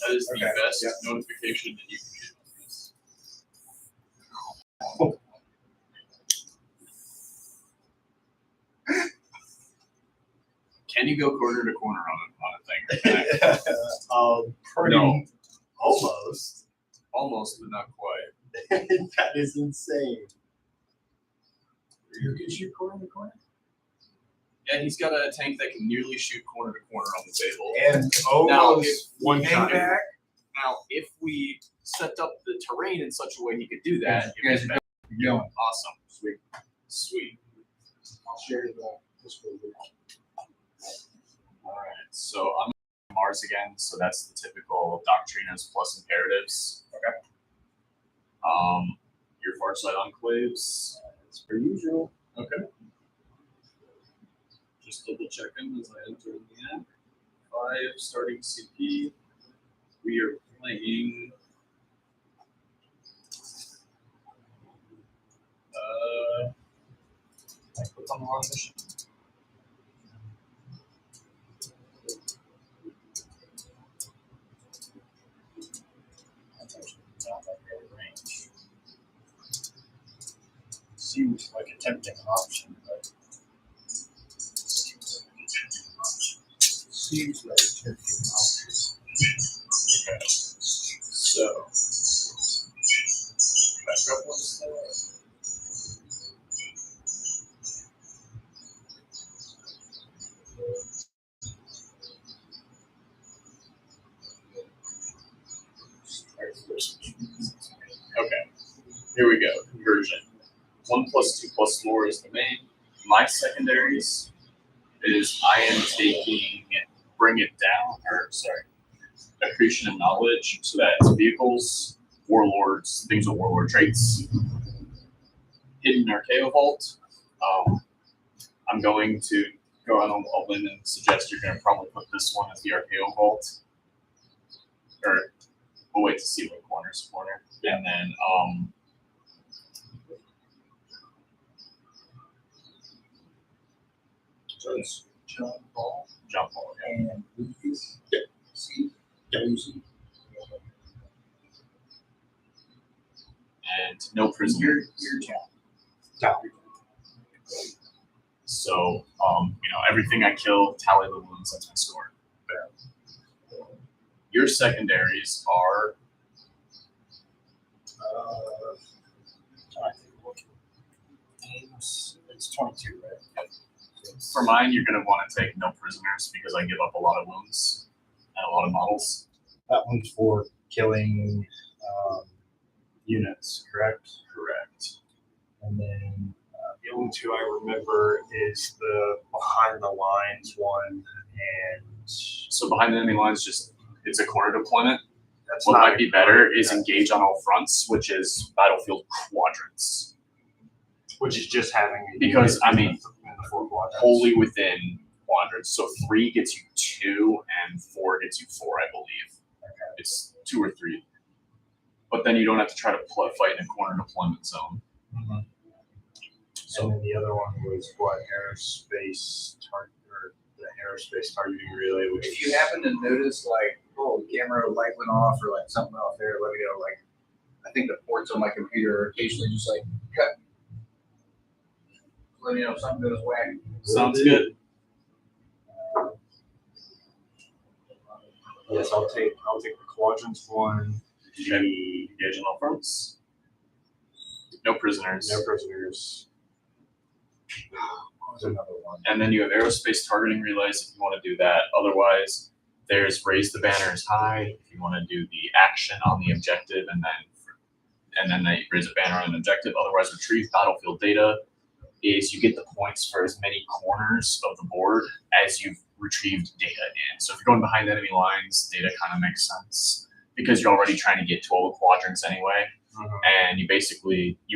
That is the best notification that you can get on this. Can you go corner to corner on a thing? Pretty No. Almost. Almost, but not quite. That is insane. You can shoot corner to corner? Yeah, he's got a tank that can nearly shoot corner to corner on the table. And now, almost if one hang time. back. Now, if we set up the terrain in such a way he could do that, You guys are going. awesome. Sweet. Sweet. I'll share this with you. All right, so I'm on Mars again, so that's the typical Doctrinas plus imperatives. Okay. Your far side enclaves. As per usual. Okay. Just double checking as I enter the app. 5 starting CP. We are playing. I clicked on the wrong mission. That's actually not that great range. Seems like a tempting option, but seems like a tempting option. Okay. So, back up one step. Okay, here we go. Conversion. 1 + 2 + 4 is the main. My secondaries is I am taking bring it down, or sorry, accretion and knowledge, so that it's vehicles, warlords, things with warlord traits. Hidden Archaeo Vault. I'm going to go on a limb and suggest you're going to probably put this one as the Archaeo Vault. Or we'll wait to see what corner's corner. Yeah. And then So it's jump ball yeah. and Lucas. See? Easy. And no prisoner. Your town. So everything I kill, tally the wounds, that's my score. Your secondaries are it's 22, right? for mine. You're going to want to take no prisoners because I give up a lot of wounds and a lot of models. That one's for killing units, correct? Correct. And then the only two I remember is the behind the lines one, and So behind the enemy lines, it's a corner deployment. that's What not might be better is engage on all fronts, which is battlefield quadrants. which is just having Because, I mean, in the 4 quadrants. Wholly within quadrants. So 3 gets you 2 and 4 gets you 4, I believe. Okay. It's 2 or 3. But then you don't have to try to fight in a corner deployment zone. Mm-hmm. So and then the other one was what, aerospace target, or the aerospace targeting relay. Which If you happen to notice, like, oh, the camera light went off or like something off there, let me know. Like, I think the ports on my computer are occasionally just like cut. Let me know if something goes whack. Sounds good. Yes, I'll take the quadrants one. Okay. Engage on all fronts. No prisoners. No prisoners. What was another one? And then you have aerospace targeting relays if you want to do that. Otherwise, there's raise the banners high if you want to do the action on the objective, and then they raise a banner on an objective. Otherwise, retrieve battlefield data is you get the points for as many corners of the board as you've retrieved data in. So if you're going behind enemy lines, data kind of makes sense because you're already trying to get to all the quadrants anyway. And you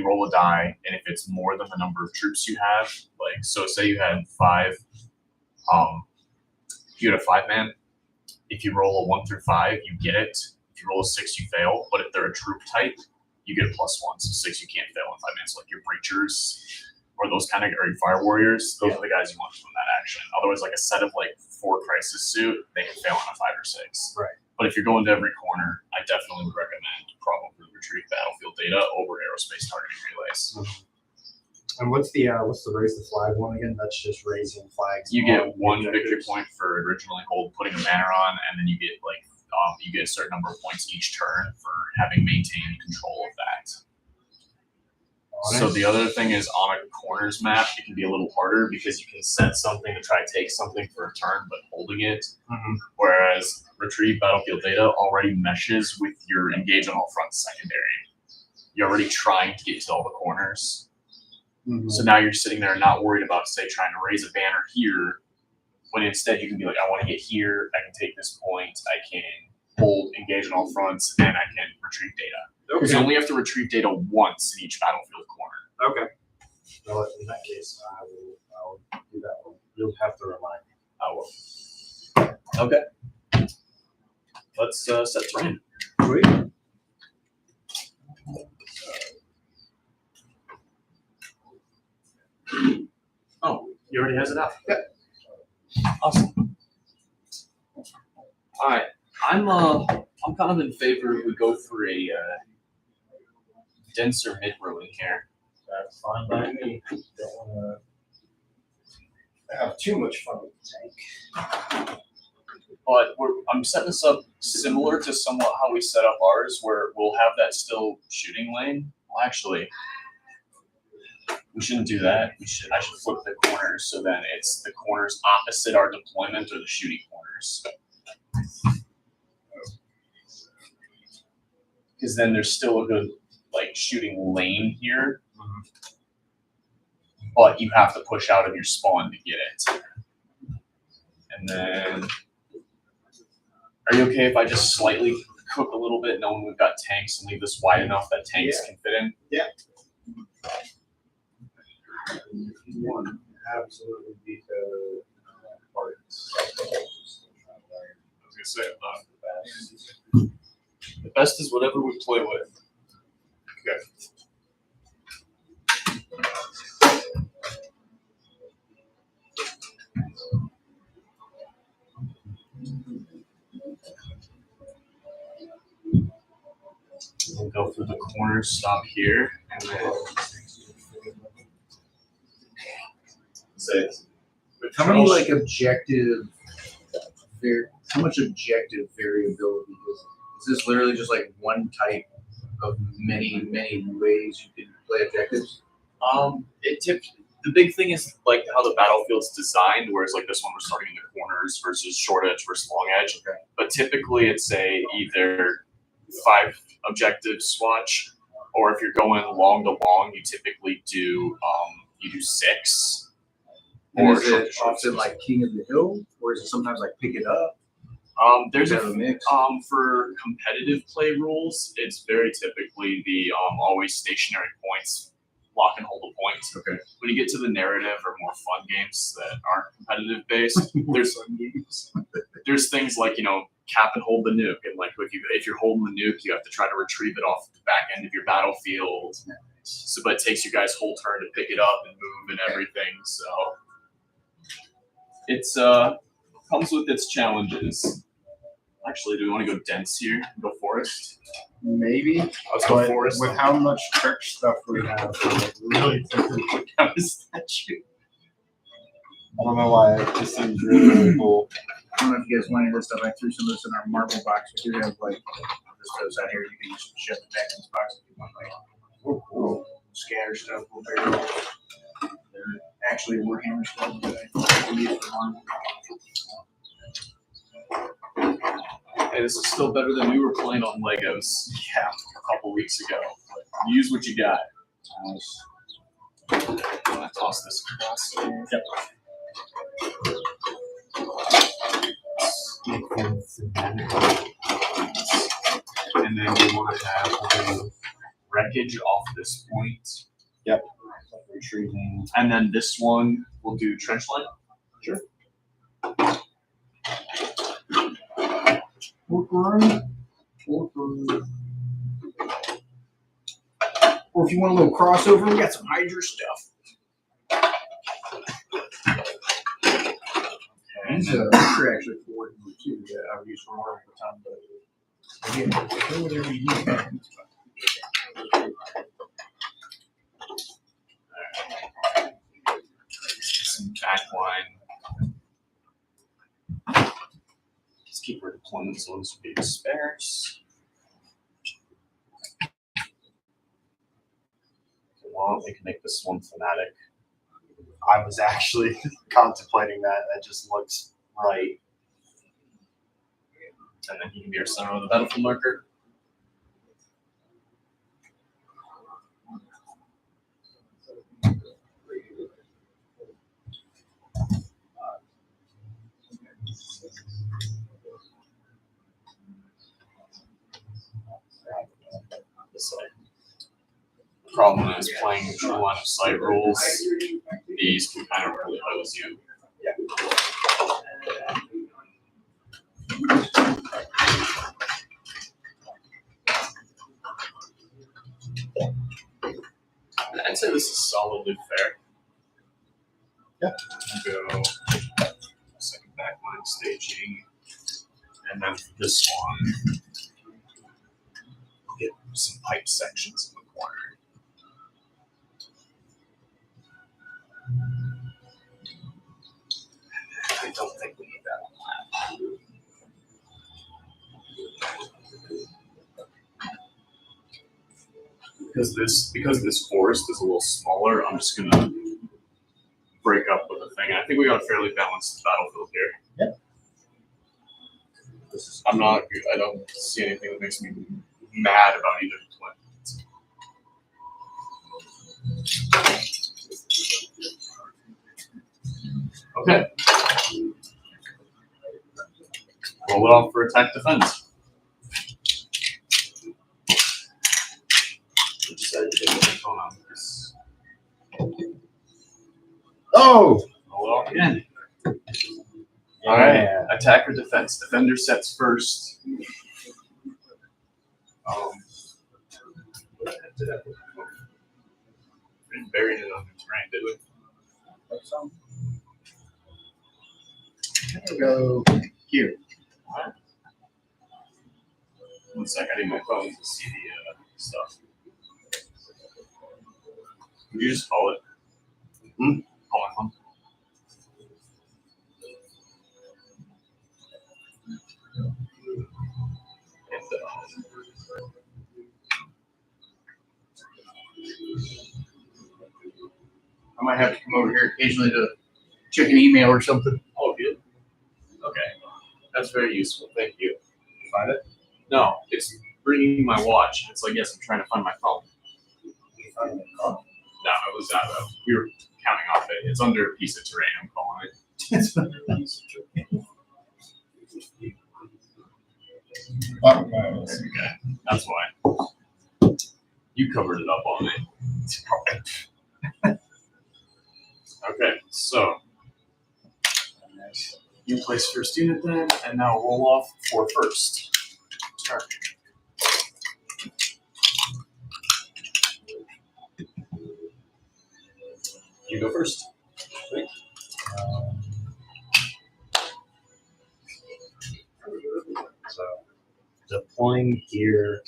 roll a die, and if it's more than the number of troops you have, like, so say you had 5, if you had a 5-man, if you roll a 1 through 5, you get it. If you roll a 6, you fail. But if they're a troop type, you get a +1. So 6, you can't fail in 5-man. So like your breachers or those kind of, or your fire warriors, those are the guys you want from that action. Otherwise, like a set of like 4 crisis suit, they can fail on a 5 or 6. Right. But if you're going to every corner, I definitely would recommend probably retrieve battlefield data over aerospace targeting relays. And what's the raise the flag one again? That's just raising flags. You get one victory point for originally putting a banner on, and then you get you get a certain number of points each turn for having maintained control of that. So the other thing is on a corners map, it can be a little harder because you can set something to try to take something for a turn, but holding it. Whereas retrieve battlefield data already meshes with your engage on all fronts secondary. You're already trying to get to all the corners. So now you're sitting there not worried about, say, trying to raise a banner here, when instead you can be like, I want to get here, I can take this point, I can hold engage on all fronts, and I can retrieve data. Because you only have to retrieve data once in each battlefield corner. Okay. Well, in that case, I will do that one. You'll have to remind me. I will. Okay. Let's set terrain. Sweet. Oh, he already has it out. Yep. Awesome. All right. I'm kind of in favor we go for a denser mid ruin here. That's fine by me. Don't want to have too much fun with the tank. But I'm setting this up similar to somewhat how we set up ours, where we'll have that still shooting lane. Well, actually, we shouldn't do that. I should flip the corners so then it's the corners opposite our deployment or the shooting corners. Because then there's still a good shooting lane here, but you have to push out of your spawn to get it. And then, are you okay if I just slightly cook a little bit, knowing we've got tanks, and leave this wide enough that tanks can fit in? Yeah. One absolutely beat the parts. I was gonna say the best is whatever we play with. Okay. We'll go through the corner, stop here, and then say. How many objective? How much objective variability is it? Is this literally just one type of many ways you can play objectives? The big thing is how the battlefield's designed, whereas this one we're starting in the corners versus short edge versus long edge. Okay. But typically it's either 5 objective swatch, or if you're going long to long, you typically do 6. And is it often King of the Hill, or is it sometimes pick it up? There's a mix. For competitive play rules, it's very typically the always stationary points, lock and hold a point. Okay. When you get to the narrative or more fun games that aren't competitive based, there's things like cap and hold the nuke, and if you're holding the nuke, you have to try to retrieve it off the back end of your battlefield. So, but it takes you guys whole turn to pick it up and move and everything. So it's comes with its challenges. Actually, do we want to go dense here? Go forest? Maybe. Let's go forest. With how much church stuff we have, really How does that shoot? I don't know why it just seems really cool. I don't know if you guys want any of this stuff. I threw some of this in our marble box. We do have just those out here. You can just shove it back in this box if you want little scatter stuff. They're actually Warhammer stuff that I use for one. Hey, this is still better than we were playing on Legos. Yeah, a couple weeks ago. But use what you got. Nice. I'm gonna toss this across. Yep. And then we want to have wreckage off this point. Yep. Retrieving. And then this one we'll do trench line. Sure. Or if you want a little crossover, we got some Hydra stuff. Okay. He's actually forward too that I would use for more of the time, but again, do whatever you need. Some backline. Let's keep our deployment zones being sparse. Well, we can make this one thematic. I was actually contemplating that. That just looks right. And then he can be our center of the battlefield marker. This way. The problem is playing true line of sight rules. These can kind of really hose you. I'd say this is solidly fair. Yeah. Go second backline staging, and then for this one, get some pipe sections in the corner. I don't think we need that on that. Because this forest is a little smaller, I'm just gonna break up with the thing. I think we got a fairly balanced battlefield here. Yep. I don't see anything that makes me mad about either deployment. Okay. Roll it off for attack defense. Oh! Roll it off again. All right, attack or defense. Defender sets first. We didn't bury it on the terrain, did we? Go here. All right. 1 sec, I need my phone to see the stuff. Would you just call it? Call my phone. I might have to come over here occasionally to check an email or something. Oh, good. Okay, that's very useful. Thank you. Did you find it? No, it's bringing my watch. It's like, yes, I'm trying to find my phone. No, it was we were counting off it. It's under a piece of terrain. I'm calling it. Okay, that's why. You covered it up on me. Okay, so you place first unit then, and now roll off for first. Start. You go first. So deploying here.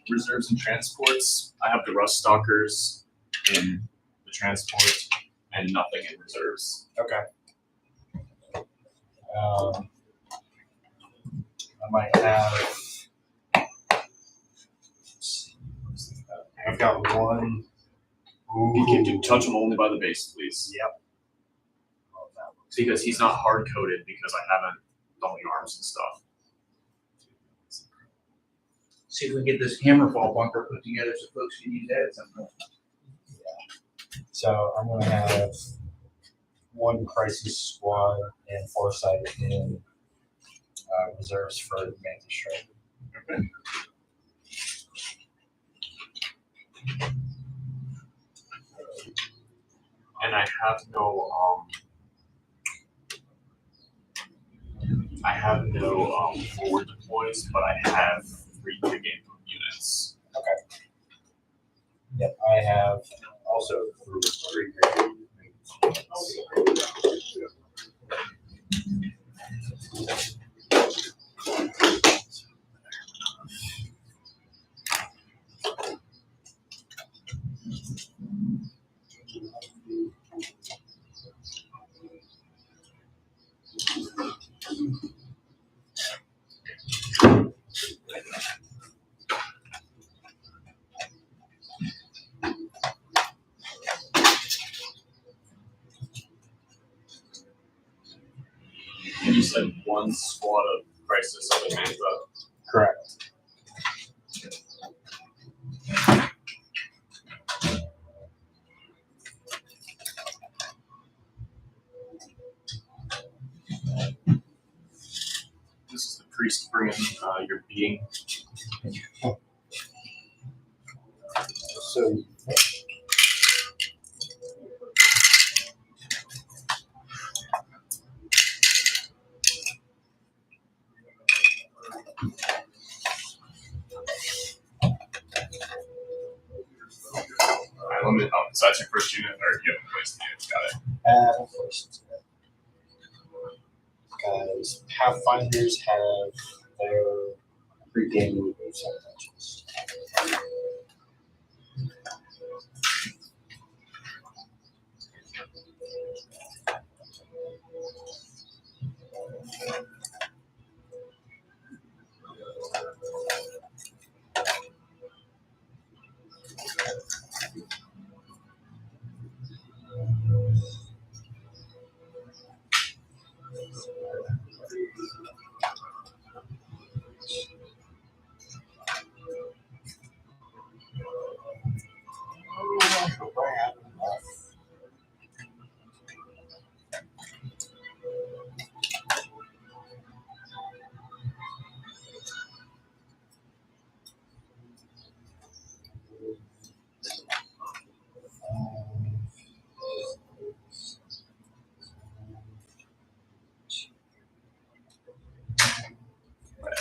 Reserves and transports. I have the Rust Stalkers in the transport and nothing in reserves. Okay. I might have. I've got one. You can touch him only by the base, please. Yep. Because he's not hard coded because I haven't done the arms and stuff. See if we can get this hammerfall bunker put together so folks can use that at some point. So I'm going to have one crisis squad and foresight in reserves for the Manta Strike. Okay. And I have no forward deploys, but I have 3 game units. Okay. Yep, I have also 3 grade units. And you said 1 squad of Crisis of Amantha. Correct. This is the priest bringing your being. So, Alright, so that's your first unit, or you have a place to get. Got it. first, guys, Pathfinders have their pre-game moves and matches.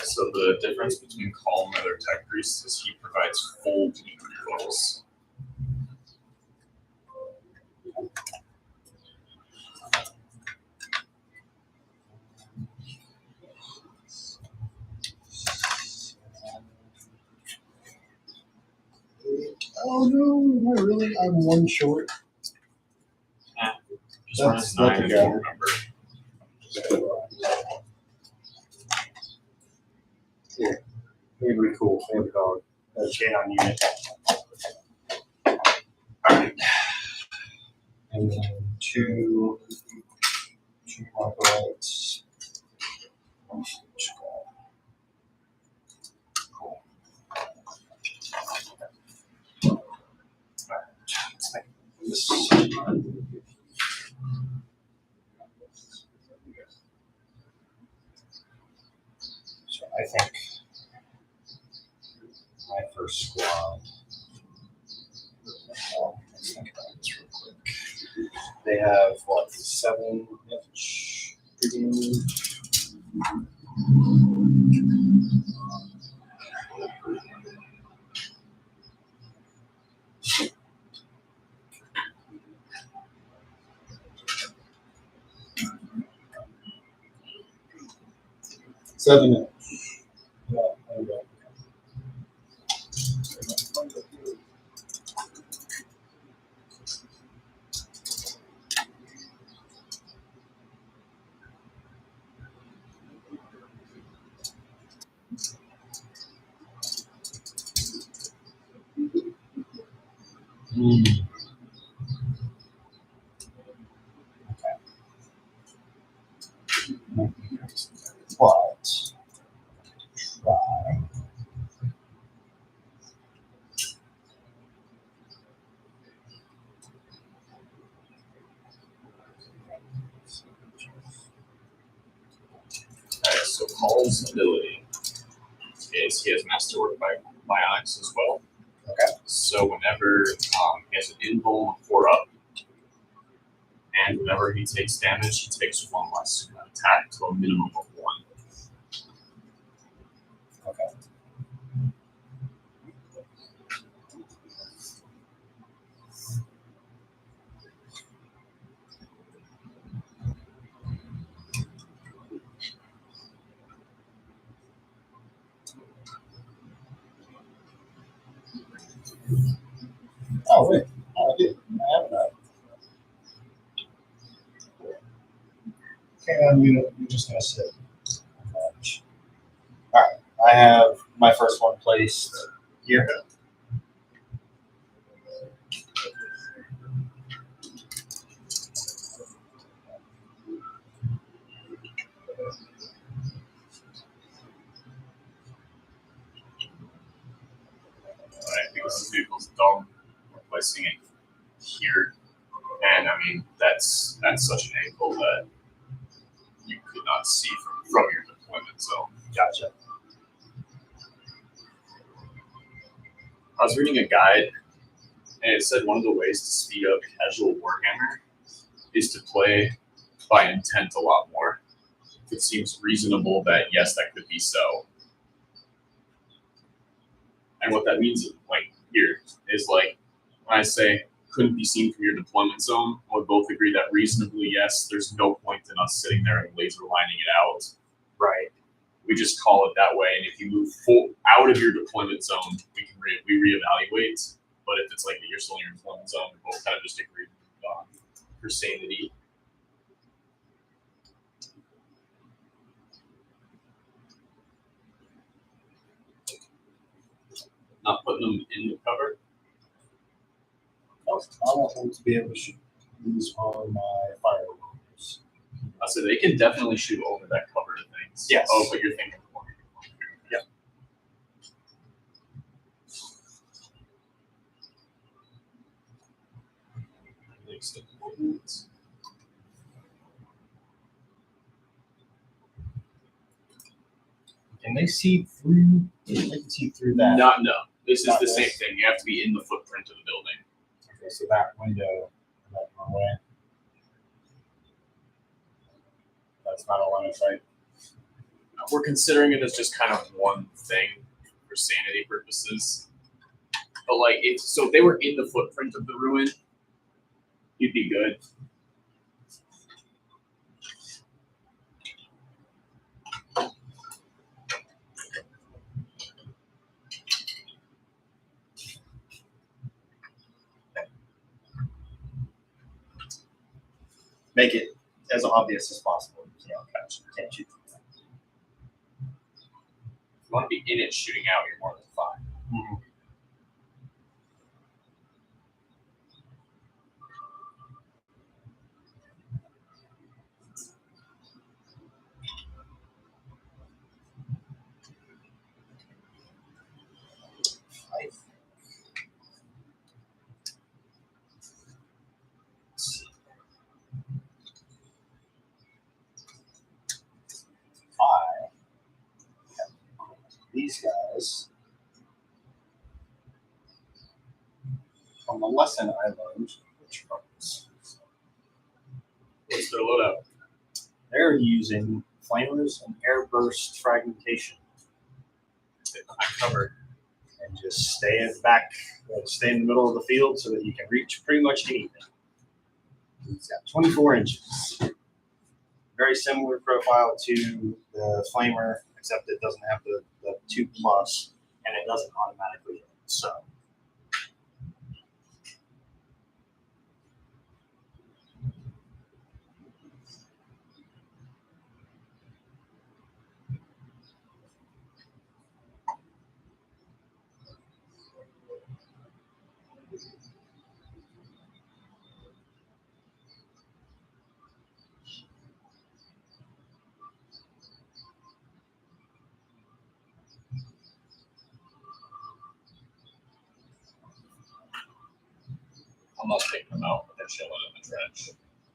So the difference between Calm and other tech priests is he provides full team rerolls. Oh no, not really. I'm 1 short. Just run That's 9 not if the you guy. remember. Here. It'd be cool. They have a dog. A canine unit. Alright. And then 2 Markerites. Cool. This. So I think my first squad. Let's think about this real quick. They have what, 7-inch freaking. Seven inch. Yeah, there we go. But try. Alright, so Call's ability is he has Masterwork by Bionics as well. Okay. So whenever he has an invuln 4 up, and whenever he takes damage, he takes 1 less attack to a minimum of 1. Okay. Oh, wait. Oh, I did. I have that. Okay, you're just going to sit. All right. I have my first one placed here. I think this vehicle's dumb. We're placing it here, and I mean that's such an angle that you could not see from your deployment zone. Gotcha. I was reading a guide, and it said one of the ways to speed up casual Warhammer is to play by intent a lot more. It seems reasonable that yes, that could be so. And what that means, like here, is like when I say couldn't be seen from your deployment zone, we'll both agree that reasonably yes, there's no point in us sitting there and laser lining it out. Right. We just call it that way, and if you move out of your deployment zone, we reevaluate. But if it's like that you're still in your deployment zone, we both kind of just agree for sanity. Not putting them in the cover. I want them to be able to shoot these on my firearms. I said they can definitely shoot over that cover of things. Yes. Oh, but you're thinking. Yep. Can they see through? They can see through that. No. This is Not the this. same thing. You have to be in the footprint of the building. Okay, so that window, that runway. That's not a line of sight. We're considering it as just kind of one thing for sanity purposes. But like, if they were in the footprint of the ruin, you'd be good. Make it as obvious as possible. Can't shoot. If you want to be in it shooting out, you're more than fine. Mm-hmm. These guys from the lesson I learned, which ones? What's their loadout? They're using flamers and airburst fragmentation. I'm covered. And just stay in the back, stay in the middle of the field so that you can reach pretty much anything. He's got 24 inches. Very similar profile to the flamer, except it doesn't have the 2+, and it doesn't automatically hit. So. I'm not taking them out, but they're chilling in the trench.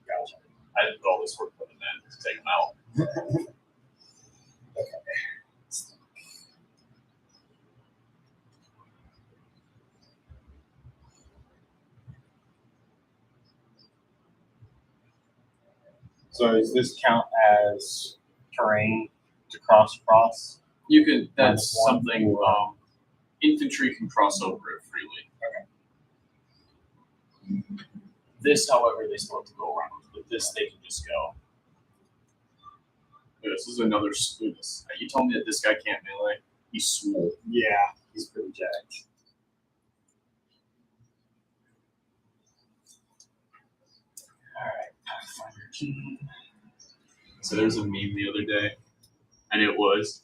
Gotcha. I did all this work putting them in to take them out. Okay. So does this count as terrain to cross across? You can. That's Minus one something. or- Infantry can cross over it freely. Okay. This, however, they still have to go around. But this, they can just go. Yeah, this is another Scootus. You told me that this guy can't melee. He's swole. Yeah, he's pretty jacked. So there's a meme the other day, and it was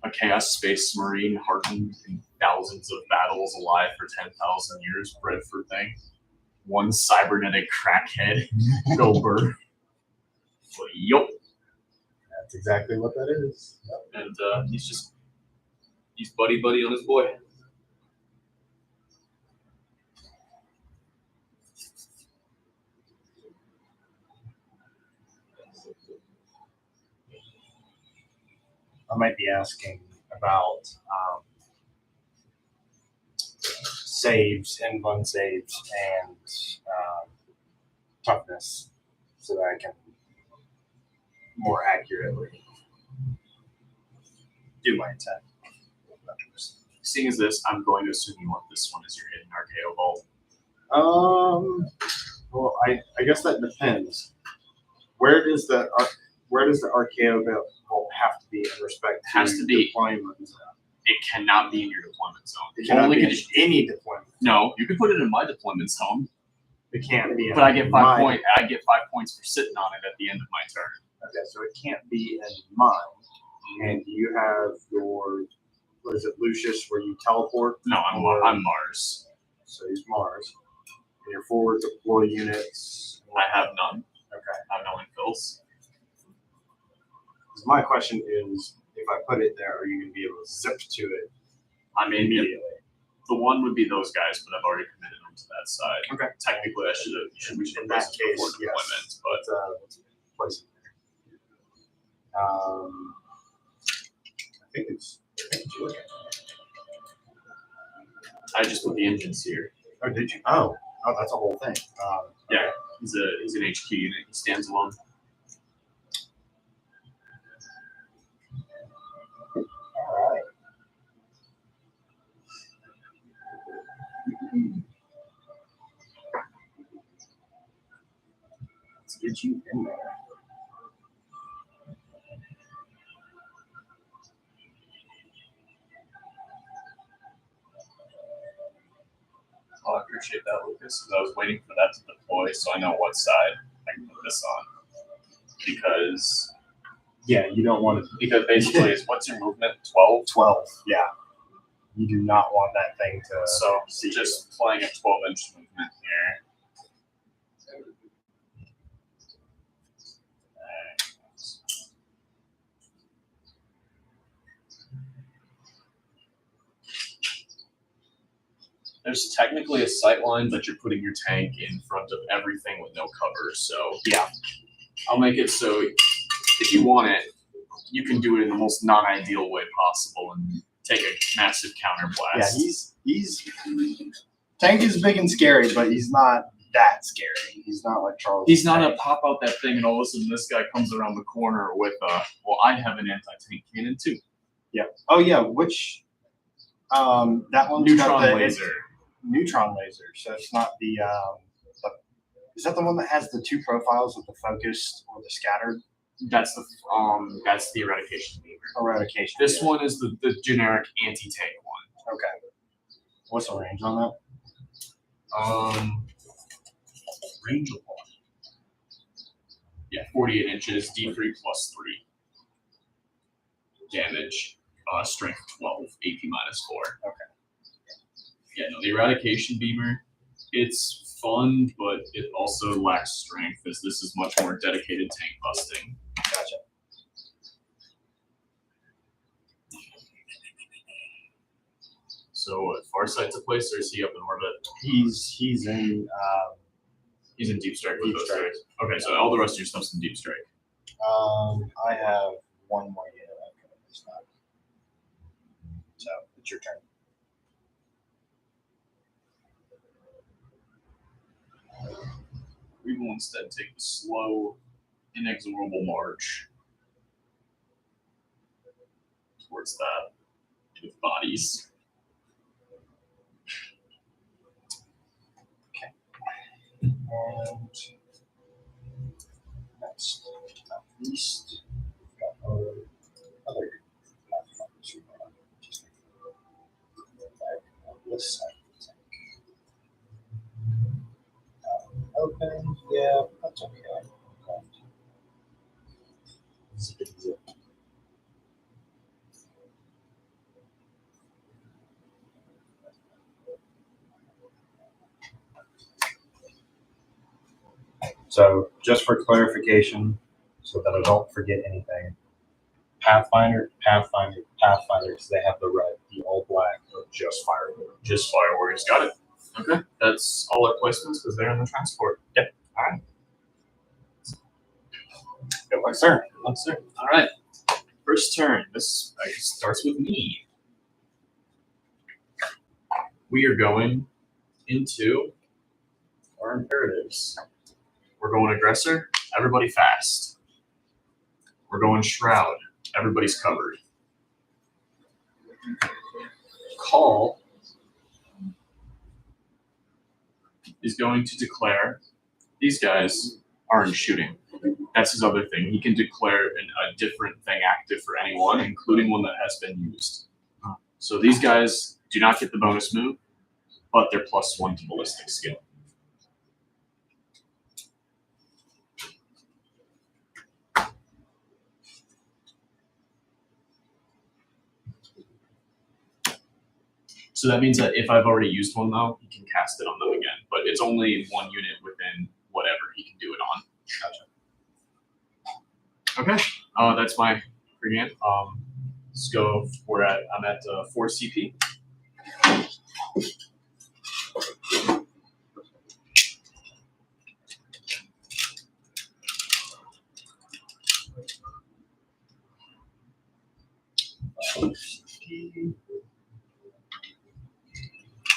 a Chaos Space Marine hardened in thousands of battles, alive for 10,000 years, bred for thing. One cybernetic crackhead, go bird. Yup. That's exactly what that is. Yep. And he's buddy on his boy. I might be asking about saves and fun saves and toughness so that I can more accurately do my attack. Seeing as this, I'm going to assume you want this one as your hidden Archaeo Vault. Well, I guess that depends. Where does the Archaeo Vault have to be in respect to Has to be. deployment zone? It cannot be in your deployment zone. It cannot Only be in can- any deployment. No, you can put it in my deployment zone, It can't be. but I get 5 mine. points. I get 5 points for sitting on it at the end of my turn. Okay, so it can't be in mine. And you have your, what is it, Lucius, where you teleport? No, I'm Mars. So he's Mars. And your forward deploy units. I have none. Okay. I have no infills. My question is, if I put it there, are you going to be able to zip to it I mean, immediately? the one would be those guys, but I've already committed them to that side. Okay. Technically, we should In place that it before case, deployment, yes. but Let's place it there. I think it's yours. I just put the engines here. Oh, did you? Oh, that's a whole thing. Yeah, he's an HQ unit. He stands alone. All right. Let's get you in there. Oh, I appreciate that, Lucas, because I was waiting for that to deploy so I know what side I can put this on. Because Yeah, you don't want to. because basically, what's your movement? 12? 12. Yeah. You do not want that thing to. So see just playing a 12-inch movement here. There's technically a sight line, but you're putting your tank in front of everything with no cover. So Yeah. I'll make it so if you want it, you can do it in the most non-ideal way possible and take a massive counter Yeah, blast. he's Tank is big and scary, but he's not that scary. He's not like Charles. He's not Tank. a pop out that thing and all of a sudden this guy comes around the corner with well, I have an anti-tank cannon too. Yeah. Oh yeah, which that one's Neutron got the laser. Neutron laser. So it's not the is that the one that has the two profiles with the focused or the scattered That's the eradication beamer. eradication? This yeah. one is the generic anti-tank one. Okay. What's the range on that? Range of one. Yeah, 48 inches, D3 plus 3. Damage, strength 12, AP minus 4. Okay. Yeah, no, the eradication beamer, it's fun, but it also lacks strength as this is much more dedicated tank busting. Gotcha. So, Farsight's a place, or is he up in orbit? He's He's in deep strike with Deep those strike. guys. Okay, so all the rest of your stuff's in deep strike. I have one more unit. It's not. So it's your turn. We will instead take the slow, inexorable march towards that with bodies. And next, not least, we've got our other platforms we want to just back on this side of the tank. Open, yeah, that's okay. So just for clarification, so that I don't forget anything, Pathfinder, because they have the red, the all black, or just Fire Warrior. Just Fire Warriors. Got it. Okay. That's all our placements because they're in the transport. Yep. All right. Good luck, sir. Good luck, sir. All right. First turn. This starts with me. We are going into our imperatives. We're going aggressor. Everybody fast. We're going shroud. Everybody's covered. Call is going to declare these guys aren't shooting. That's his other thing. He can declare a different thing active for anyone, including one that has been used. So these guys do not get the bonus move, but they're +1 to ballistic skill. So that means that if I've already used one, though, he can cast it on them again. But it's only one unit within whatever he can do it on. Gotcha. Okay, that's my pregame. Let's go. I'm at 4 CP.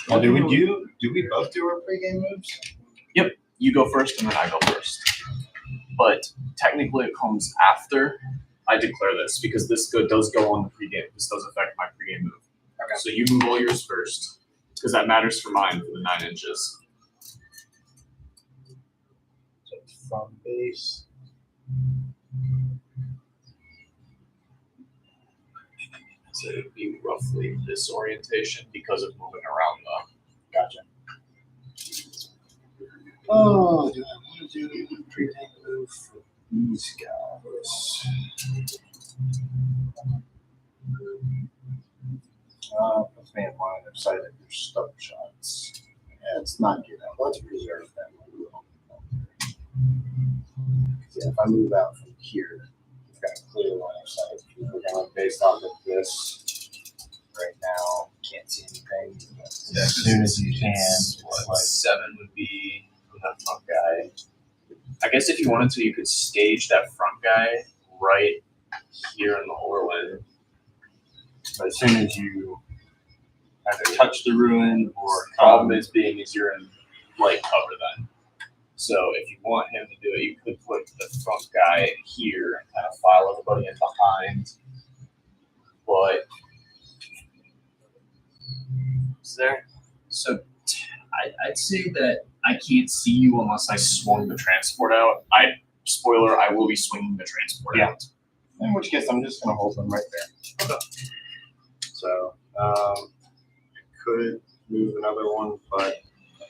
Well, do we both do our pregame moves? Yep, you go first and then I go first. But technically it comes after I declare this because this does go on the pregame. This does affect my pregame move. Okay. So you move all yours first because that matters for mine for the 9 inches. So from base. So it would be roughly this orientation because of moving around the. Gotcha. Oh, do I want to do a pregame move for these guys? Puts me in line of sight of your stub shots. Yeah, it's not good. Let's preserve them. Yeah, if I move out from here, we've got a clear line of sight. If we're going based off of this right now, can't see anything. Yeah, As soon as you can, Like 7 would be from that front guy. I guess if you wanted to, you could stage that front guy right here in the Orland. but as soon as you either touch the ruin or Problem is you're in light cover then. So if you want him to do it, you could put the front guy here and kind of file everybody in behind. But is there? So I'd say that I can't see you unless I swung the transport out. Spoiler, I will be swinging the transport out. in which case I'm just going to hold them right there. Okay. So I could move another one, but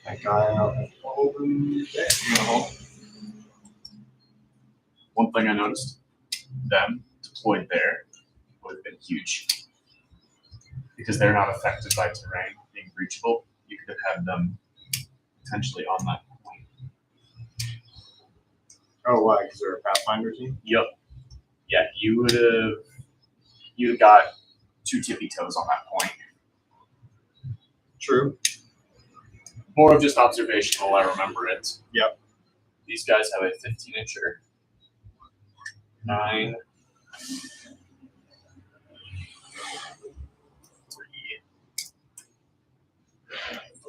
that guy out and hold him there. One thing I noticed, them deployed there would have been huge. Because they're not affected by terrain being breachable, you could have had them potentially on that point. Oh, why? Because they're a Pathfinder team? Yep. Yeah, you'd have got 2 tippy toes on that point. True. More of just observational, I remember it. Yep. These guys have a 15-incher. 9.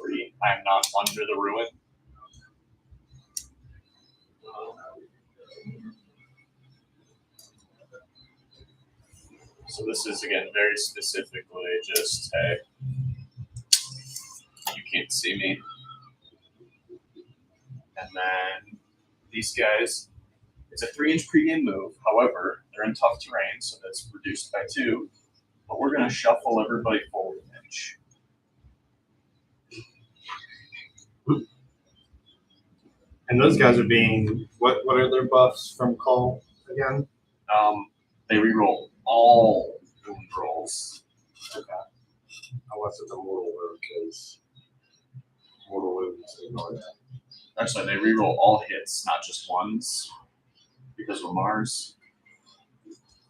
3. I am not under the ruin. So this is, again, very specifically just, hey, you can't see me. And then these guys, it's a 3-inch pregame move. However, they're in tough terrain, so that's reduced by 2. But we're going to shuffle everybody forward an inch. And those guys are being, what are their buffs from Call again? They reroll all wound rolls. Okay. Unless it's a mortal wound, because mortal wounds ignore that. Actually, they reroll all hits, not just ones, because we're Mars.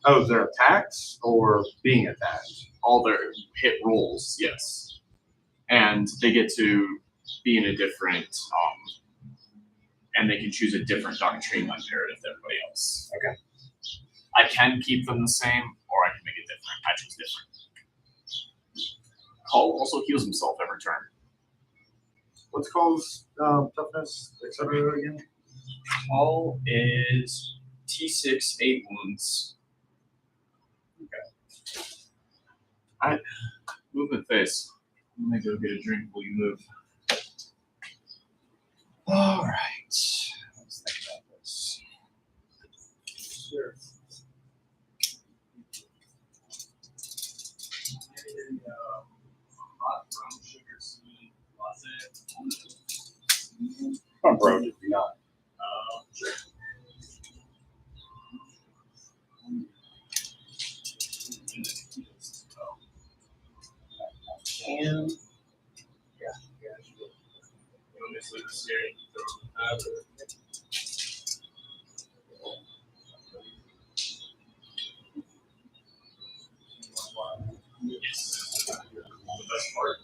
Oh, their attacks or being attacked? All their hit rolls, yes. And they get to be in a different, and they can choose a different doctrine comparative to everybody else. Okay. I can keep them the same, or I can make it different. I choose different. Call also heals himself every turn. What's Call's toughness, etc. again? Call is T6, 8 wounds. Okay. Alright. Movement phase. I'm gonna go get a drink while you move. All right. Let's think about this. Sure. Hot brown sugar seed latte. Come on, bro. Just be not. Sure. And Yes. The best part.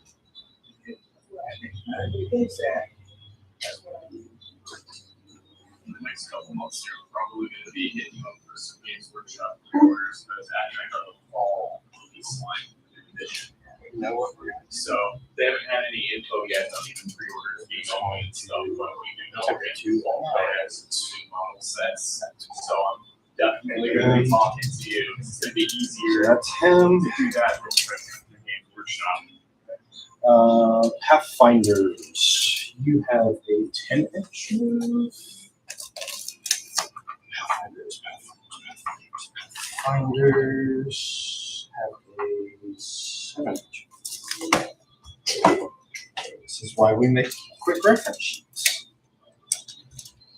In the next couple months, you're probably going to be hitting up for some Games Workshop pre-orders because Advent of the fall will be slime edition. So they haven't had any info yet on even pre-orders being going and stuff, but we do know we're going to has 2 model sets. So I'm definitely going to be talking to you. It's going to be easier that's him. to do that real quick in the Games Workshop. Pathfinders. You have a 10-inch move. Pathfinders have a 7-inch. This is why we make quick reference sheets.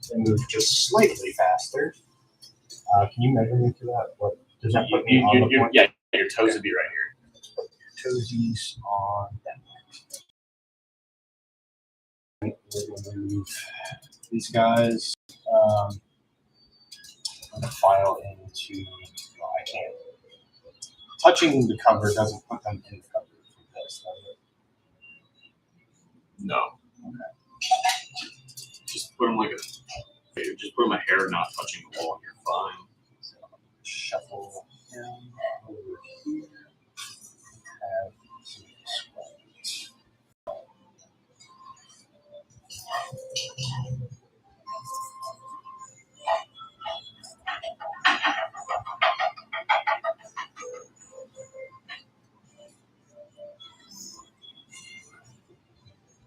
They move just slightly faster. Can you measure me for that? What does that put me on the point? Yeah, your toes would be right here. Toesies on that. We're going to move these guys. I'm going to file into. Well, I can't. Touching the cover doesn't put them in the cover from this, does it? No. Okay. Just put them like a. Just put them a hair not touching the wall and you're fine. So shuffle him over here. Have some sweat.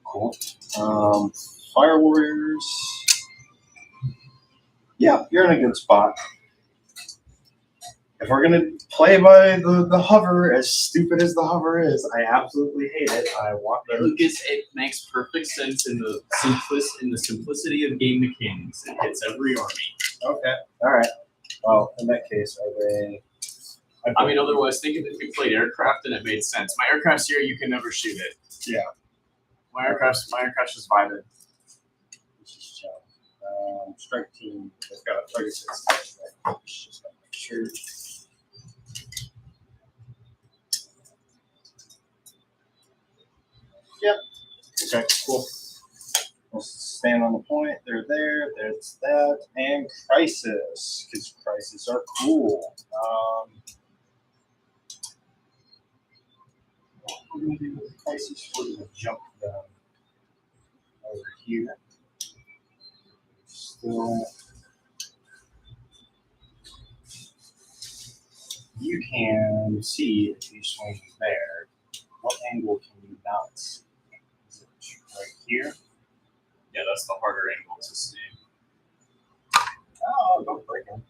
Cool. Fire Warriors. Yeah, you're in a good spot. If we're gonna play by the hover, as stupid as the hover is, I absolutely hate it. I want them. Lucas, it makes perfect sense in the simplicity of game mechanics. It hits every army. Okay. All right. Well, in that case, are they? I mean, otherwise, think of if you played aircraft and it made sense. My aircraft's here, you can never shoot it. Yeah. My aircraft's just vibing. This is chill. Strike team. They've got a 36. Right? Just gotta make sure. Yep. Okay, cool. We'll stand on the point. They're there. There's that. And Crisis, because Crisis are cool. What we're going to do with Crisis, we're going to jump them over here. Still. You can see if you swing there. What angle can you not see? Is it right here? Yeah, that's the harder angle to see. Oh, don't break him.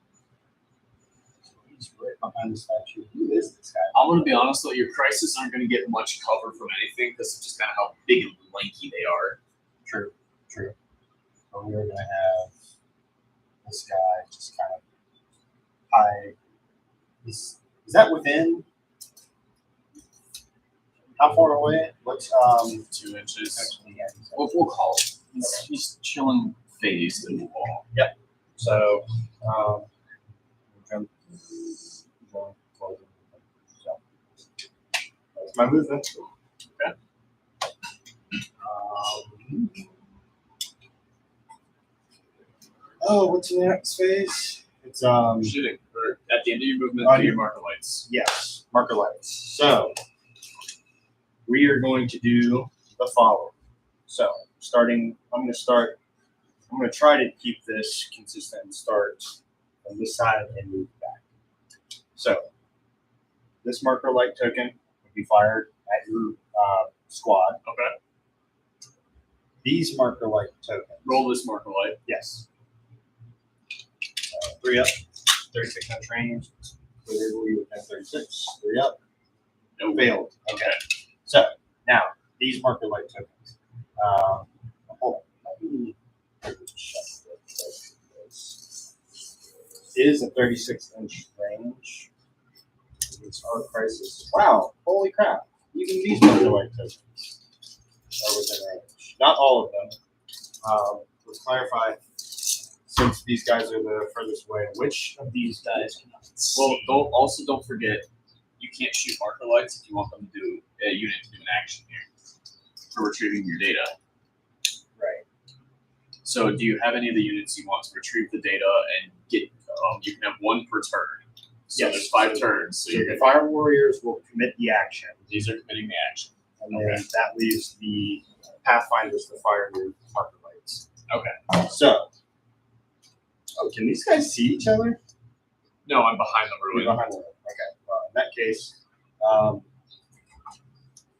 He's right behind the statue. Who is this guy? I'm going to be honest though, your Crisis aren't going to get much cover from anything because of just kind of how big and lanky they are. True. So we're going to have this guy just kind of hide. Is that within? How far away? What's 2 inches. Actually, yeah, We'll call it. He's chilling phased in the wall. So, that's my movement. Okay. What's in the next phase? It's Shooting. Or at the end of your movement, Oh, do you- your marker lights. yes, marker lights. So we are going to do the following. So I'm going to try to keep this consistent and start on this side and move back. So this marker light token will be fired at your squad. Okay. These marker light tokens. Roll this marker light. Yes. 3 up, 36 inch range. Clearly within 36. 3 up. No. Failed. Okay. So now these marker light tokens. Hold on. Let me check this. It is a 36 inch range. It's our crisis. Wow! Holy crap! Even these marker light tokens are within range. Not all of them. Let's clarify. Since these guys are the furthest away, which of these guys cannot see? Well, don't forget, you can't shoot marker lights if you want them to do a unit to do an action here for retrieving your data. Right. So, do you have any of the units you want to retrieve the data and get? You can have one per turn. So Yes. there's 5 turns. So So you're the gonna, fire warriors will commit the action, these are committing the action. and then that leaves the pathfinders to fire your marker lights. Okay. So, can these guys see each other? No, I'm behind the You're ruin. behind them. Okay. Well, in that case,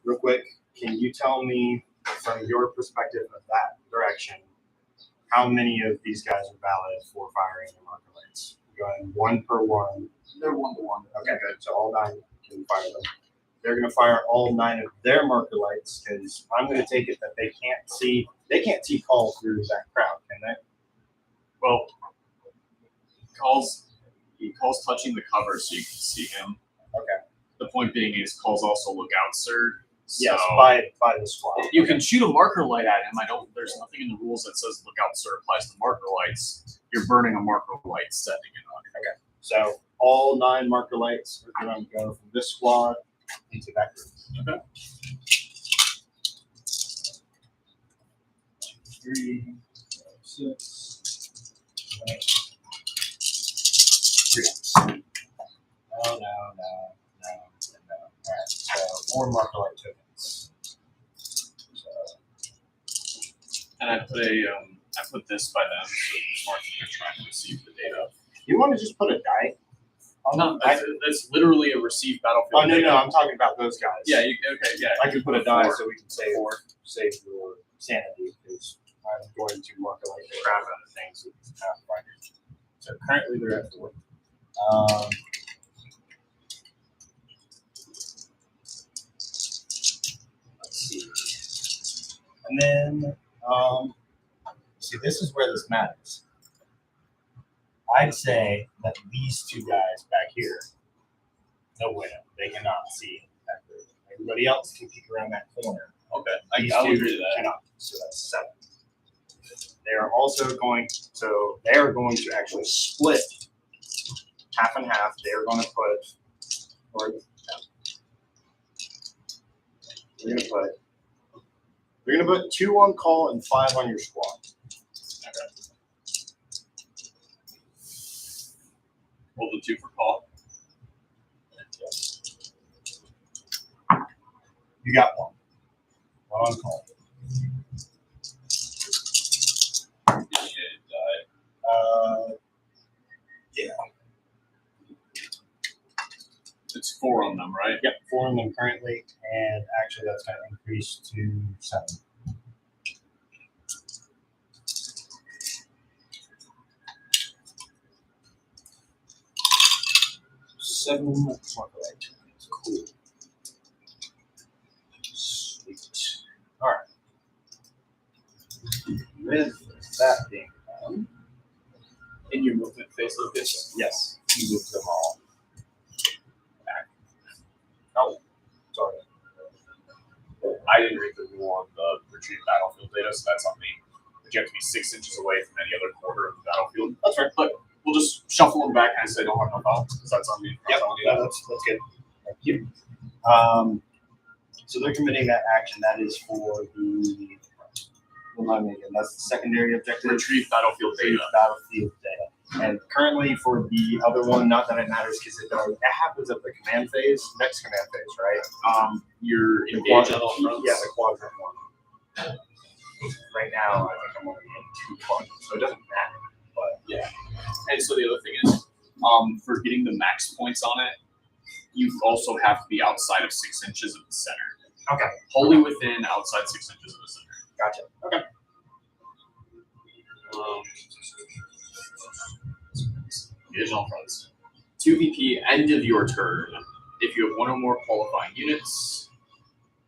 real quick, can you tell me from your perspective of that direction, how many of these guys are valid for firing the marker lights? You're going 1 per 1. They're 1-to-1. Okay, good. So all 9 can fire them. They're going to fire all 9 of their marker lights because I'm going to take it that they can't see Call through that crowd, can they? Well, Call's touching the cover so you can see him. Okay. The point being is Call's also lookout, sir. So Yes, by the squad. you can shoot a marker light at him. There's nothing in the rules that says lookout, sir applies to marker lights. You're burning a marker light setting it on. Okay. So all 9 marker lights are going to go from this squad into that group. Okay. 3, 6, 8. 3. No. All right. So more marker light tokens. So, And I put this by them so it's marked that they're trying to receive the data. you want to just put a die? No, that's literally a received battlefield. Oh no, data. I'm talking about those guys. Yeah. Okay. Yeah. I can put a die 4. so we can save your sanity because I'm going to marker light the crap out of things with Pathfinders. So currently they're at 4. Let's see. And then, see, this is where this matters. I'd say that these 2 guys back here, no way, they cannot see that group. Everybody else can peek around that corner. Okay. These I will 2 agree to that. cannot. So that's 7. They are also going, so they are going to actually split half and half. They are going to put, they're going to put 2 on Call and 5 on your squad. Roll the 2 for Call. You got 1. 1 on Call. Yeah. It's 4 on them, right? Yep, 4 on them currently, and actually that's going to increase to 7. Cool. Sweet. All right. With that being done, In your movement phase, Lucas. yes, you move them all back. Oh, sorry. I didn't read the rule on the retrieve battlefield data, so that's on me. you have to be 6 inches away from any other quarter of the battlefield. That's fair. But we'll just shuffle them back and say don't have no bounce because that's on me. Yep, that's good. Thank you. So they're committing that action. That is for the. Remind me again. That's the secondary objective. Retrieve battlefield data. Battlefield data. And currently for the other one, not that it matters because that happens at the command phase, next command phase, right? You're The engaged on quadrant, all fronts. yeah, the quadrant one. Right now, I think I'm only in 2 quadrants, so it doesn't matter. But Yeah. And so the other thing is, for getting the max points on it, you also have to be outside of 6 inches of the center. okay, Wholly within, outside 6 inches of the center. gotcha. Okay. Engage on all fronts. 2 VP, end of your turn. If you have 1 or more qualifying units,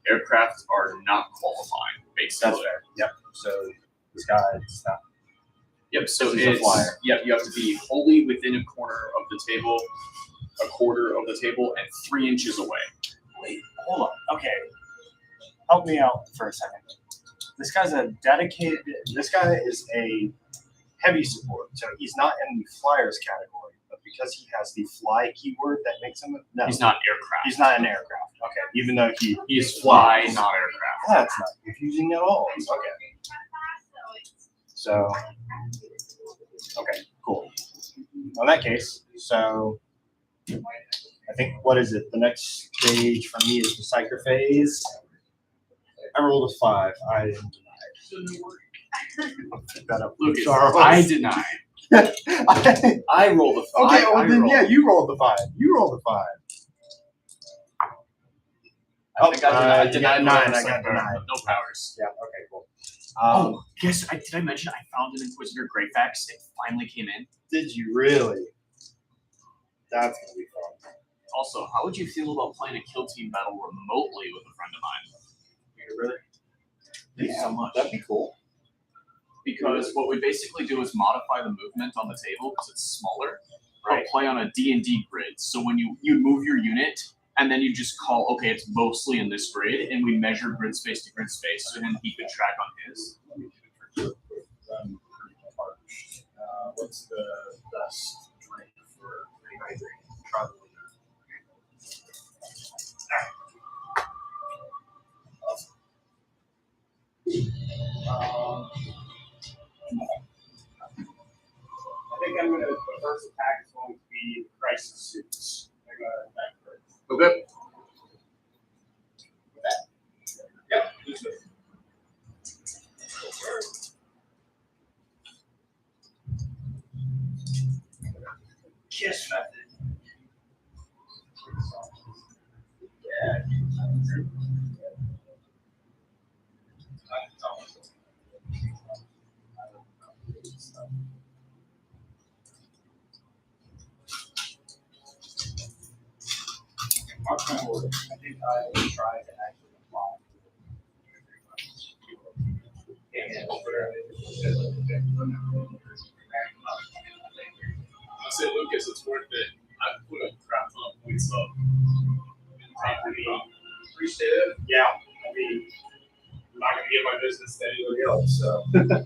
aircraft are not qualifying. That's fair. Yep. So this guy is not. Yep, so This is a it's flyer. Yep, you have to be wholly within a corner of the table, a quarter of the table, and 3 inches away. Wait, hold on. Okay. Help me out for a second. This guy's a dedicated. This guy is a heavy support, so he's not in the flyers category. But because he has the fly keyword, that makes him no. He's not aircraft. He's not an aircraft. Okay, even though he He's fly, not aircraft. that's not confusing at all. Okay. So. Okay. Cool. In that case, so I think what is it? The next stage for me is the psyker phase. I rolled a 5. I didn't deny. Pick that up. Lucas, Charles. I denied. I- I rolled a 5. okay, well I then rolled. yeah, you rolled the 5. You rolled the 5. I think I denied. you got 9. I got Psyker, 9. but no powers. Yeah. Okay. Cool. Did I mention I found an Inquisitor Greyfax? It finally came in. Did you really? That's gonna be fun. Also, how would you feel about playing a kill team battle remotely with a friend of mine? Really? Thank you so much. That'd be cool. Because what we basically do is modify the movement on the table because it's smaller, Right. but play on a D&D grid. So when you move your unit, and then you just call, okay, it's mostly in this grid, and we measure grid space to grid space, so then he could track on his. What's the best drink for rehydrating? Probably. I think I'm gonna. The first attack is going to be crisis suits. I'm gonna attack first. Okay. Yep. This is. Kiss method. Yeah. I think I will try to actually apply. I say, Lucas, it's worth it. I put a crap ton of points up. Property. Appreciative. Yeah. I mean, I'm not gonna give my business to anybody else, so.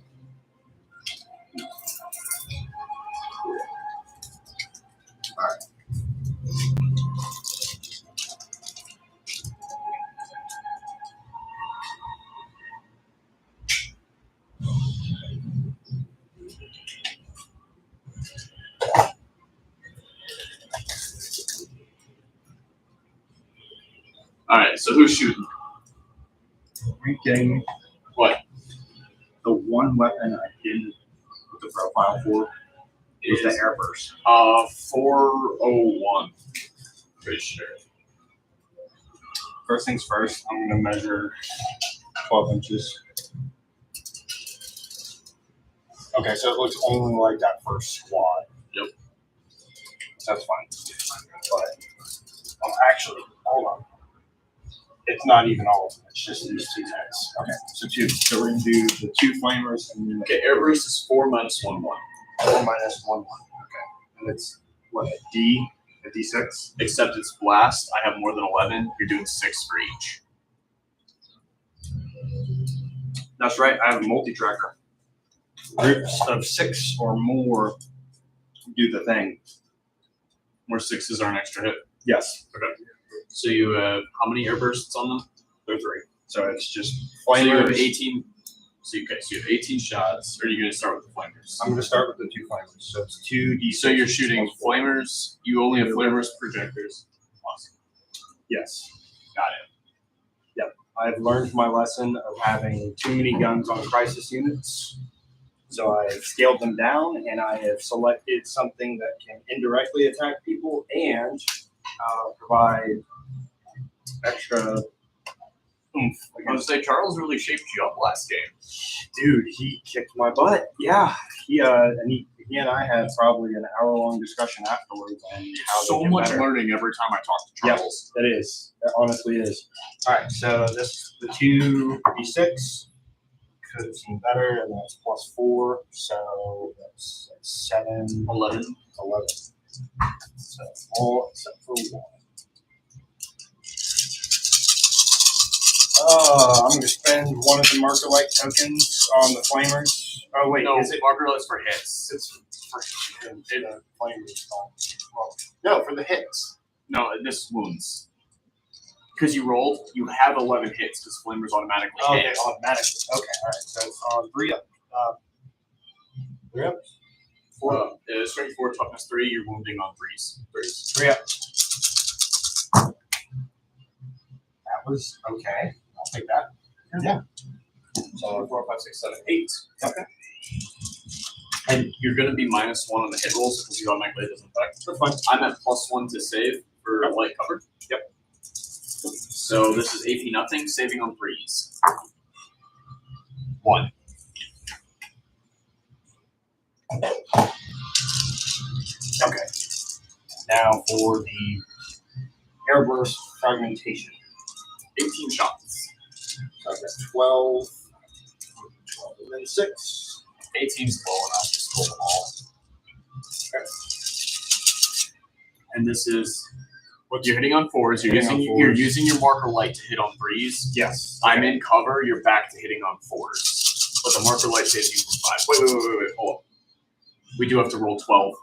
All right, so who's shooting? Are you kidding me? What? The one weapon I didn't put the profile for was the airburst. 401. Pretty sure. First things first, I'm gonna measure 12 inches. Okay, so it looks only like that first squad. Yep. So that's fine. But actually, hold on. It's not even all of them. It's just these 2 guys. Okay, so 2. So we're gonna do the 2 flamers and then Okay, airburst is 4 minus 1 1. 4 minus 1 1. Okay, and it's what a D, a D6. Except it's blast. I have more than 11. You're doing 6 for each. That's right. I have a multi-tracker. groups of 6 or more do the thing. Where 6s are an extra hit. Yes. Okay. So you have how many air bursts on them? They're 3. So it's just So you have flamers. 18. So you have 18 shots. Or are you going to start with the flamers? I'm going to start with the 2 flamers. So it's 2d6. So you're shooting flamers. You only have flamers, projectors. Awesome. Yes. Got it. Yep. I've learned my lesson of having too many guns on crisis units. So I've scaled them down, and I have selected something that can indirectly attack people and provide extra oomph. I was going to say, Charles really shaped you up last game. Dude, he kicked my butt. Yeah, he and I had probably an hour-long discussion afterwards on how So they get much better. learning every time I talk to Yep, Charles. it is. It honestly is. All right, so this is the 2d6. Could have seen better, and that's +4, so that's 7, 11. 11. So all except for 1. I'm going to spend one of the marker light tokens on the flamers. Oh wait, No, is it? marker lights for hits. It's for the flamers. Well, no, for the hits. No, this is wounds. Because you rolled, you have 11 hits because flamers automatically Okay, hit. automatically. Okay, all right. So it's on 3 up. 3 up. 4 up. Strength 4, toughness 3. You're wounding on 3s. 3 up. That was okay. I'll take that. Yeah. So 4, 5, 6, 7, 8. Okay. And you're going to be -1 on the hit rolls because you automatically hit doesn't affect. That's fine. I'm at +1 to save for light cover. Yep. So this is AP nothing, saving on 3s. 1. Okay. Now for the airburst fragmentation. 18 shots. So I've got 12, and then 6. 18's low enough to pull them all. Okay. And this is what you're hitting on 4s. You're Hitting using on you're 4s. using your marker light to hit on 3s. Yes. I'm in cover. You're back to hitting on 4s, but the marker light saves you from 5. Wait. Hold up. We do have to roll 12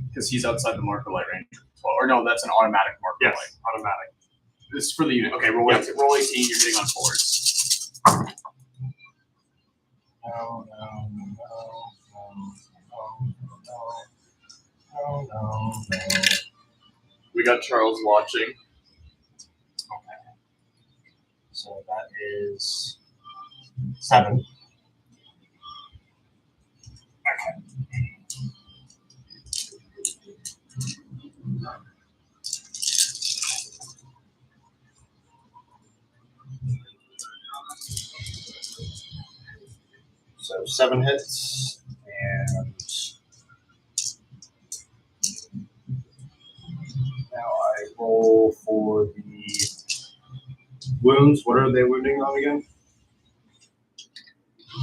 because he's outside the marker light range. 12. Or no, that's an automatic marker Yes. light. Automatic. This is for the unit. Okay, roll 18. Roll 18. You're hitting on 4s. No. We got Charles watching. Okay. So that is 7. Okay. So 7 hits, and now I roll for the wounds. What are they wounding on again?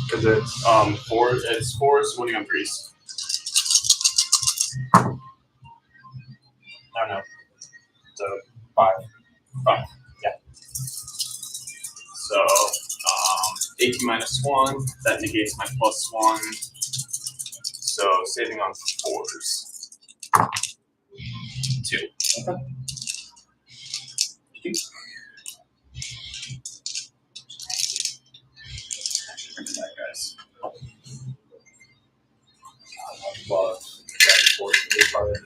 Because it's 4. It's 4s winning on 3s. no. So 5. 5. Yeah. So 18 -1. That negates my +1. So saving on 4s. 2. Okay. That guys. I love Dragon Force. It's part of the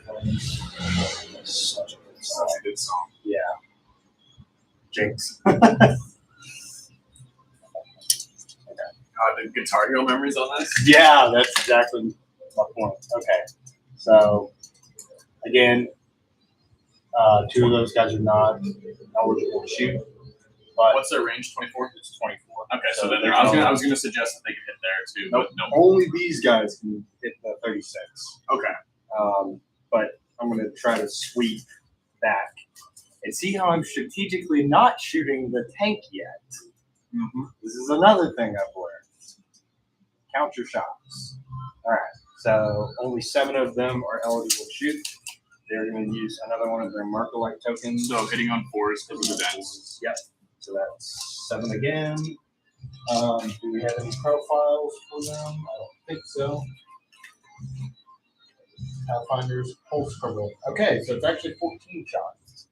such a good song. That's a good song. Yeah. Jinx. The Guitar Hero memories on this. Yeah, that's exactly my point. Okay. So, again, 2 of those guys are not eligible to shoot. But What's their range? 24. it's 24. Okay, so So then they're I was telling- gonna suggest that they could hit there too, Nope. but no. Only these guys can hit the 36. Okay. But I'm going to try to sweep back and see how I'm strategically not shooting the tank yet. Mm-hmm. This is another thing I've learned. Count your shots. All right. So only 7 of them are eligible to shoot. They're going to use another one of their marker light tokens. So hitting on 4s because of the dents. Yep. So that's 7 again. Do we have any profiles for them? I don't think so. Pathfinder's pulse crumble. Okay, so it's actually 14 shots.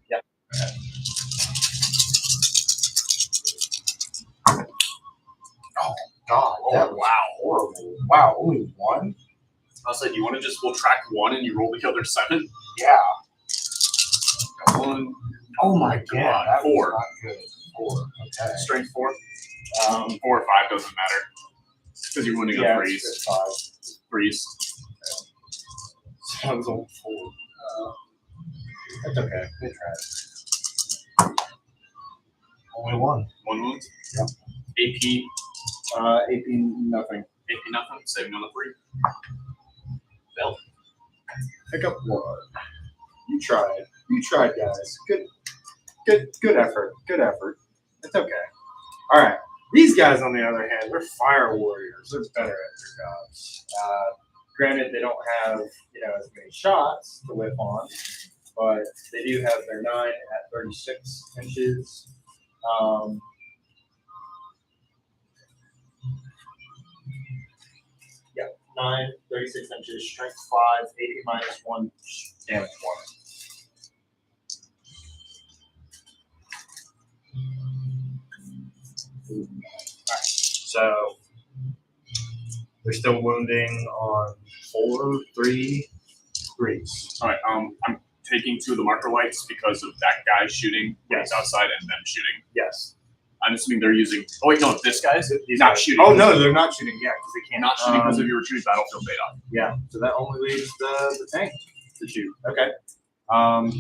Yeah. Oh God! Oh, That was horrible. Wow, only one. I said, you want to just, we'll track 1 and you roll the other 7? Yeah. Got 1. Oh my God. God, That 4. was not good. 4. Okay. Strength 4? 4 or 5 doesn't matter. Because you're winning Yeah, on it's 3s. 5. 3s. So I was on 4. That's okay. We tried. Only one. 1 wound? Yep. AP? AP nothing. AP nothing? Saving on the 3. Failed. Pick up blood. You tried. You tried, guys. Good effort. Good effort. It's okay. All right. These guys, on the other hand, they're fire warriors. They're better at their jobs. Granted, they don't have as many shots to whip on, but they do have their 9 at 36 inches. 9, 36 inches, strength 5, AP minus 1, damage 1. Alright, so they're still wounding on 4, 3, 3s. Alright, I'm taking 2 of the marker lights because of that guy shooting when he's Yes. outside and them shooting. Yes. I'm assuming they're using. Oh wait, no, this guy's These not guys- shooting. Oh no, they're not shooting. Yeah, because they can't. Not shooting because of your retreat battlefield beta. Yeah, so that only leaves the tank to shoot. Okay.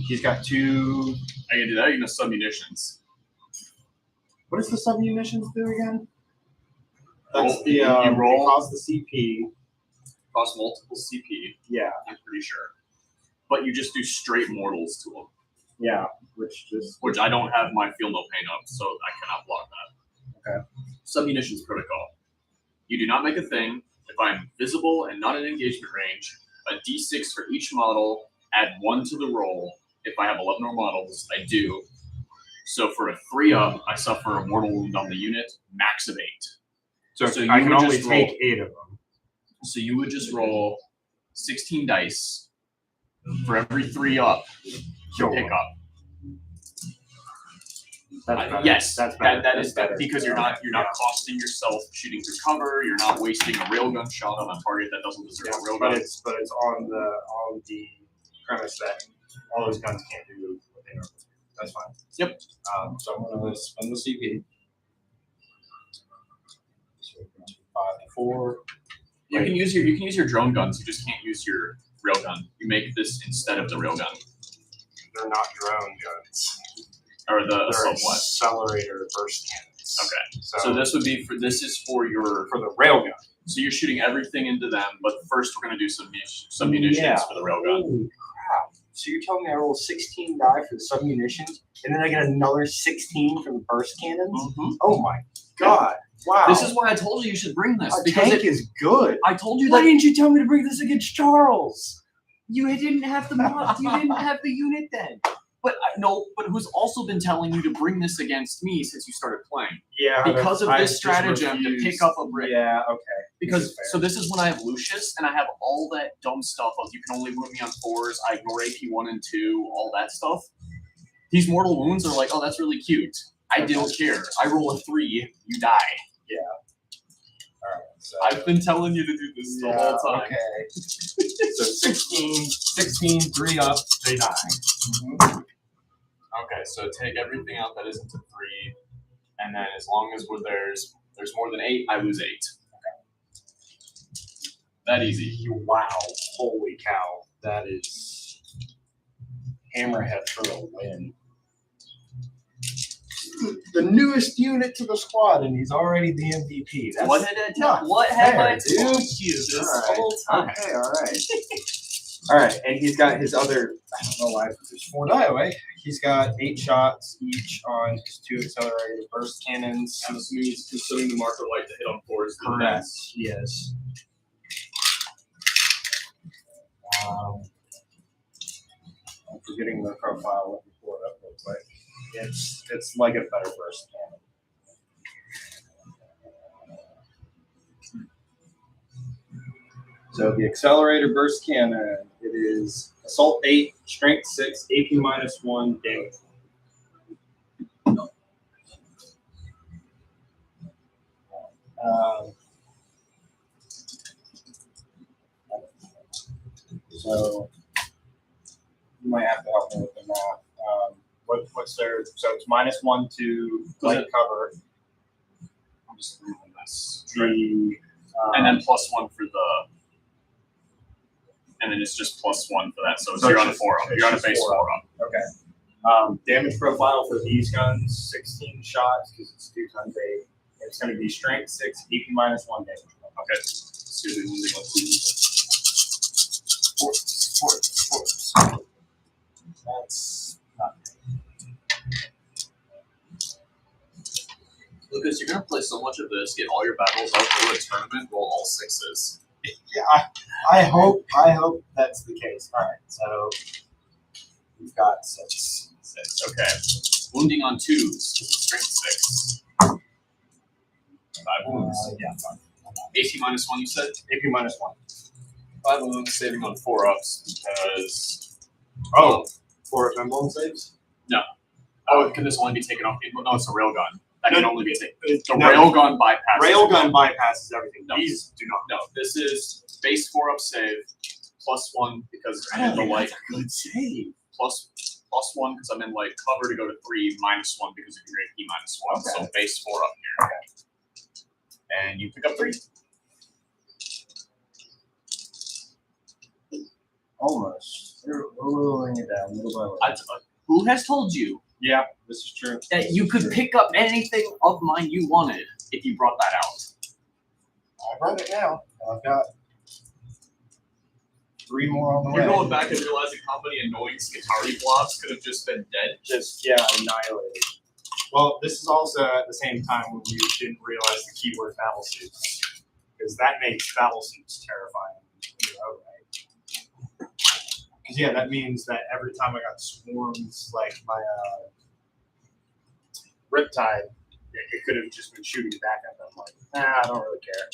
He's got 2. I can do that. You know, submunitions. What does the submunitions do again? Roll- That's the you roll- it costs the CP. Cost multiple CP. Yeah, I'm pretty sure. But you just do straight mortals to them, yeah, which I don't have my feel no pain up, so I cannot block that. Okay. Submunitions protocol. You do not make a thing. If I'm visible and not in engagement range, a D6 for each model. Add 1 to the roll. If I have 11 or models, I do. So for a 3-up, I suffer a mortal wound on the unit, max of 8. so So I you can would only just take roll- 8 of them. So you would just roll 16 dice for every 3-up to Sure. pick up. That's better. Yes, that's better. that That's is better. because you're not costing yourself shooting through cover. You're not wasting a railgun shot on a target that doesn't deserve a But railgun. it's on the premise that all those guns can't do what they normally do. That's fine. Yep. So I'm gonna spend the CP. So 5 to 4. You can use your drone guns. You just can't use your railgun. You make this instead of the railgun They're not drone guns. or the They're assault blast. accelerator burst cannons. Okay. So, So this would be this is for your. for the railgun. So you're shooting everything into them, but first we're gonna do some munitions for the railgun. Holy crap. So you're telling me I roll 16 die for the submunitions, and then I get another 16 from the burst cannons? Mhm. Oh my god. Wow. This is why I told you you should bring this a because tank is good. I told you Why that didn't you tell me to bring this against Charles? you didn't have the you didn't have the unit then. But but who's also been telling you to bring this against me since you started playing? Yeah. Because of I this just stratagem to refused. pick up a brick. Yeah, okay. Because This is fair. so this is when I have Lucius and I have all that dumb stuff of you can only wound me on 4s, I ignore AP 1 and 2, all that stuff. These mortal wounds are like, oh, that's really cute. I don't care. I roll a 3, you die. Alright, so I've been telling you to do this the whole time. Okay. So 16, 3 up, they die. Okay, so take everything out that isn't a 3, and then as long as there's more than 8, I lose 8. Okay. That easy. Wow. Holy cow. That is hammerhead for the win. The newest unit to the squad, and he's already the MVP. That's What have I not fair, told dude. you this Alright, whole time? Okay, alright. Alright, and he's got his other, I don't know why there's 4 die away. He's got 8 shots each on his 2 accelerated burst cannons. I'm assuming he's consuming the marker light to hit on 4s. Correct, yes. I'm forgetting the profile. Let me pull it up real quick. It's like a better burst cannon. So the accelerator burst cannon, it is assault 8, strength 6, AP -1, damage. So you might have to help me with the math. What's their? So it's -1 to light cover. I'm just reading this. The And then +1 for the. And then it's just +1 for that. So, So you're it's on a just- 4 up. it's You're on a just base 4 4 up. Okay. Damage profile for these guns: 16 shots because it's 2 times 8. It's going to be strength 6, AP -1 damage. Okay. So you're losing on 2. Force. That's not. Lucas, you're gonna play so much of this, get all your battles out for a tournament, roll all 6s. Yeah, I hope that's the case. All right, so we've got 6. 6. Okay. Wounding on 2s. Strength 6. 5 wounds. Yeah, fine. AC -1, you said? AP -1. 5 wounds, saving on 4 ups because. Oh, 4 emblem saves? Oh, can this only be taken off people? No, it's a railgun. That can only be taken. The No. railgun bypasses. Railgun bypasses everything. No. These do not. No, this is base 4 up save, +1 because I'm in the light. Good save. +1 because I'm in light cover to go to 3, -1 because of your AP -1. Okay. So base 4 up here. And you pick up 3. Almost. We're lowering it down little by little. Who has told you Yeah, this is true. that you could pick up anything of mine you wanted if you brought that out? I've read it now. I've got 3 more on the You're way. going back and realizing how many annoying Skitari blobs could have just been dead. Just annihilated. Well, this is also at the same time when you didn't realize the keyword battle suits, because that makes battle suits terrifying. Because that means that every time I got swarms, like my Riptide, it could have just been shooting back at them. Like, nah, I don't really care.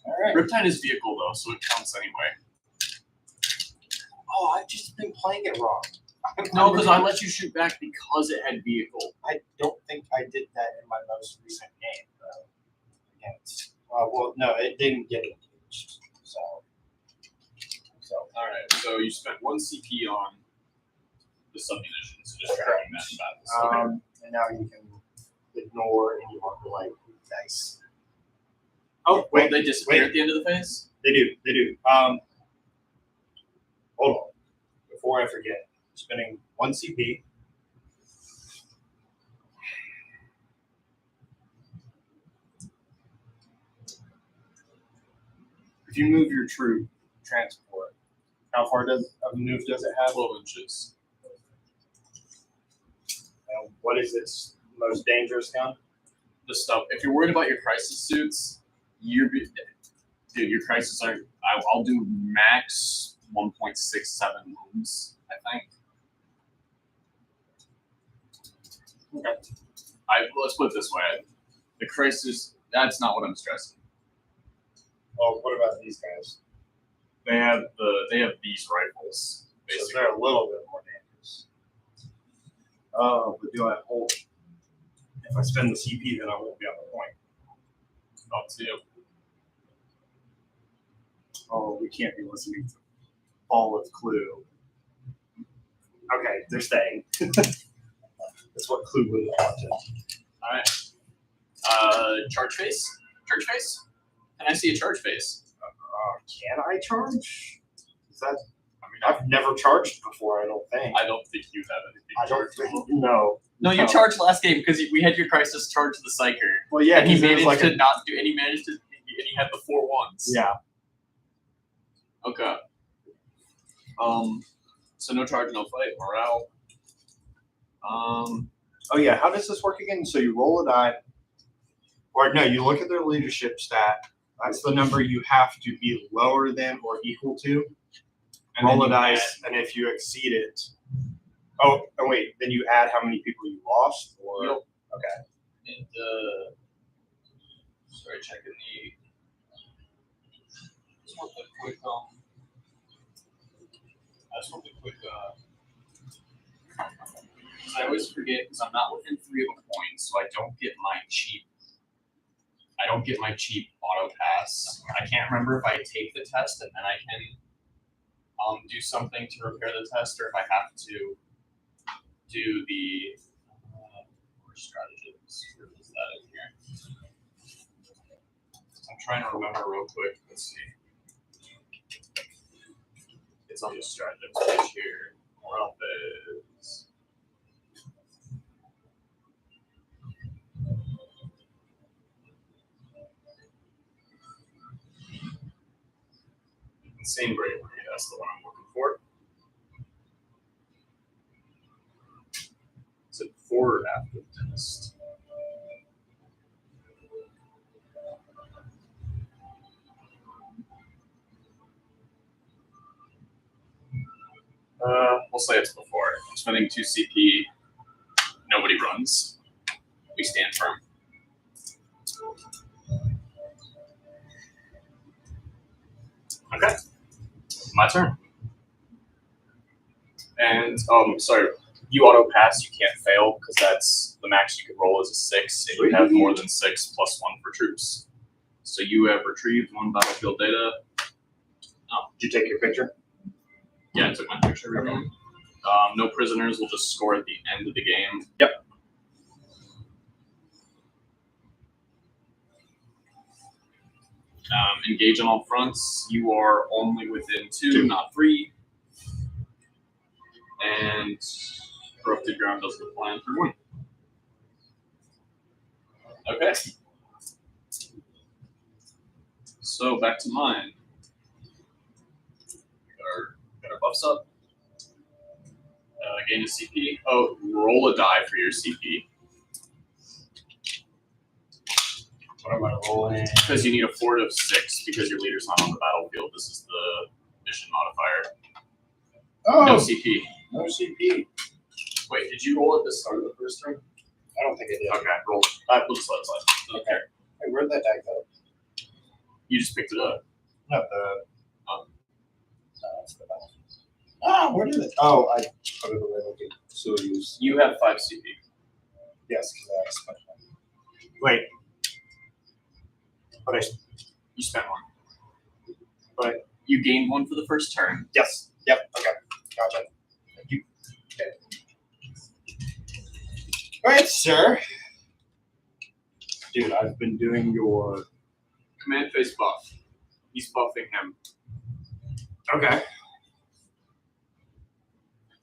All right. Riptide is vehicle though, so it counts anyway. Oh, I've just been playing it wrong. No, because I let you shoot back because it had vehicle. I don't think I did that in my most recent game, though. Well, no, it didn't get engaged. So. All right, so you spent 1 CP on the submunitions, so just tracking that in battles. And now you can ignore any marker light. Nice. Oh, wait, They disappear wait. at the end of the phase? They do. Hold on. Before I forget, spending 1 CP. If you move your troop transport, how far of a move does it have? 12 inches. What is its most dangerous gun? The stuff. If you're worried about your crisis suits, your crisis are. I'll do max 1.67 wounds, I think. Okay. Let's put it this way. The crisis. That's not what I'm stressing. Well, what about these guys? They have these rifles. So Basically. they're a little bit more dangerous. Oh, but do I hold? If I spend the CP, then I won't be on the point. Up to you. Oh, we can't be listening to Ball with Clue. Okay, they're staying. That's what Clue would have wanted. All right. Charge face. Charge face. Can I see a charge face? Can I charge? Is that? I mean, I've never charged before. I don't think. I don't think you have anything. I don't chargeable. think. No. No, you No. charged last game because we had your crisis charge the Psyker. Well, yeah, And he 'cause it was managed like to not do. And he managed to. And he had the 4 ones. yeah. Okay. So no charge, no fight. Morale. Oh yeah. How does this work again? So you roll a die, or no, you look at their leadership stat. That's the number you have to be lower than or equal to. And Roll a then you dice, and if you exceed it, oh wait, then you add how many people you lost, or Yep. okay. And, Sorry, checking the. Just want the quick. I just want the quick. I always forget because I'm not within 3 of a coin, so I don't get my cheap. I don't get my cheap auto pass. I can't remember if I take the test and then I can do something to repair the test, or if I have to do the strategies. Where is that in here? I'm trying to remember real quick. Let's see. It's on the strategies page here. More up is. Insane bravery, that's the one I'm looking for. Is it before or after the test? We'll say it's before. I'm spending 2 CP. Nobody runs. We stand firm. Okay. My turn. And sorry, you auto pass, you can't fail because that's the max you can roll is a 6, and you have more than 6 plus 1 for troops. So you have retrieved 1 battlefield data. Oh, did you take your picture? Yeah, I took my picture. No prisoners will just score at the end of the game. Yep. Engage on all fronts. You are only within 2, not 3. And corrupted ground does the plan for 1. Okay. So back to mine. Got our buffs up. Gain a CP. Oh, roll a die for your CP. What am I rolling? Because you need a fort of 6 because your leader's not on the battlefield. This is the mission modifier. Oh, No CP. no CP. Wait, did you roll at the start of the first turn? I don't think I did. Okay, roll. We'll just let it slide. Okay. Hey, where'd that die go? You just picked it up. No, the. That's the button. Ah, where did it? Oh, I put it away. Okay. So use. You have 5 CP. Yes, because I spent one. Wait. But You spent 1. But you gained 1 for the first turn. yes. Yep. Okay. Gotcha. Thank you. Okay. All right, sir. Dude, I've been doing your. Command phase buff. He's buffing him. Okay.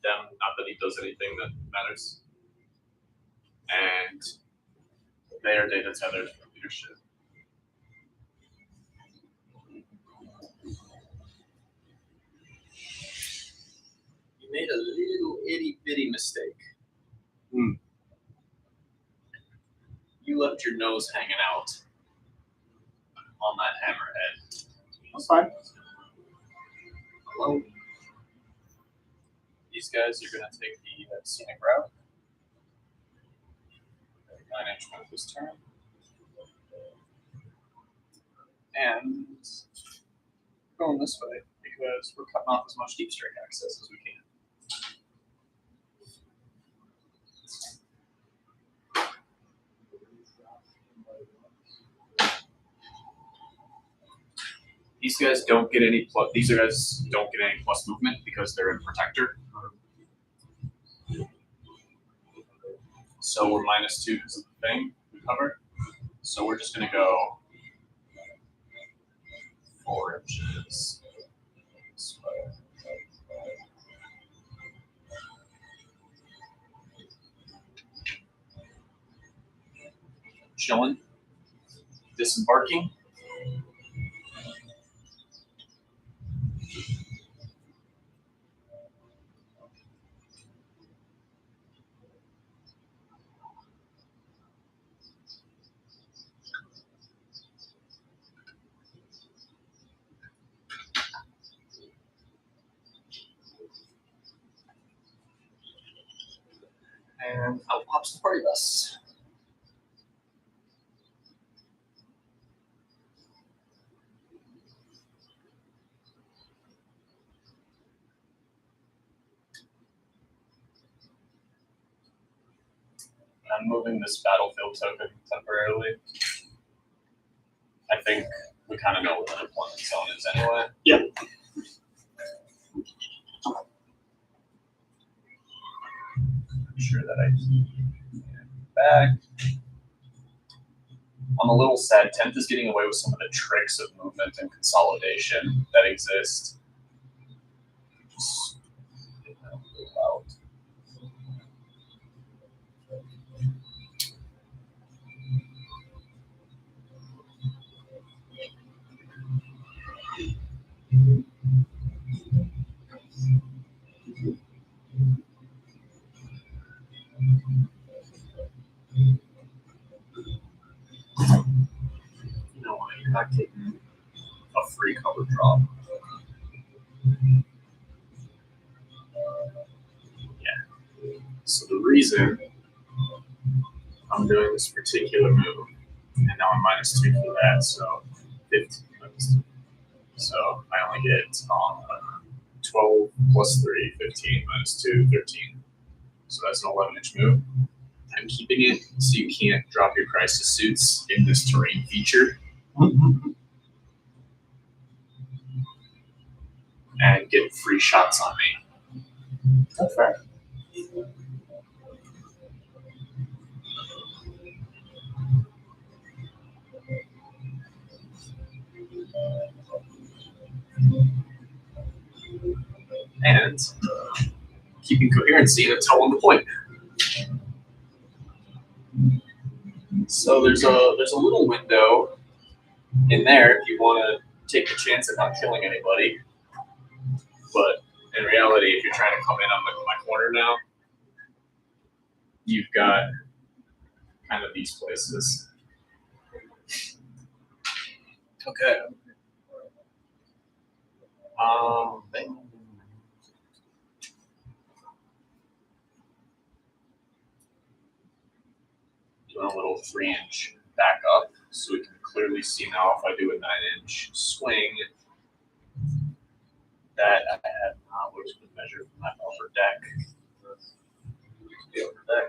Them, not that he does anything that matters. And they are data tethered for leadership. You made a little itty bitty mistake. You left your nose hanging out on that hammerhead. That's fine. Hello. These guys are going to take the scenic route. 9-inch move this turn. And going this way because we're cutting off as much deep strike access as we can. These guys don't get any plus. These guys don't get any plus movement because they're in protector. So we're -2 because of the thing we cover. So we're just gonna go 4 inches. This way. Chilling. Disembarking. And out pops the party bus. I'm moving this battlefield token temporarily. I think we kind of know what the deployment zone is anyway. Yeah. I'm sure that I keep it back. I'm a little sad. 10th is getting away with some of the tricks of movement and consolidation that exist. Just get that a little out. You know what? You're not taking a free cover drop. Yeah. So the reason I'm doing this particular move, and now I'm -2 for that, so 15 -2. So I only get 12 plus 3, 15 -2, 13. So that's an 11-inch move. I'm keeping it so you can't drop your crisis suits in this terrain feature and get free shots on me. That's fair. And keeping coherency until on the point. So there's a little window in there if you want to take the chance of not killing anybody. But in reality, if you're trying to come in on my corner now, you've got kind of these places. Okay. Doing a little 3-inch back up so we can clearly see now if I do a 9-inch swing that I have not looked at the measure from that upper deck. The upper deck.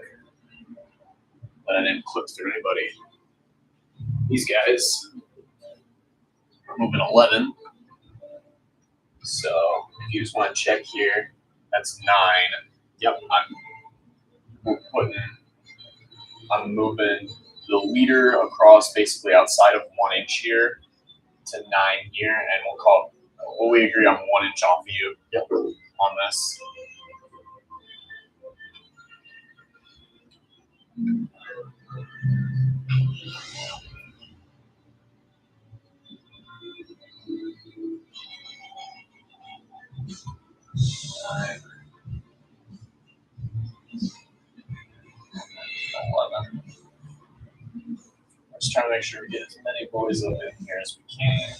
But I didn't clip through anybody. These guys are moving 11. So if you just want to check here, that's 9. Yep, I'm moving the leader across basically outside of 1 inch here to 9 here, and we'll we agree on 1 inch off of you. Yep. On this. Nine. 11. Just trying to make sure we get as many boys up in here as we can.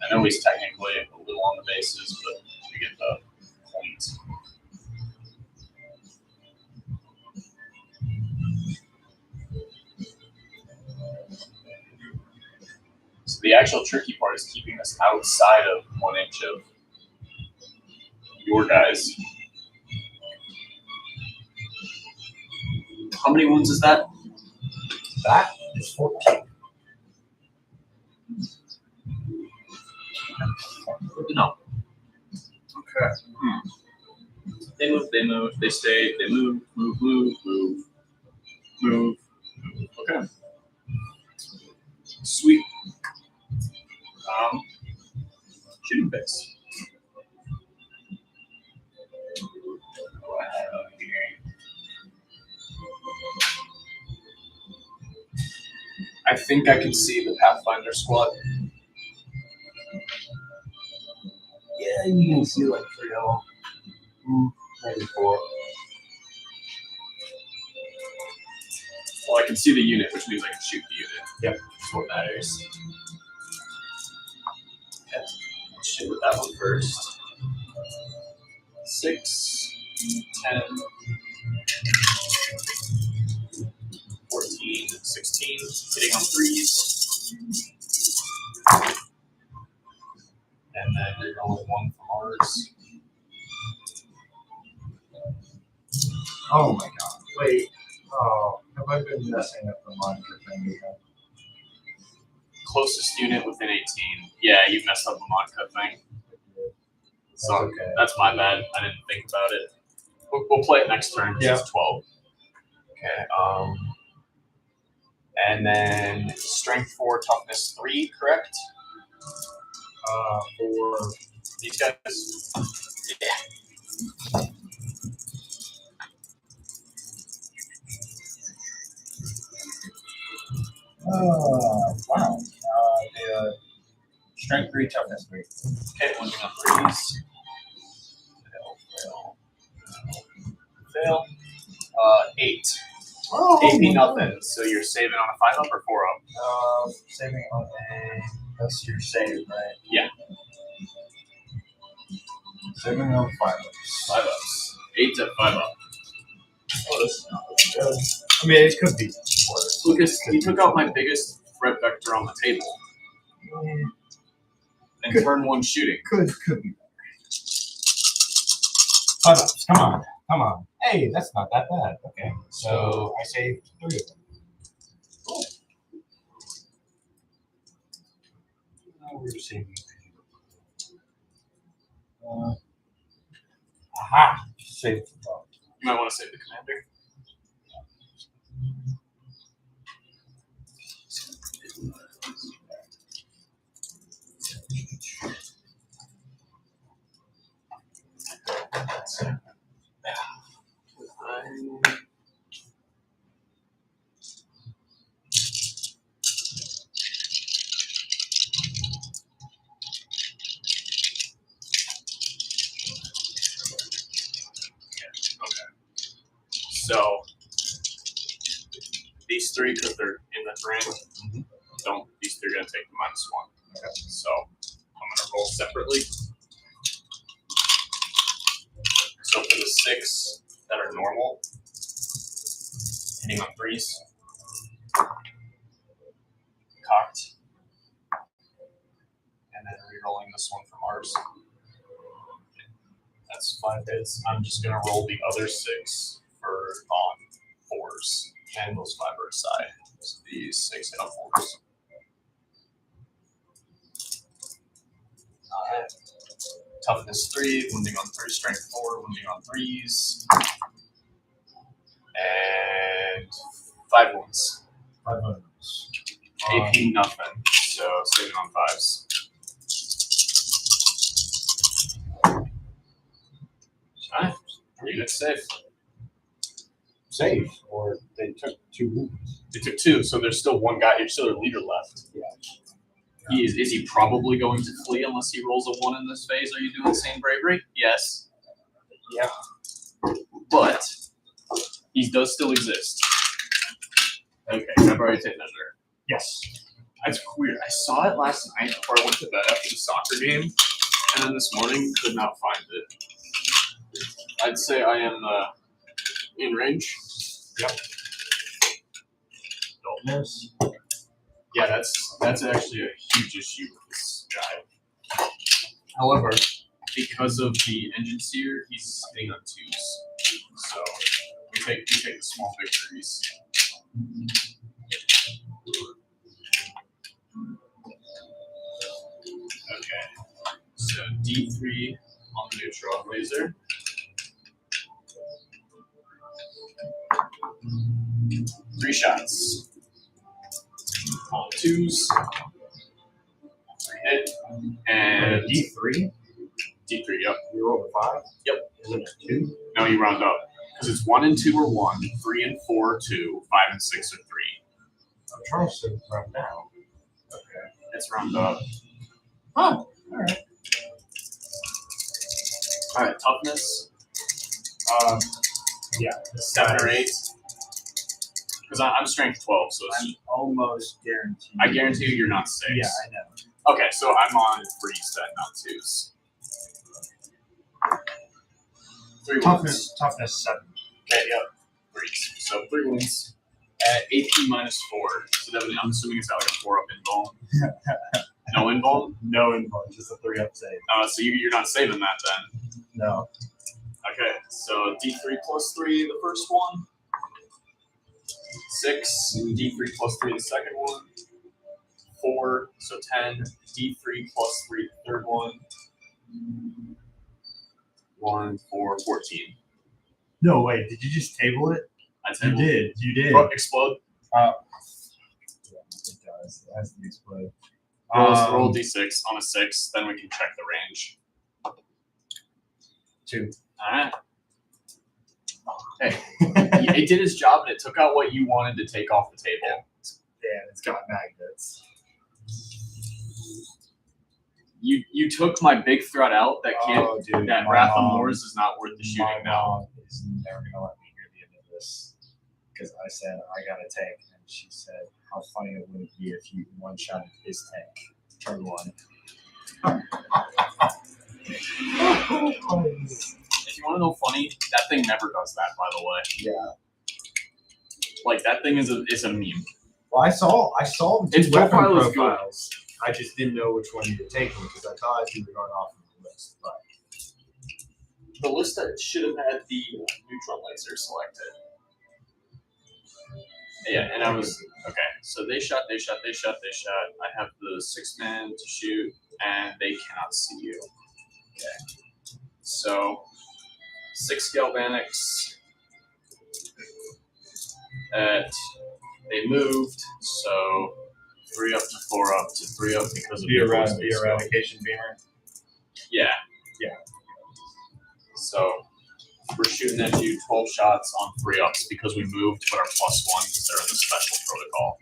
I know he's technically a little on the bases, but we get the point. So the actual tricky part is keeping us outside of 1 inch of your guys. How many wounds is that? That is 14. Good to know. Okay. They move, they stay, they move. Okay. Sweet. Shooting base. I think I can see the Pathfinder squad. Yeah, you can see like 3 of them. Maybe 4. Well, I can see the unit, which means I can shoot the unit. Yep. That's what matters. Okay. Let's shoot with that one first. 6, 10, 14, 16, hitting on 3s. And then you're going 1 from ours. Oh my god. Wait. Oh, have I been messing up the monitor thing again? Closest unit within 18. Yeah, you messed up the Monka thing. So That's okay. that's my bad. I didn't think about it. We'll play it next turn. 'Cause Yeah. It's 12. Okay. And then strength 4, toughness 3, correct? For These guys. Yeah. wow. The strength 3, toughness 3. Okay, one on 3s. Fail. 8. Oh, AP nothing. So you're saving on a 5 up or 4 up? Saving on a. That's your save, right? Yeah. Saving on 5 ups. 5 ups. 8 to 5 up. Oh, this is not good. I mean, it could be worse. Lucas, you took out my biggest threat vector on the table. And Good. turn 1 shooting. Could be better. 5 ups. Come on. Hey, that's not that bad. Okay, so I saved 3 of them. Cool. We're saving. Aha! Saved the problem. You might want to save the commander. So these 3, because they're in the terrain, these 3 are going to take the -1. Okay. So I'm going to roll separately. So for the 6 that are normal, hitting on 3s, cocked, and then re-rolling this one from ours. That's 5 hits. I'm just going to roll the other 6 for on 4s, and those 5 are aside. So these 6 hit on 4s. Toughness 3, wounding on 3, strength 4, wounding on 3s, and 5 wounds. 5 ups. AP nothing, so saving on 5s. Alright, unit safe. Save, or they took 2 wounds. They took 2, so there's still one guy. There's still a leader left. Yeah. Is he probably going to flee unless he rolls a 1 in this phase? Are you doing the same bravery? Yes. Yeah. But he does still exist. Okay, February tape measure. Yes. That's weird. I saw it last night before I went to bed after the soccer game, and then this morning could not find it. I'd say I am in range. Yep. Don't miss. Yeah, that's actually a huge issue with this guy. However, because of the engine seer, he's hitting on 2s. So we take the small victories. Okay. So D3 on the neutral laser. Three shots. On 2s. 3 hit. And D3? D3, yep. You rolled a 5? Yep. Isn't it 2? No, you round up. Because it's 1 and 2 are 1, 3 and 4 are 2, 5 and 6 are 3. I'm trying to round down. Okay. It's round up. Oh, alright. Alright, toughness. Yeah. 7 or 8. Because I'm strength 12, so it's, I'm almost guaranteed. I guarantee you you're not 6. Yeah, I know. Okay, so I'm on 3s then, not 2s. 3 wounds. Toughness 7. Okay, yep. 3s. So 3 wounds. At AP -4. So that would, I'm assuming it's at like a 4 up invuln. No invuln? No invuln, just a 3 up save. So you're not saving that then. No. Okay, so D3 plus 3, the first one. 6, D3 plus 3, the second one. 4, so 10, D3 plus 3, the third one. 1, 4, 14. No, wait, did you just table it? I You tabled. did. You did. Oh, explode. Yeah, it does. It has to explode. Roll D6 on a 6, then we can check the range. 2. Alright. Hey, it did its job and it took out what you wanted to take off the table. Yeah, it's got magnets. You took my big threat out that can't. Oh, dude, That my Wrath of mom- Moors is not worth the shooting My now. mom is never gonna let me hear the end of this because I said I got a tank, and she said, "How funny it would be if you one shot his tank, turn 1." If you want to know funny, that thing never does that. By the way, Yeah. like that thing is a meme. Well, I saw the Its two weapon profile is good. profiles. I just didn't know which one you were taking because I thought you were going off of the list. But The list that should have had the neutron laser selected. Yeah, and I was okay. So they shot. I have the 6-man to shoot, and they cannot see you. Okay. So 6 galvanics. They moved, so 3 up to 4 up to 3 up because of the the eradication beamer. Yeah. Yeah. So we're shooting at you 12 shots on 3 ups because we moved, but our +1 because they're in the special protocol.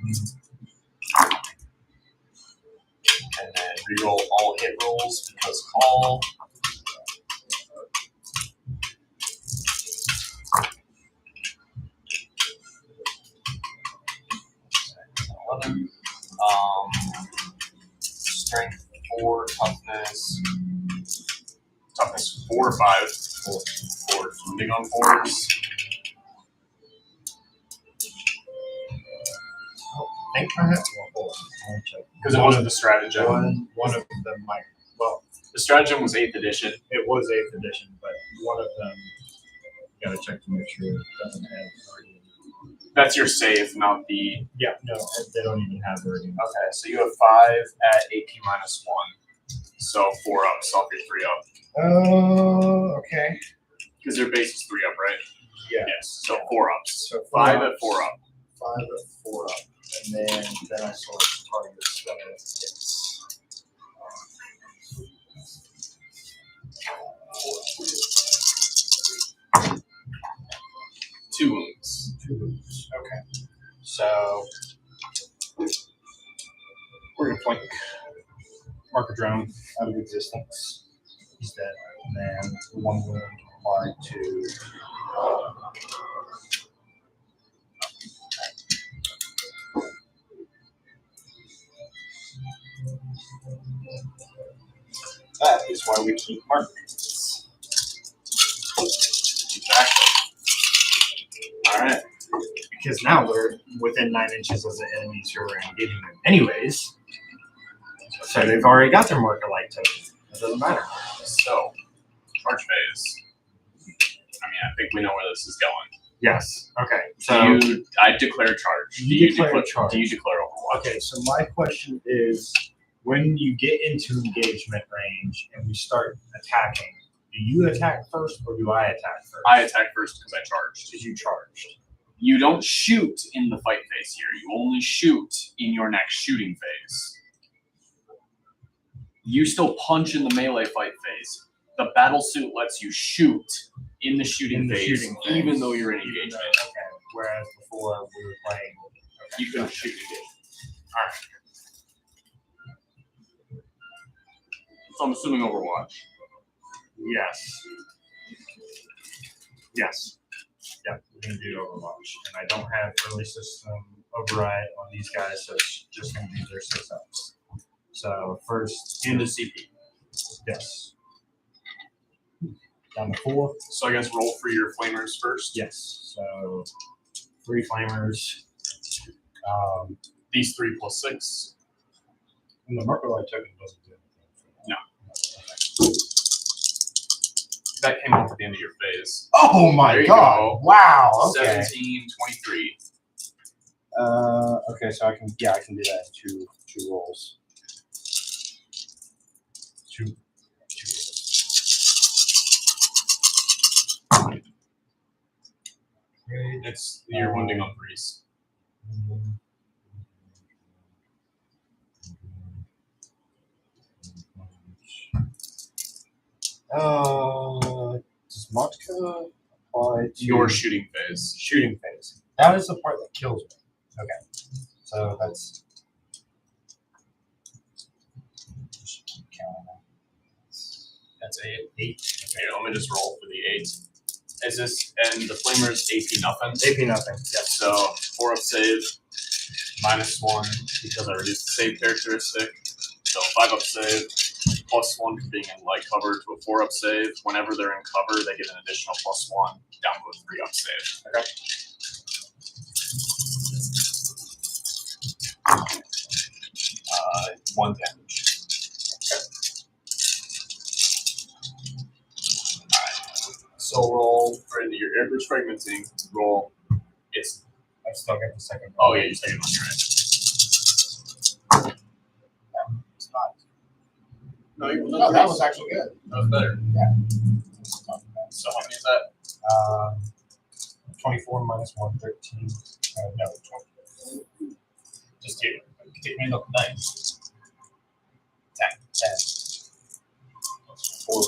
And then reroll all hit rolls because call. Strength 4, toughness 4 or 5. 4. Big on 4s. I think I have. Well, hold on. Let me check. Because it wasn't the stratagem. One of them might. Well, The stratagem was 8th edition. it was 8th edition, but one of them you gotta check to make sure it doesn't have Guardian. That's your save, not the. Yeah, no, they don't even have Guardian. Okay, so you have 5 at AP -1. So 4 ups off your 3 up. Oh, okay. Because your base is 3 up, right? Yeah. Yes. So 4 ups. So 5 ups, at 4 up. 5 at 4 up, and then I saw target spell. It's 2 wounds. 2 moves. Okay. So we're gonna point marker drone out of existence. He's dead. And then 1 wound applied to that is why we keep markers. Exactly. All right. Because now we're within 9 inches of the enemies who are engaging them anyways. So they've already got their marker light token. It doesn't matter. So, charge phase. I mean, I think we know where this is going. Yes. Okay. So I declare charge. You declare charge. Do you declare Overwatch? okay, so my question is when you get into engagement range and we start attacking, do you attack first or do I attack first? I attack first because I charged. Because you charged. You don't shoot in the fight phase here. You only shoot in your next shooting phase. You still punch in the melee fight phase. The battle suit lets you shoot in the shooting phase, even though you're in engagement. Okay. Whereas before we were playing. Okay. You couldn't shoot again. Alright. So I'm assuming Overwatch. Yes. Yes. Yep, we're gonna do Overwatch. And I don't have early system override on these guys, so it's just gonna be their 6 ups. So first And the CP. yes. Down to 4. So I guess roll for your flamers first. Yes. So 3 flamers. These 3 plus 6. And the marker light token doesn't do anything. No. That came off at the end of your phase. Oh my There you god! go. Wow. Okay. 17, 23. Okay, so I can do that in two rolls. Two rolls. It's you're wounding on threes. Does Motka apply to Your shooting phase. shooting phase? That is the part that kills me. Okay, so that's. Just keep counting. That's 8. Okay, let me just roll for the 8. Is this and the flamer's AP nothing? AP nothing. Yep. So 4 up save, -1 because I reduced the save characteristic. So 5 up save, +1 for being in light cover to a 4 up save. Whenever they're in cover, they get an additional +1 down to a 3 up save. Okay. One damage. So roll for your airburst fragmenting. Roll. It's. I still get the second. Oh yeah, you're second one. You're right. It's not. No, you No, that was actually good. That was better. Yeah. So how many is that? 24 minus 1, 13. No, 20. Just here. Take me up 9. 10. 10. 4.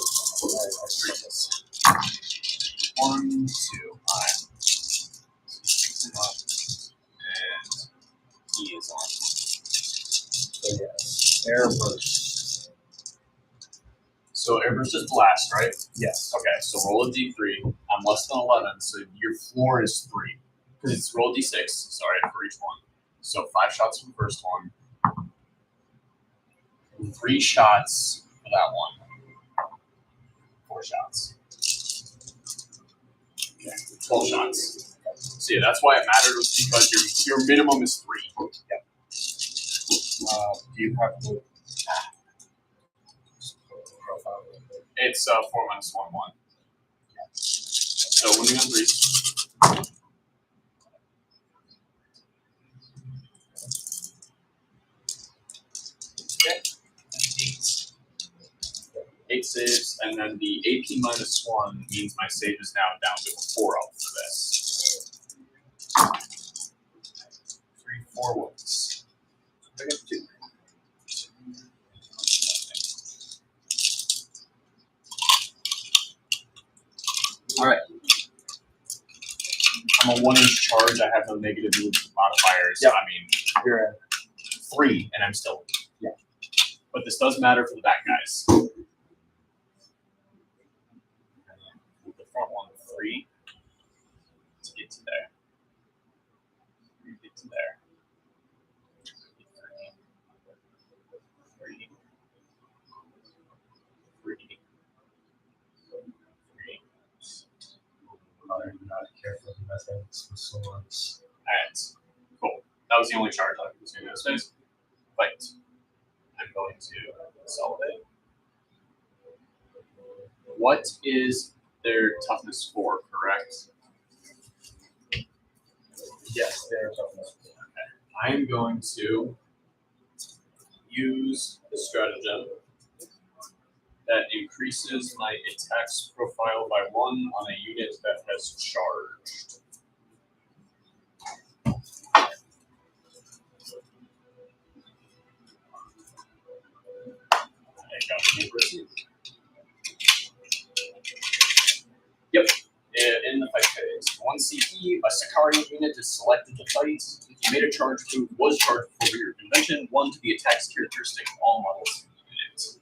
1, 2. Alright. Picks him up. And he is on. So yes, airburst. So airburst is blast, right? Yes. Okay, so roll a d3. I'm less than 11, so your floor is 3. Because it's roll d6, sorry, for each one. So 5 shots for the first one. 3 shots for that one. 4 shots. Okay, 12 shots. So yeah, that's why it mattered, was because your minimum is 3. Yep. Do you have to profile? It's 4 minus 1, 1. So wounding on 3. Okay. 8 saves, and then the AP -1 means my save is now down to a 4 up for this. 3, 4 wounds. I got 2. Alright. I'm a 1-inch charge, I have no negative modifiers. Yep. I mean, You're 3, and I'm still. Yeah. But this does matter for the back guys. The front one, 3. To get to there. Get to there. 3. 3. not careful with methods with swords. Alright. Cool. That was the only charge I was doing in this phase. Fight. I'm going to consolidate. What is their toughness 4, correct? Yes, they're toughness. Okay. I am going to use the stratagem that increases my attacks profile by 1 on a unit that has charged. Yep. In the fight phase, 1 CP, a Sicario unit is selected to fight. If you made a charge move, was charged before your convention, 1 to the attacks characteristic of all models in the unit.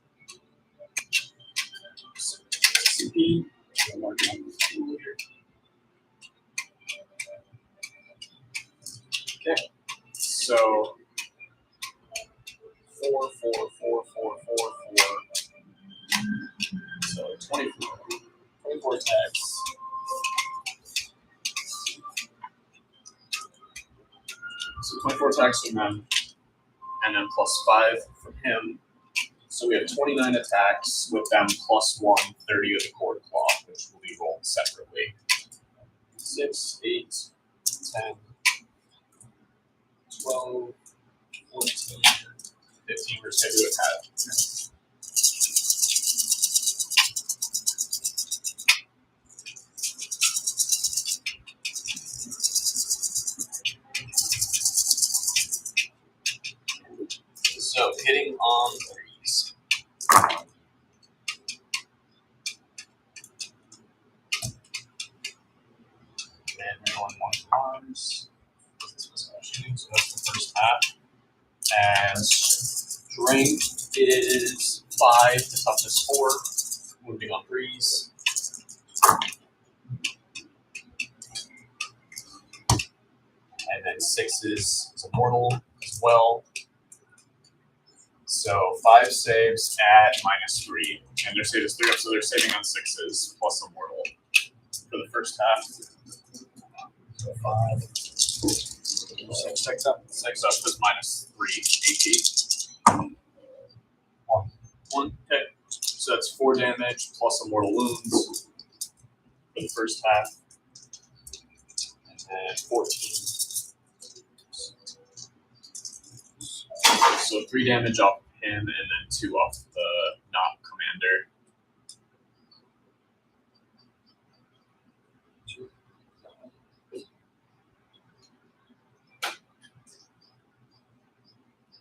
CP, okay. So 4, 4, 4, 4, 4, 4. So 24. 24 attacks. So 24 attacks from them, and then +5 from him. So we have 29 attacks with them plus 1, 30 of the cord claw, which will be rolled separately. 6, 8, 10, 12, 14, 15 for say to attack. So hitting on threes. And we're going 1 times. This was shooting, so that's the first half. And strength is 5 to toughness 4. Moving on threes. And then 6 is a mortal as well. So 5 saves at -3. And their save is 3 up, so they're saving on 6s plus a mortal for the first half. So 5. 6 up. 6 up is -3 AP. 1. Okay. So that's 4 damage plus a mortal wounds for the first half. And then 14. So 3 damage off him and then 2 off the not commander.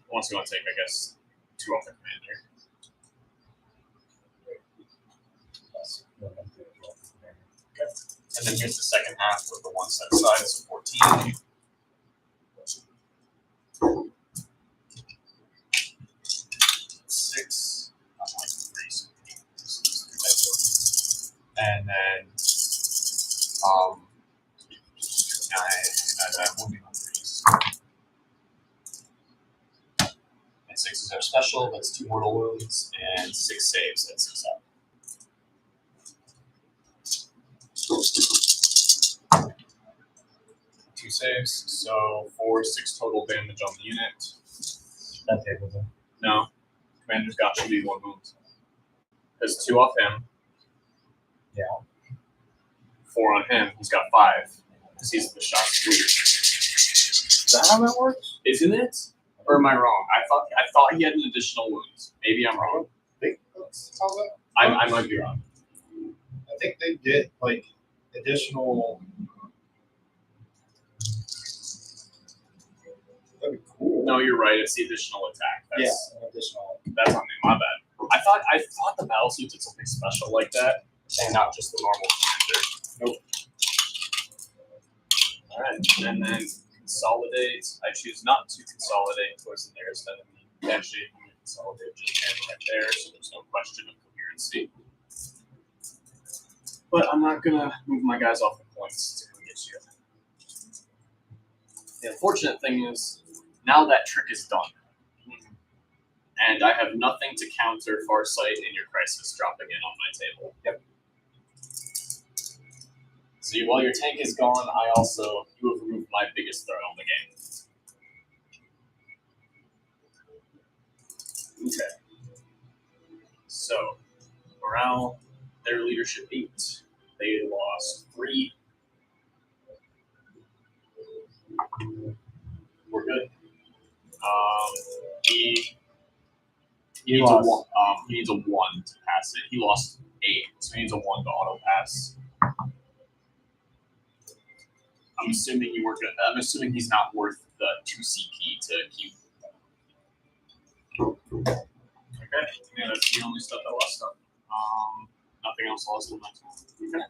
Once you want to take, I guess, 2 off the commander. Okay. And then here's the second half with the 1 set aside, so 14. 6. Not like 3, so 8. And then 9, and then moving on 3s. And 6s are special, that's 2 mortal wounds, and 6 saves, that's 6 up. Two saves, so 4, 6 total damage on the unit. That table then. No, commander's got should be 1 wound. There's 2 off him. Yeah. 4 on him. He's got 5 because he's the shot leader. Is that how that works? Isn't it? Or am I wrong? I thought he had an additional wound. Maybe I'm wrong. I think that's how that. I might be wrong. I think they get like additional. That'd be cool. No, you're right. It's the additional attack. That's, Yeah, an additional. That's on me. My bad. I thought the battle suit did something special like that, and not just the normal commander. Nope. All right, and then consolidate. I choose not to consolidate towards the nearest enemy. Actually, I'm going to consolidate just right there, so there's no question of coherency. But I'm not gonna move my guys off the points to come get you. The unfortunate thing is, now that trick is done. And I have nothing to counter Farsight in your Crisis dropping in on my table. Yep. So while your tank is gone, you have removed my biggest threat on the game. Okay. So, morale, their leadership 8. They lost 3. We're good. He needs a 1. He needs a 1 to pass it. He lost 8, so he needs a 1 to auto pass. I'm assuming I'm assuming he's not worth the 2 CP to keep. Okay. Yeah, that's the only stuff that lost up. Nothing else lost in my turn. Okay.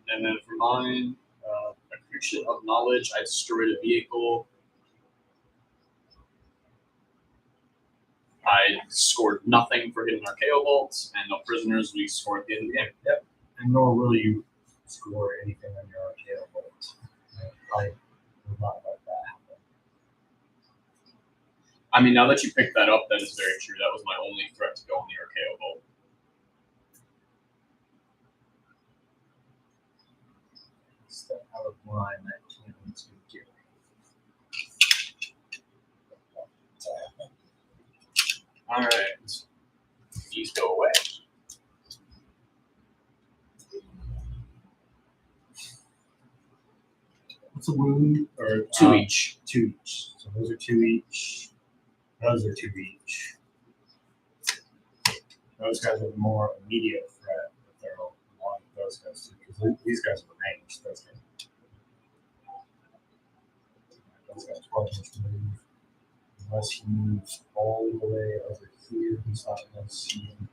And then for mine, accretion of knowledge, I destroyed a vehicle. I scored nothing for hitting Archaeo Bolt, and no prisoners we scored at the end of the game. Yep. And nor will you score anything on your Archaeo Bolt. I will not let that happen. I mean, now that you picked that up, that is very true. That was my only threat to go on the Archaeo Bolt. Step out of line that can to get. All right. These go away. What's a wound? Or Two each. 2 each. So those are 2 each. Those are 2 each. Those guys are the more immediate threat, but they're all one of those guys too. Because these guys are ranged. Those guys. Those guys 12 inch move. Unless he moves all the way over here, he's not going to see anything.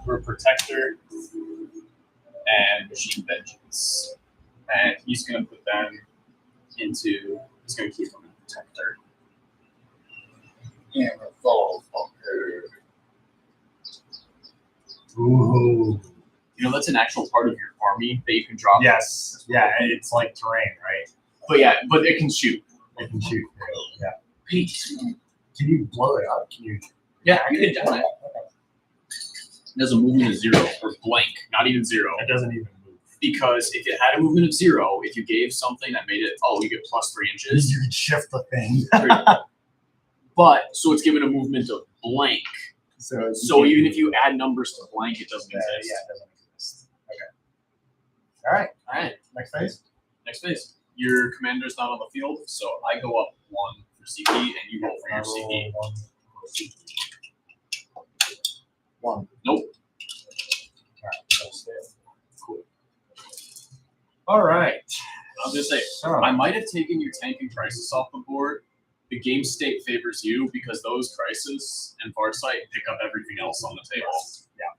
For Protector and Machine Vengeance. And he's going to put them into, he's going to keep them in Protector. Yeah, but fall fucker. Ooh. You know, that's an actual part of your army that you can drop. Yes. Yeah, it's like terrain, right? But yeah, but it can shoot. It can shoot. Yeah. Peace. Can you blow it up? Can you? Yeah, you can do that. It has a movement of 0 or blank, not even 0. It doesn't even move. Because if it had a movement of 0, if you gave something that made it, oh, you get plus 3 inches. You can shift the thing. But so it's given a movement of blank. So even if you add numbers to blank, it doesn't exist. Yeah, it doesn't exist. Okay. All right. All right. Next phase. Next phase. Your commander's not on the field, so I go up 1 for CP, and you roll for your CP. 1 for CP. 1. Nope. All right. That's it. Cool. All right. I'll just say, So, I might have taken your tank and crisis off the board. The game state favors you because those crisis and Farsight pick up everything else on the table. Yeah.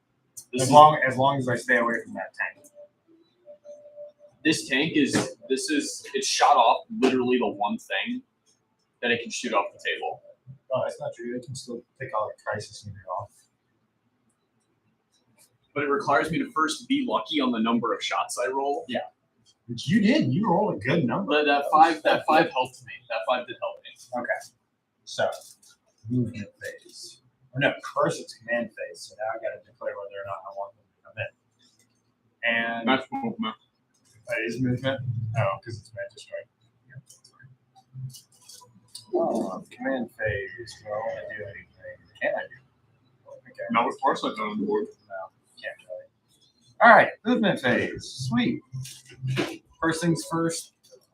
This as long as I stay away from that tank. This tank it's shot off literally the one thing that it can shoot off the table. Oh, that's not true. It can still pick all the crisis unit off. But it requires me to first be lucky on the number of shots I roll. Yeah. Which you did. You rolled a good number. But that five helped me. That 5 did help me. Okay. So, movement phase. Or no, first it's command phase. So now I got to declare whether or not I want them to come in. And That's movement. that is movement. Oh, because it's magic strike. Oh, command phase. Do I want to do anything? Can I do? Okay. Not with Farsight on the board. No, can't really. All right, movement phase. Sweet. First things first,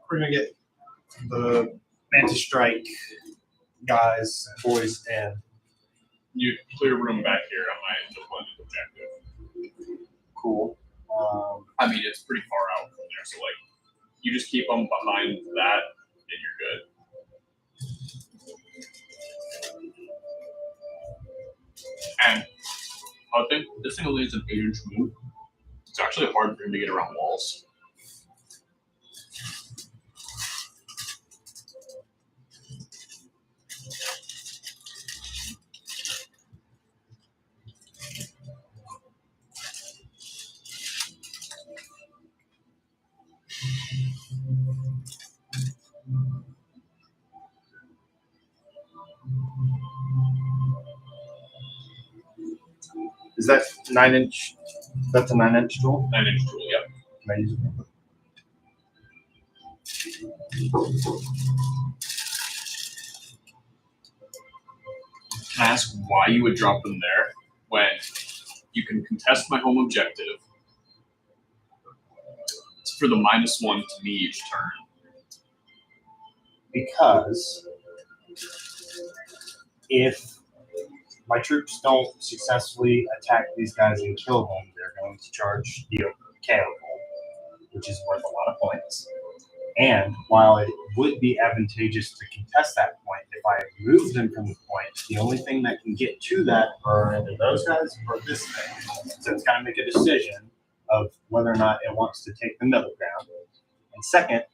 we're gonna get the Mantis Strike guys, boys, and You clear room back here on my deployment objective. cool. I mean, it's pretty far out from there, so like, you just keep them behind that, and you're good. And I think this thing only has an 8-inch move. It's actually hard for him to get around walls. Is that 9-inch? That's a 9-inch tool. 9-inch tool, yeah. Can I use it? Can I ask why you would drop them there when you can contest my home objective? It's for the -1 to me each turn. Because if my troops don't successfully attack these guys and kill them, they're going to charge the KO roll, which is worth a lot of points. And while it would be advantageous to contest that point, if I move them from the point, the only thing that can get to that are either those guys or this thing. So it's got to make a decision of whether or not it wants to take the middle ground. And second,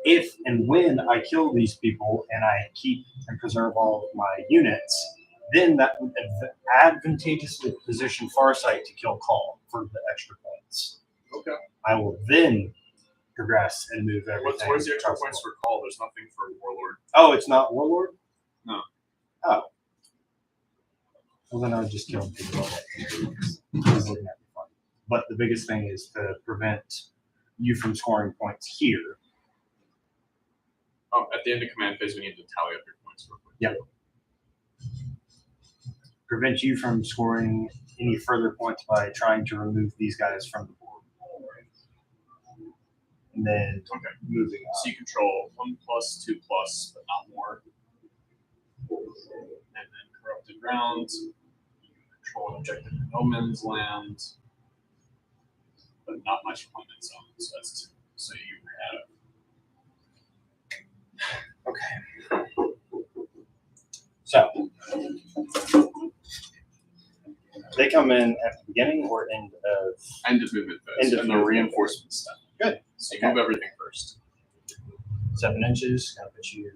if and when I kill these people and I keep and preserve all of my units, then that would advantageously position Farsight to kill Call for the extra points. Okay. I will then progress and move everything. Where's the extra points for Call? There's nothing for Warlord. Oh, it's not Warlord? No. Oh. Well, then I would just kill him. He's looking at me funny. But the biggest thing is to prevent you from scoring points here. Oh, at the end of command phase, we need to tally up your points real quick. Yep. Prevent you from scoring any further points by trying to remove these guys from the board. And then moving on. So you control 1+, 2+, but not more. And then corrupted round. You control an objective in no man's land, but not much opponent zone. So that's 2. So you have. Okay. So they come in at the beginning or end of End of movement phase. End of and the movement reinforcement step. Good. So you move everything first. 7 inches. Gonna put you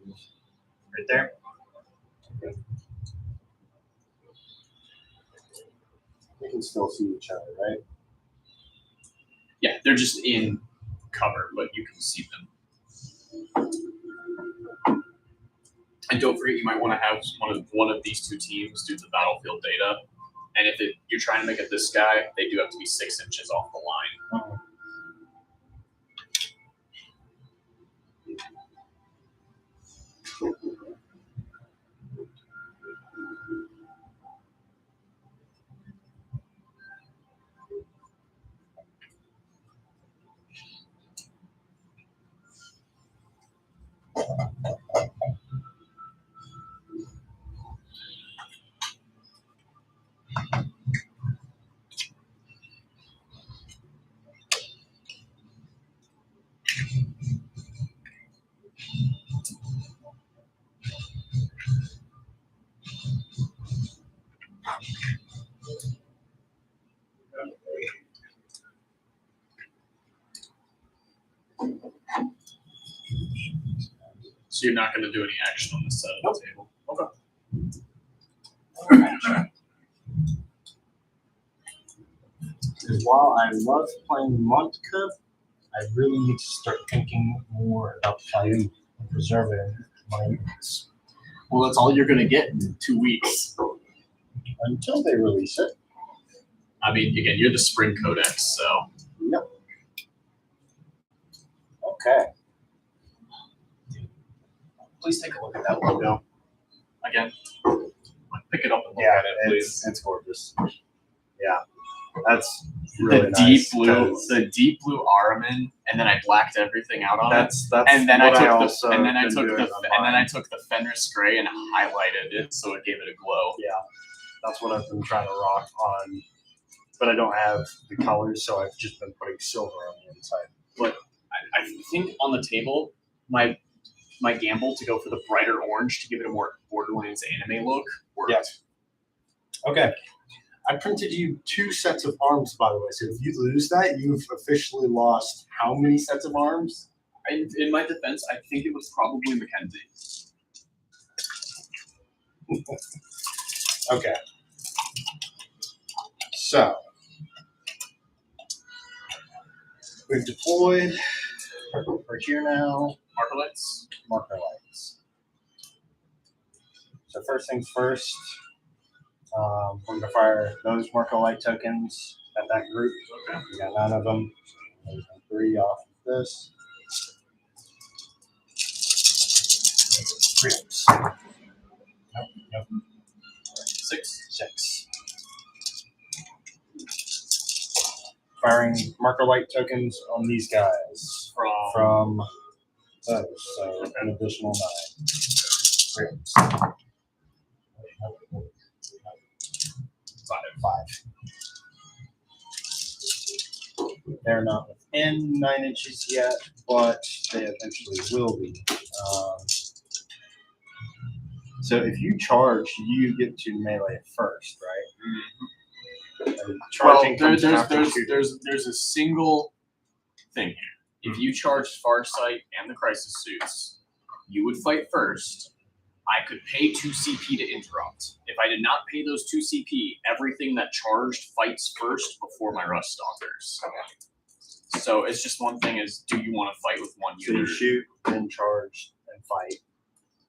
right there. Okay. We can still see each other, right? Yeah, they're just in cover, but you can see them. And don't forget, you might want to have one of these two teams do the battlefield data. And if you're trying to make it this guy, they do have to be 6 inches off the line. So you're not going to do any action on this side of the table. Okay. Because while I love playing Montka, I really need to start thinking more about Fayum and preserving my units. Well, that's all you're going to get in 2 weeks. Until they release it. I mean, again, you're the Spring Codex, so. Yep. Okay. Please take a look at that logo. Again, pick it up and look Yeah, at it, please. it's gorgeous. Yeah, that's really the nice. deep blue, 'Cause the deep blue Araman, and then I blacked everything out on it. That's And then I what took also the and then I been took doing the on and then I mine. took the Fenris gray and highlighted it so it gave it a glow. Yeah, that's what I've been trying to rock on, but I don't have the colors, so I've just been putting silver on the inside. But I think on the table, my gamble to go for the brighter orange to give it a more Borderlands anime look worked. Yeah. Okay. I printed you 2 sets of arms, by the way. So if you lose that, you've officially lost how many sets of arms? In my defense, I think it was probably Mackenzie. Okay. So we've deployed. We're here now. Marker lights. Marker lights. So first things first, we're going to fire those marker light tokens at that group. Okay. We got 9 of them. There's 3 off of this. 3 ups. Nope. 6. Firing marker light tokens on these guys from those. So an additional 9. 3 ups. 5. They're not within 9 inches yet, but they eventually will be. So if you charge, you get to melee first, right? And charging comes after shooting. There's a single thing here. If you charged Farsight and the Crisis Suits, you would fight first. I could pay 2 CP to interrupt. If I did not pay those 2 CP, everything that charged fights first before my Rust Stalkers. So it's just one thing is, do you want to fight with one So unit? you shoot, then charge, and fight,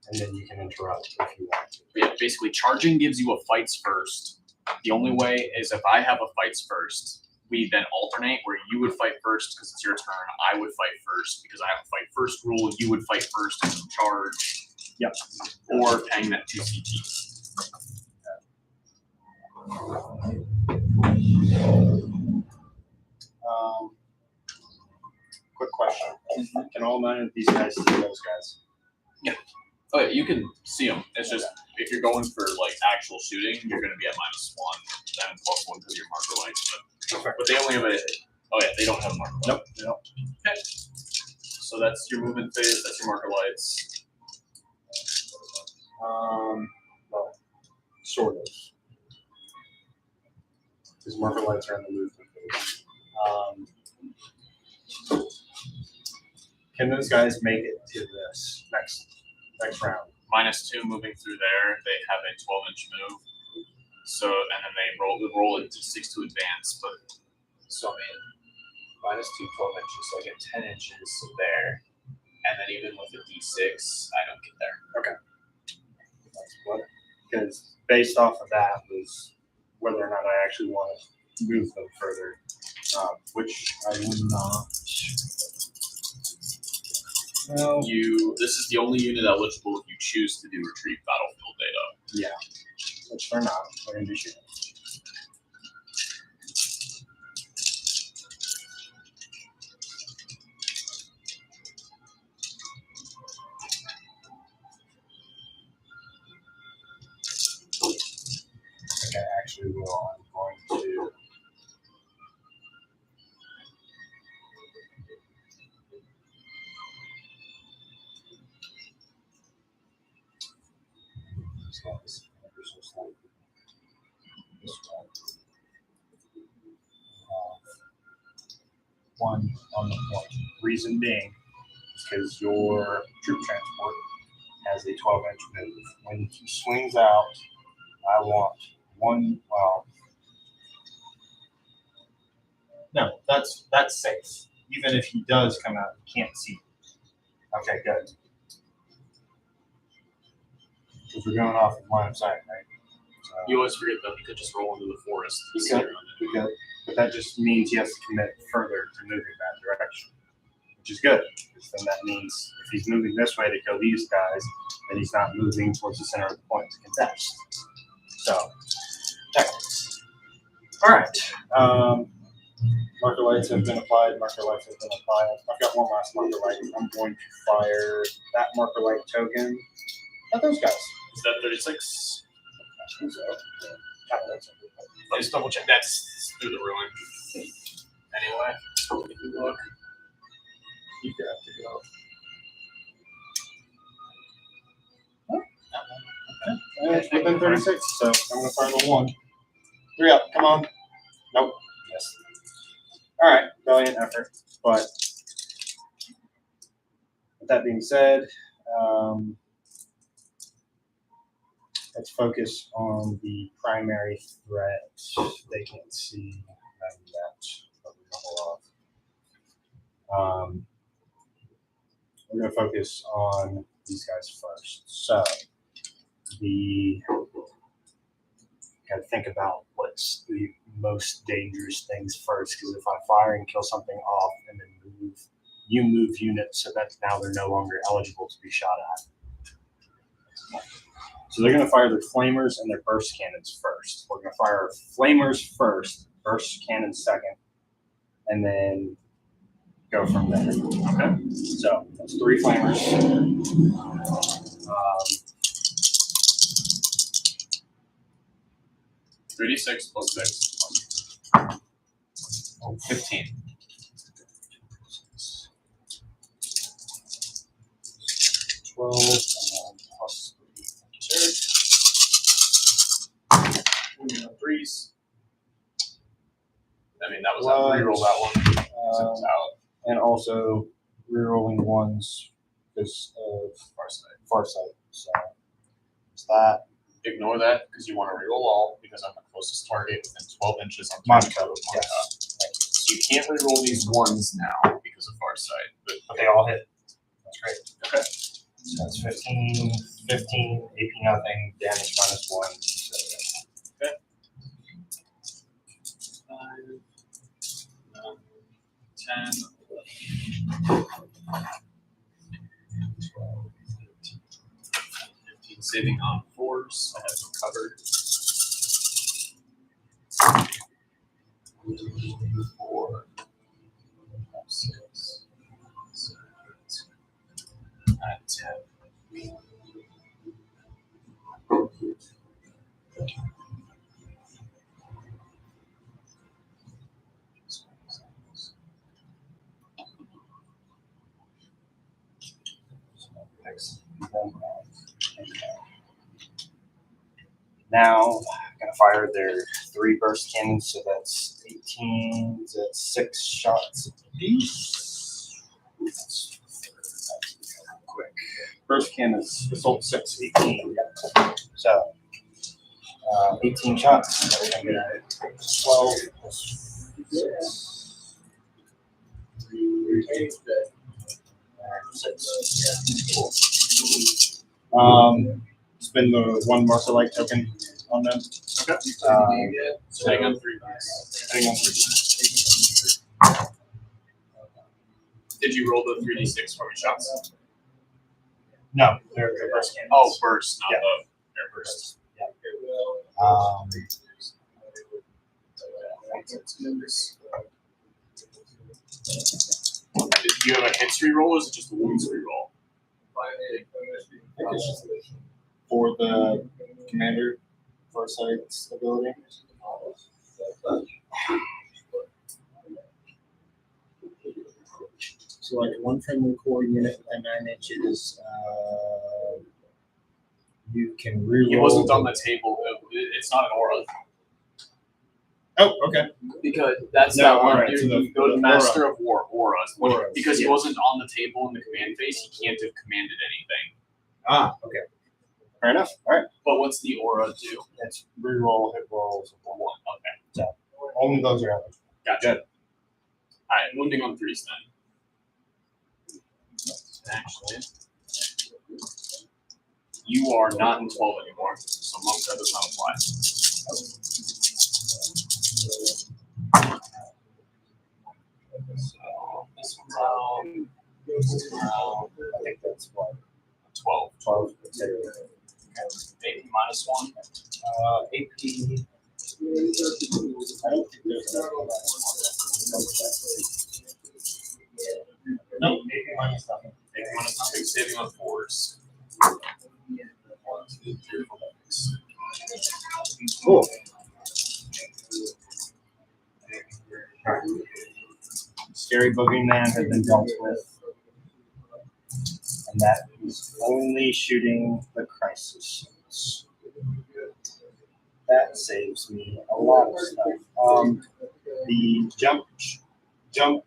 and then you can interrupt if you want to. Yeah, basically, charging gives you a fights first. The only way is if I have a fights first, we then alternate where you would fight first because it's your turn. I would fight first because I have a fight first rule. You would fight first because of charge. Yep. Or paying that 2 CT. Quick question. Can all 9 of these guys see those guys? Oh yeah, you can see them. It's just if you're going for like actual shooting, you're going to be at -1 and +1 because of your marker lights. But they only have a. Oh yeah, they don't have marker lights. Nope. They don't. Okay. So that's your movement phase. That's your marker lights. Well, sort of. Because marker lights are in the movement phase. Can those guys make it to this next round? -2 moving through there. They have a 12-inch move. So and then they roll it to 6 to advance. But So I mean, -2, 12 inches, so I get 10 inches there. And then even with a D6, I don't get there. That's what. Because based off of that was whether or not I actually want to move them further, which I will not. No. this is the only unit eligible if you choose to do retrieve battlefield data. Yeah. Which they're not. They're going to be shooting. Okay, actually, well, I'm going to. One on the point. Reason being, because your troop transport has a 12-inch move. When he swings out, I want one. Well, no, that's safe. Even if he does come out, you can't see. Okay, good. Because we're going off of line of sight, right? So, You always forget that he could just roll into the forest. Okay. Good. But that just means he has to commit further to moving that direction, which is good. Because then that means if he's moving this way to kill these guys, then he's not moving towards the center of the point to contest. So, tactics. All right. Marker lights have been applied. Marker lights have been applied. I've got one last marker light. I'm going to fire that marker light token at those guys. Is that 36? I think so. Just double check. That's through the ruin. Anyway, if you look. You got to go. It's within 36, so I'm going to fire the 1. 3 up, come on. Nope. Yes. All right, valiant effort. But with that being said, let's focus on the primary threat. They can't see that, but we're going to hold off. We're going to focus on these guys first. So got to think about what's the most dangerous things first. Because if I fire and kill something off, and then you move units so that now they're no longer eligible to be shot at. So they're going to fire their flamers and their burst cannons first. We're going to fire our flamers first, burst cannons second, and then go from there. Okay. So that's 3 flamers. 36 plus 6. 15. 12 and then plus 3. 3s. I mean, that was a reroll that one. So it was out. And also rerolling 1s because of Farsight. So it's that. Ignore that because you want to reroll all because I'm the closest target within 12 inches on Monica. Yes. So you can't reroll these 1s now because of Farsight. But they all hit. That's great. Okay. So that's 15, AP nothing, damage -1. So, Okay. saving on 4s. I have them covered. 4, 5, 6, 7, 8, 9, 10. Now, I'm gonna fire their 3 burst cannons, so that's 18. That's 6 shots apiece. Quick. Burst cannons, assault 6, 18. So, 18 shots. I'm gonna 12 plus 6. 6. Spend the 1 marker light token on them. Okay. So hang on 3 dice. Hang on. Did you roll the 3d6 for your shots? No, they're burst cannons. Oh, burst, not Yeah. the air burst. Do you have a hits reroll or is it just a wounds reroll? For the commander foresight ability. Select 1 friendly core unit within 9 inches. You can reroll. It wasn't on the table. It's not an aura. Oh, okay. Because that's No, that one. alright, You, so the- you go to the Master of War, auras. Auras, Because he yeah. wasn't on the table in the command phase, he can't have commanded anything. Ah, okay. Fair enough. All right. But what's the aura do? It's reroll, hit rolls, or 1. Okay, Only those are eligible. gotcha. Alright, wounding on 3s then. Actually, you are not in 12 anymore, so monk that does not apply. So this one's out. This one's out. I think that's what. 12. 12. AP minus 1. AP. I don't think there's no, AP minus nothing. AP minus nothing, saving on 4s. 1, 2, 3, 4, 5. Cool. Alright. Scary boogeyman has been dealt with. And that is only shooting the crisis suits. That saves me a lot of stuff. The jump, Jump.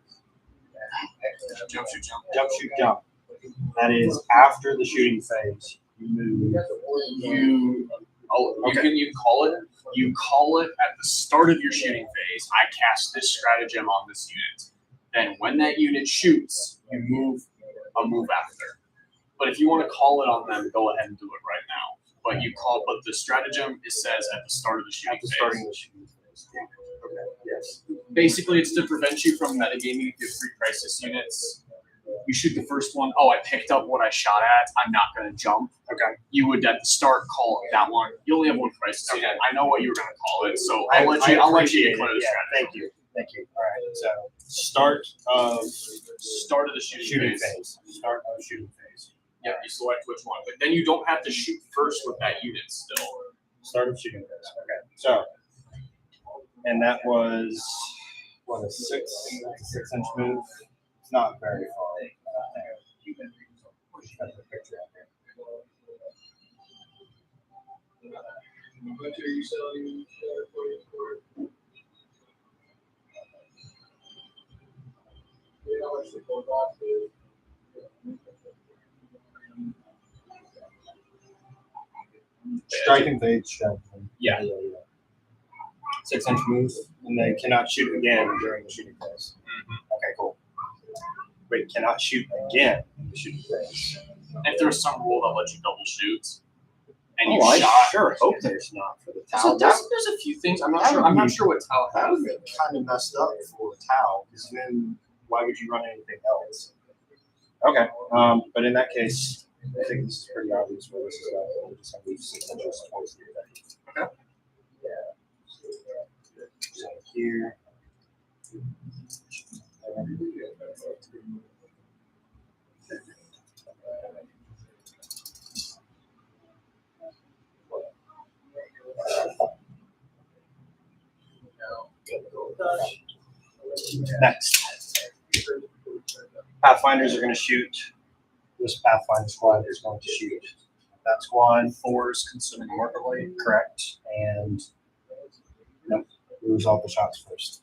that is after the shooting phase. You move. You call it. You call it at the start of your shooting phase. I cast this stratagem on this unit. Then when that unit shoots, you move a move after. But if you want to call it on them, go ahead and do it right now. But the stratagem it says at the start of the shooting phase. Starting the shooting phase. Okay. Yes. Basically, it's to prevent you from metagaming if you have 3 crisis units. You shoot the first one. Oh, I picked up what I shot at. I'm not going to jump. Okay. You would at the start call that one. You only have 1 crisis unit. I know what you were going to call it, so I'll let you appreciate declare the it. Yeah, strategy. Thank you. All right. So start of The shooting phase. Start of shooting phase. Yeah, you select which one, but then you don't have to shoot first with that unit still. Start of shooting phase. Okay. So, and that was what a 6-inch move. It's not very far. Got the picture out there. Striking phase. Yeah. 6-inch move, and they cannot shoot again during the shooting phase. Okay, cool. Wait, cannot shoot again in the shooting phase. If there's some rule that lets you double shoot, and you I shot, sure hope there's not for the So Tau. there's a few things. I'm not sure what Tau That has. would be kind of messed up for Tau, because then why would you run anything else? Okay, but in that case, I think this is pretty obvious where this is going. It's going to be 6 inches towards the effect. Okay. So here. Next. Pathfinders are going to shoot. This Pathfinder squad is going to shoot. That squad. 4's consuming marker light. Correct. And nope, we resolve the shots first.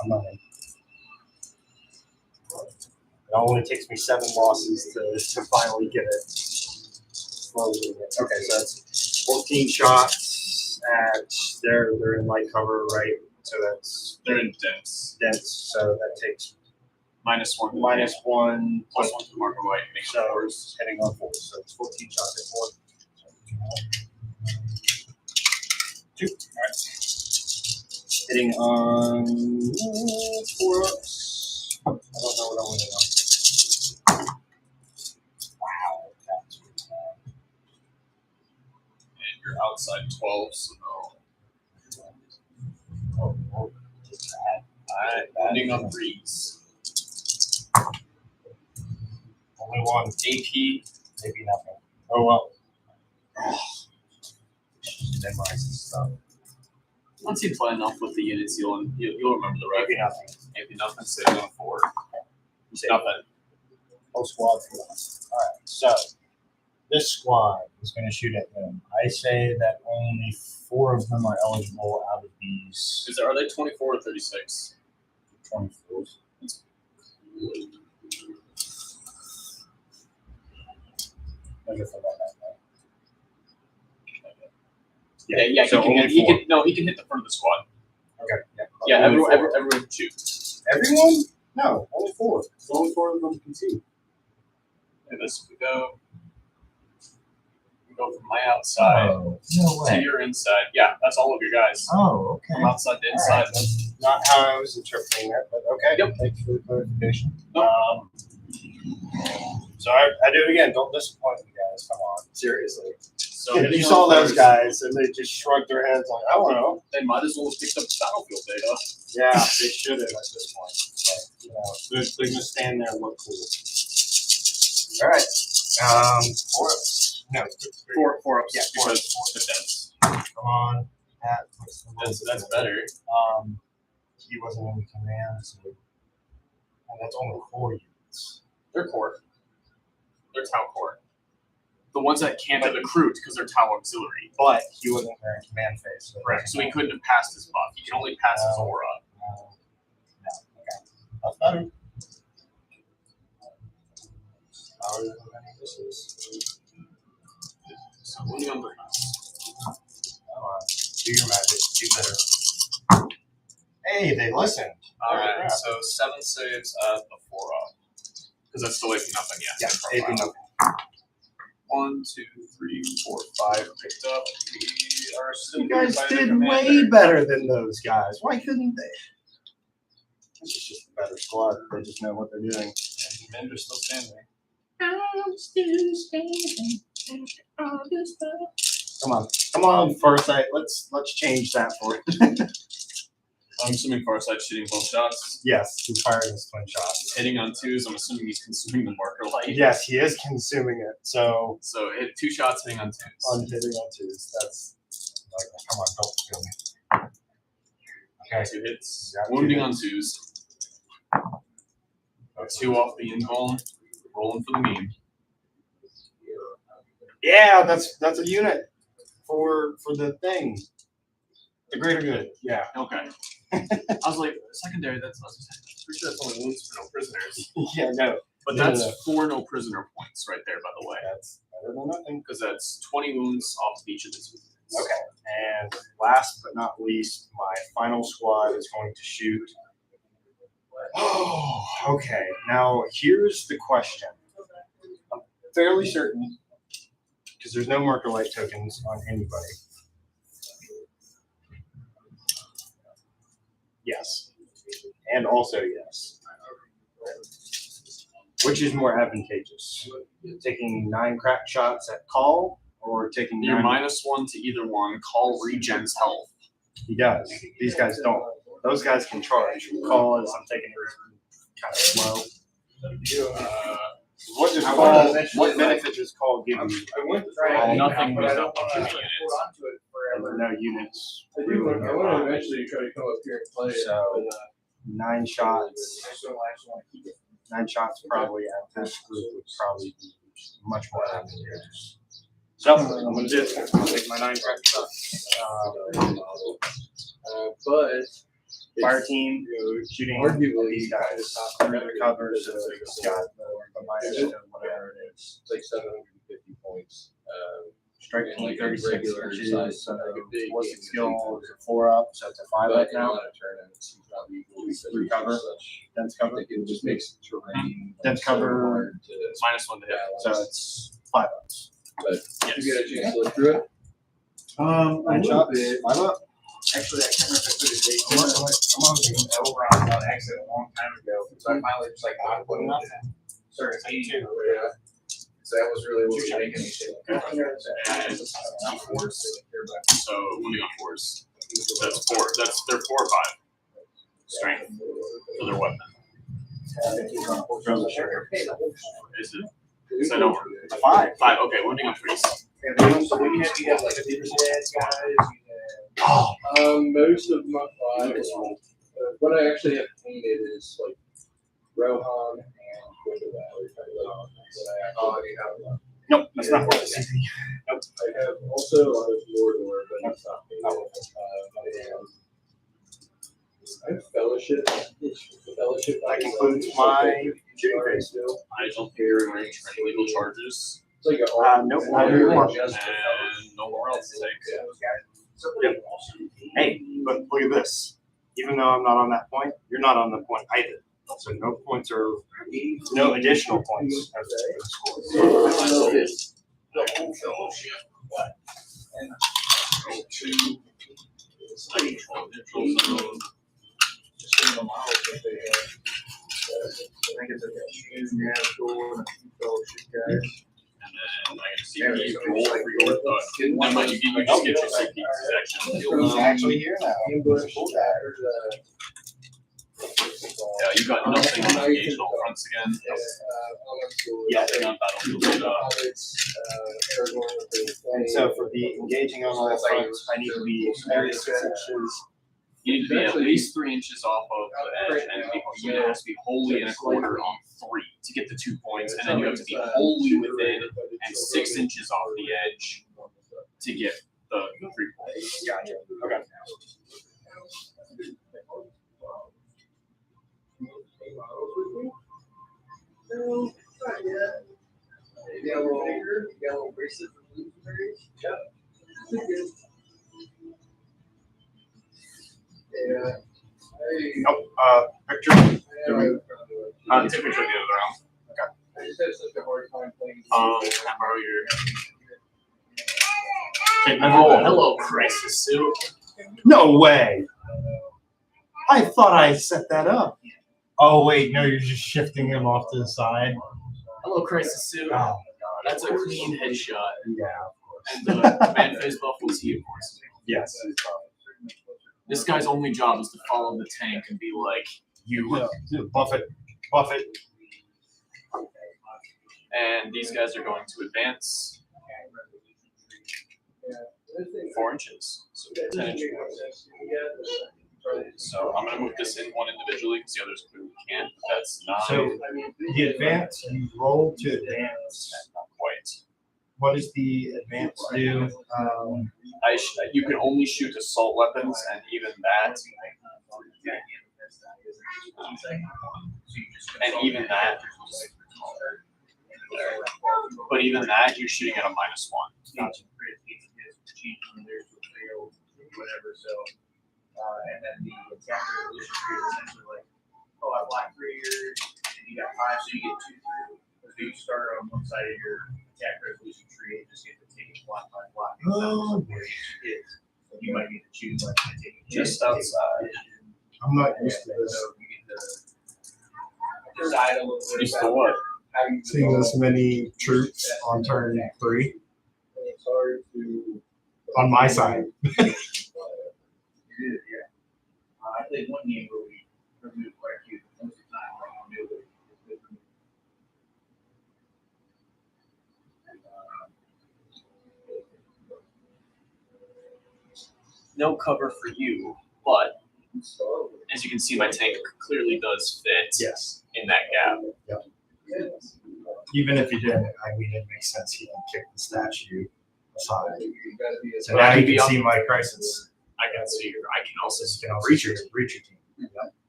I'm not in. It only takes me 7 losses to finally get it. Slowly get it. Okay, so that's 14 shots at they're in light cover, right? So that's They're in dense. dense. So that takes -1. -1 +1 to marker light. Make so 4's. heading on 4. So it's 14 shots at 4. 2. All right. Hitting on 4 ups. I don't know what I'm winning on. Wow, that's really bad. And you're outside 12, so no. Oh, just bad. Alright, ending on 3's. Only one. AP. Maybe nothing. Oh well. Memorize this stuff. Once you play enough with the units, you'll remember the rest. Maybe nothing. Maybe nothing. Sitting on 4. You say Nothing. whole squad for us. All right. So this squad is going to shoot at them. I say that only 4 of them are eligible out of these Are they 24 or 36? 24. Measure for that. Yeah. So only He 4. can hit the front of the squad. Okay. Yeah, Only everyone 4. can shoot. Everyone? No, only 4. So only 4 of them can see. And this we go from my outside No to way. your inside. Yeah, that's all of your guys. Oh, okay. From outside to All inside. right, that's not how I was interpreting that, but okay. Yep. Thanks for the clarification. Nope. So I do it again. Don't disappoint me, guys. Come on, seriously. So Yeah, hitting you on saw those first, guys, and they just shrugged their heads like, I don't know. They might as well have picked up battlefield data. Yeah, they should have at this point. But, you know, they're going to stand there and look cool. All right. 4 ups. No, 3. 4 ups. Yeah, because 4 defense. Come on. That's better. He wasn't in command, so. And that's only 4 units. They're core. They're Tau core. The ones that can't have recruit because they're Tau auxiliary. But he wasn't wearing command phase. Correct. So he couldn't have passed his buff. He can only pass his aura. No. Okay. That's better. How are you preventing this is? So winning on 3's. Come on. Do your magic. Do better. Hey, they listened. Alright, crap. so 7 saves at the 4 up. Because that's still AP nothing yet. Yeah, AP nothing. 1, 2, 3, 4, 5 picked up. We are still You guys by the did commander. way better than those guys. Why couldn't they? This is just a better squad. They just know what they're doing. And commander's still standing. I'm still standing. Come on, Farsight. Let's change that for it. I'm assuming Farsight shooting both shots. Yes, he's firing his twin shots. Hitting on 2s, I'm assuming he's consuming the marker light. Yes, he is consuming it. So So hit 2 shots hitting on 2s. on hitting on 2s, that's like, come on, don't kill me. Okay. 2 hits. Yeah, 2 Wounding on hits. 2s. 2 off the invuln. Rolling for the meme. Yeah, that's a unit for the thing. The greater good. Yeah. Okay. I was like, secondary, that's pretty sure that's only wounds for no prisoners. Yeah, no. But No, that's no. 4 no prisoner points right there, by the way. That's better than nothing. Because that's 20 wounds off of each of his wounds. Okay. And last but not least, my final squad is going to shoot. Oh, okay. Now here's the question. I'm fairly certain, because there's no marker light tokens on anybody. Yes. And also yes. Which is more advantageous? Taking 9 crack shots at call or taking You're 9? -1 to either one. Call regens health. He does. These guys don't. Those guys can charge. Call is I'm taking it kind of slow. What does call? What benefit does call give you? I went to try. Nothing but goes I don't up on wanna two units. hold on to it forever. No units. I do. I want to eventually try to come up here and play it. So, but, 9 shots. I just want to keep it. 9 shots probably at this group would probably be much more advantageous. So I'm gonna do it. I'll take my 9 crack shots. But Fire team shooting arguably these guys through the cover, so it's got the minus to whatever it is. it's like 750 points. Strike And team like a 36 regular inches, size, so like a big ballistic game, skill it's is a 4 up, so it's a 5 But up in a now. lot of tournaments, he's not legally Through cover. Dense I cover. think it just makes terrain. Dense so cover. hard to -1 to hit. So balance. it's 5 ups. But Yes. you get a chance to look through it. A 9 shots, 5 up. Actually, I can't remember if I put a date. Over on exit a long time ago. So I finally just like started hating it. So that was really what was making me sick. So moving on 4s. That's 4. They're 4 or 5 strength for their weapon. Is it? Is that over? 5. 5. Okay, wounding on 3s. So when you have like a big guys, most of my what I actually have painted is like Rohan and Winter Valley. Nope, that's not what it's. Nope. I have also a lot of Mordor, but it's not painted. I have Fellowship. Fellowship. That concludes my shooting phase. I don't think you're in range for any legal charges. It's like a Nope, not anymore. And no more else to take. Yep. Hey, but look at this. Even though I'm not on that point, you're not on the point either. So no points are, no additional points are scored. And then I get a CP roll for your never mind, you just get your CP section. He's actually here now. Yeah, you got nothing on occasional fronts again. Yeah. Nothing on battlefield. And so for the engaging on all fronts, I need to be 36 inches. You need to be at least 3 inches off of the edge, and the unit has to be wholly in a quarter on 3 to get the 2 points, and then you have to be wholly within and 6 inches off the edge to get the 3 points. Gotcha. Okay. Nope. Victor. Take a picture of the other round. I just had such a hard time playing. Can I borrow your? Oh, hello, crisis suit. No way. I thought I set that up. Oh wait, no, you're just shifting him off to the side. Hello, crisis suit. Oh my god. That's a clean headshot. Yeah. And the command phase buff was he, of course. Yes. This guy's only job is to follow the tank and be like, you. Buff it. Buff it. And these guys are going to advance 4 inches. So 10 inches. So I'm going to move this in one individually because the others clearly can't. But that's 9. So the advance, you roll to advance. Not quite. What does the advance do? You can only shoot assault weapons, and even that. And even that. But even that, you're shooting at a -1. Gotcha. Whatever, so, and then the attack resolution tree is essentially like, oh, I blocked 3 here, and you got 5, so you get 2 through. So you start on one side of your attack resolution tree and just get to take it block by block. Oh, You might need to choose like to take it Just outside. I'm not used to this. So you get to decide a little bit Used to about what? seeing this many troops on turn 3 on my side. You did, yeah. I played one game where we removed quite a few. Most of the time, like, we knew it. No cover for you, but as you can see, my tank clearly does fit Yes. in that gap. Even if he didn't, I mean, it makes sense. He can kick the statue aside. So But now I you can be can on- see my crisis. I can see your. I can also see You can also reach see your your breacher team.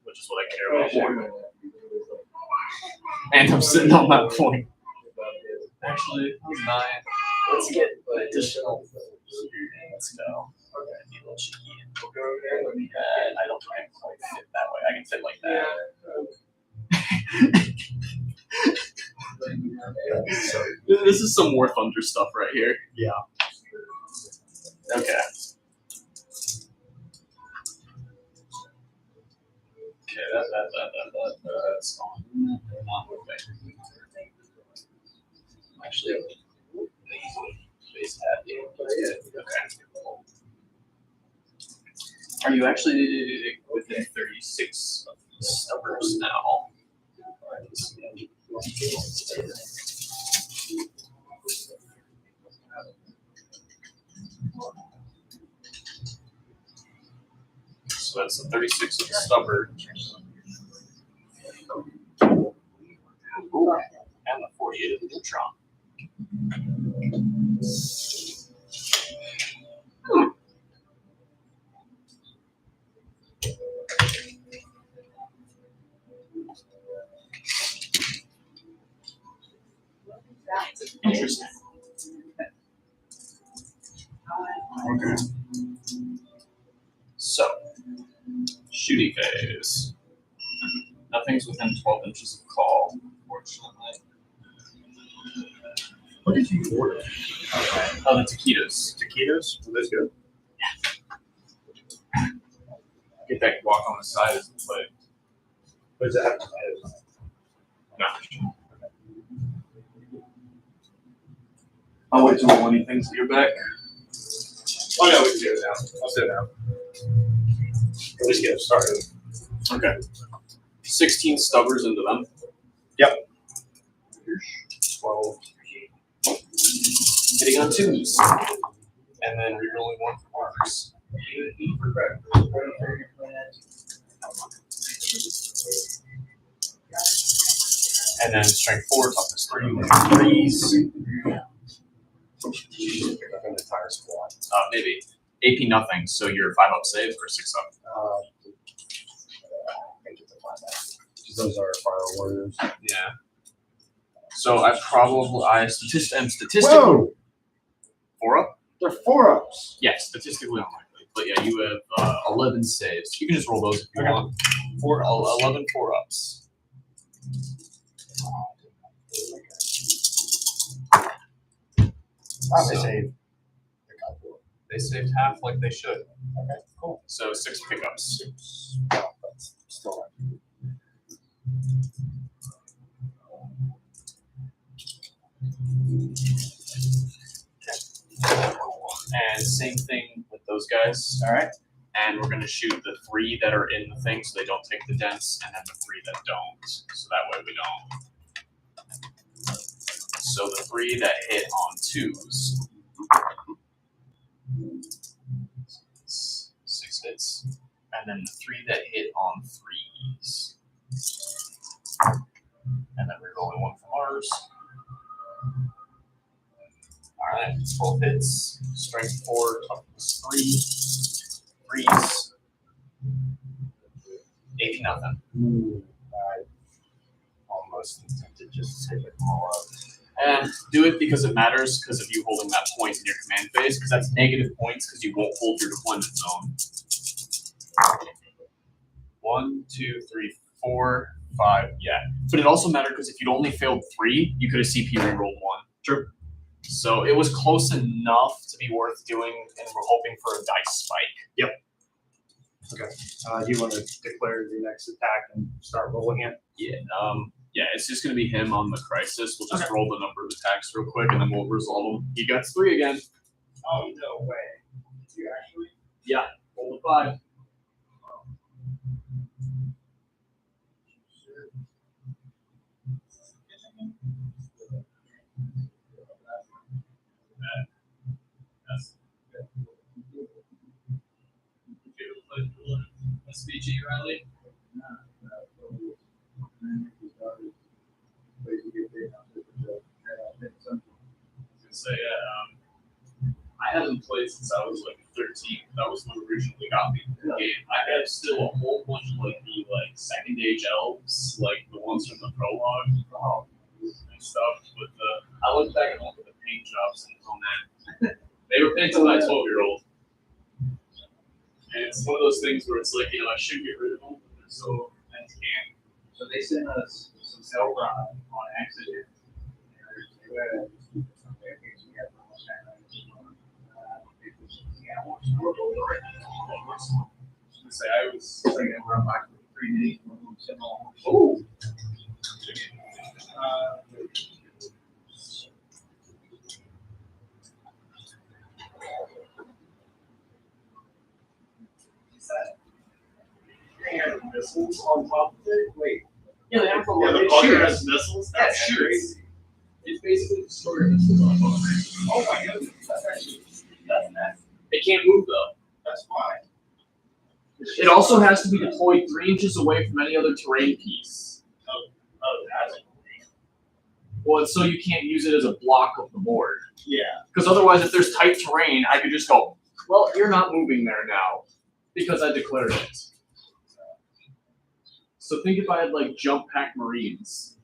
which is what I care about more. And I'm sitting on that point. Actually, that was 9. Let's get additional. Let's go. Be a little cheeky. I don't think I can quite fit that way. I can fit like that. So, This is some War Thunder stuff right here. yeah. Okay. Okay, that's on. Not okay. Actually, space that. Okay. Are you actually within 36 of the stubbers now? So that's the 36 of the stubber. And the 48 of the neutron. Interesting. Okay. So, shooting phase. Nothing's within 12 inches of call, fortunately. What did you order? Oh, the taquitos. Taquitos? Are those good? Get that guac on the side as the plate. What does that have tomatoes on it? No. I'll wait till the one thinks that you're back. Oh, yeah, we can do it now. I'll sit down. At least get it started. Okay. 16 stubbers into them. Yep. 12. Hitting on 2s. And then rerolling 1 for arms. And then strength 4, toughness 3 with 3s. Pick up an entire squad. Maybe. AP nothing, so you're 5 up save or 6 up. I think it's a 5. Those are fire warriors. Yeah. So I am statistically Whoa! 4 up? They're 4-ups. Yeah, statistically unlikely. But yeah, you have 11 saves. You can just roll those if you Okay. want. 11 4-ups. They save. They saved half like they should. Okay, cool. So 6 pickups. Well, that's still And same thing with those guys. all right. And we're going to shoot the 3 that are in the thing so they don't take the dents, and then the 3 that don't. So that way we don't. So the 3 that hit on 2s. 6 hits. And then the 3 that hit on 3s. And then we're rolling 1 from ours. Alright, 12 hits. Strength 4, toughness 3. 3s. 80 nothing. I almost tempted just to take it all up. And do it because it matters, because of you holding that point in your command phase, because that's negative points because you won't hold your deployment zone. 1, 2, 3, 4, 5, yeah. But it also mattered because if you'd only failed 3, you could have CP rerolled 1. True. So it was close enough to be worth doing, and we're hoping for a dice spike. Okay. Do you want to declare the next attack and start rolling it? Yeah. Yeah, it's just gonna be him on the crisis. We'll just roll the number of attacks real quick, and then we'll resolve them. He gets 3 again. Oh no way! You actually? Yeah, roll the 5. SVG Riley. I haven't played since I was like 13. That was what originally got me into the game. I have still a whole bunch of like the second age elves, like the ones from the prologue and stuff. But I look back at all of the paint jobs on that. They were painted by a 12-year-old. And it's one of those things where it's like, I should get rid of them, but they're so can't. So they sent us some Zelda on accident. I was Like, around like 3 days. oh. They have missiles on top of it. Wait. Yeah, they have Yeah, the bugger has missiles. That shoots. crazy. It's basically destroying missiles on both. Oh my goodness! That's nasty. It can't move though. That's fine. It also has to be deployed 3 inches away from any other terrain piece. Oh, that's Well, it's so you can't use it as a block of the board. yeah. Because otherwise, if there's tight terrain, I could just go, well, you're not moving there now. Because I declared it. So think if I had like jump pack Marines.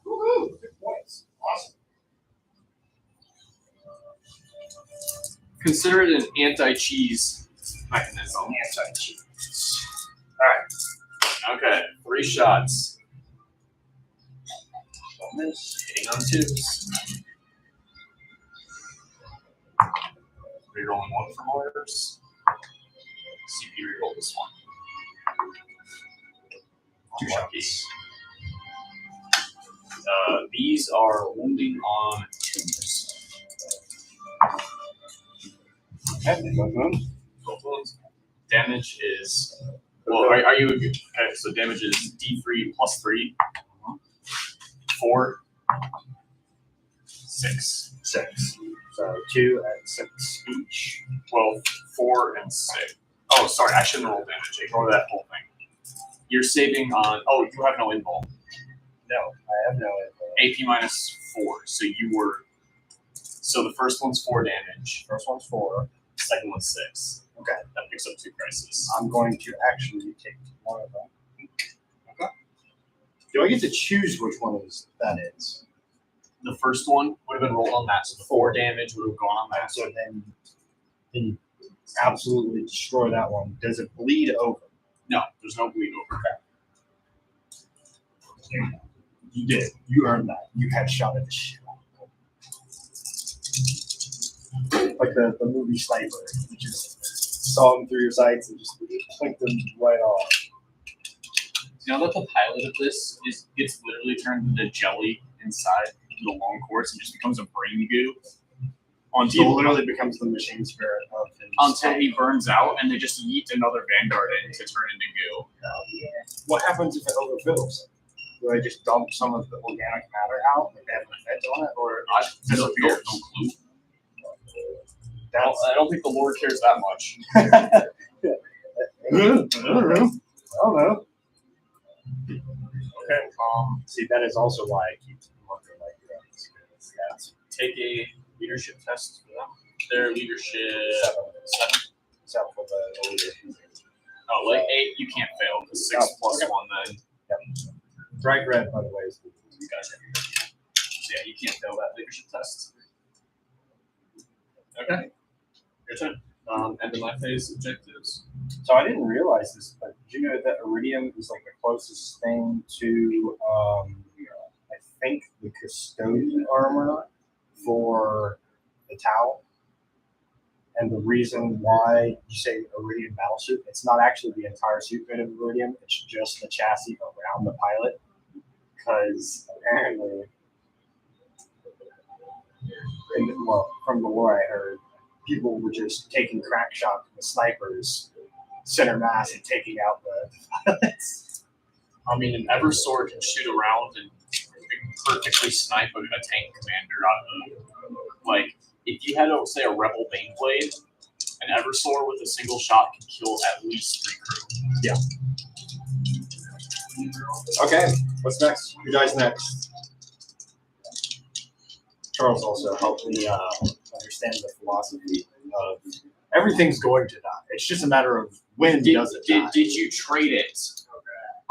Woohoo! Good points. Awesome. Consider it an anti-cheese mechanism. Anti-cheat. Okay, 3 shots. Hitting on 2s. Rerolling 1 for lawyers. CP reroll this one. 2 shots. These are wounding on 2s. Both wounds. Damage is. Well, are you okay? So damage is D3 plus 3. 4. 6. 6. So 2 and 6 each. Well, 4 and 6. Oh, sorry, I shouldn't roll damage. Ignore that whole thing. You're saving on. Oh, you have no invul. No, I have no info. AP minus 4. So you were. So the first one's 4 damage. First one's 4. Second one's 6. Okay. That picks up 2 crises. I'm going to actually take one of them. Okay. Do I get to choose which one that is? The first one would have been rolled on that, so the 4 damage would have gone on that. So then you absolutely destroy that one. Does it bleed over? No, there's no bleed over. You did. You earned that. You had shot at the shit. Like the movie Sniper. You just saw him through your sights and just clicked them right off. You know that the pilot of this gets literally turned into jelly inside the long course and just becomes a brain goo He until literally becomes the machine spirit of his until he burns out and they just yeet another vanguard in to turn into goo. What happens if it overfills? Do they just dump some of the organic matter out? Like they have an effect on it, or I have no clue. that's I don't think the Lord cares that much. I don't know. Okay. See, that is also why I keep working like that. Take a leadership test for them. Their leadership 7. Except for the leader. Oh, like 8, you can't fail because 6 plus okay. 1 then. Yep. Bright red, by the way, is You guys are. So yeah, you can't fail that leadership test. Okay. Your turn. End of my phase objectives. So I didn't realize this, but did you know that iridium is like the closest thing to, I think, the custodian armor for the Tau? And the reason why you say Iridium battle suit, it's not actually the entire suit made of Iridium. It's just the chassis around the pilot. Because apparently, from the lore I heard, people were just taking crack shots with snipers, center mass, and taking out the pilots. I mean, an Eversword can shoot around and perfectly snipe a tank commander out of like. If you had, say, a Rebel Baneblade, an Eversword with a single shot can kill at least 3 crew. Yeah. Okay, what's next? Who dies next? Charles also helped me understand the philosophy of everything's going to die. It's just a matter of when does it die. Did you trade it?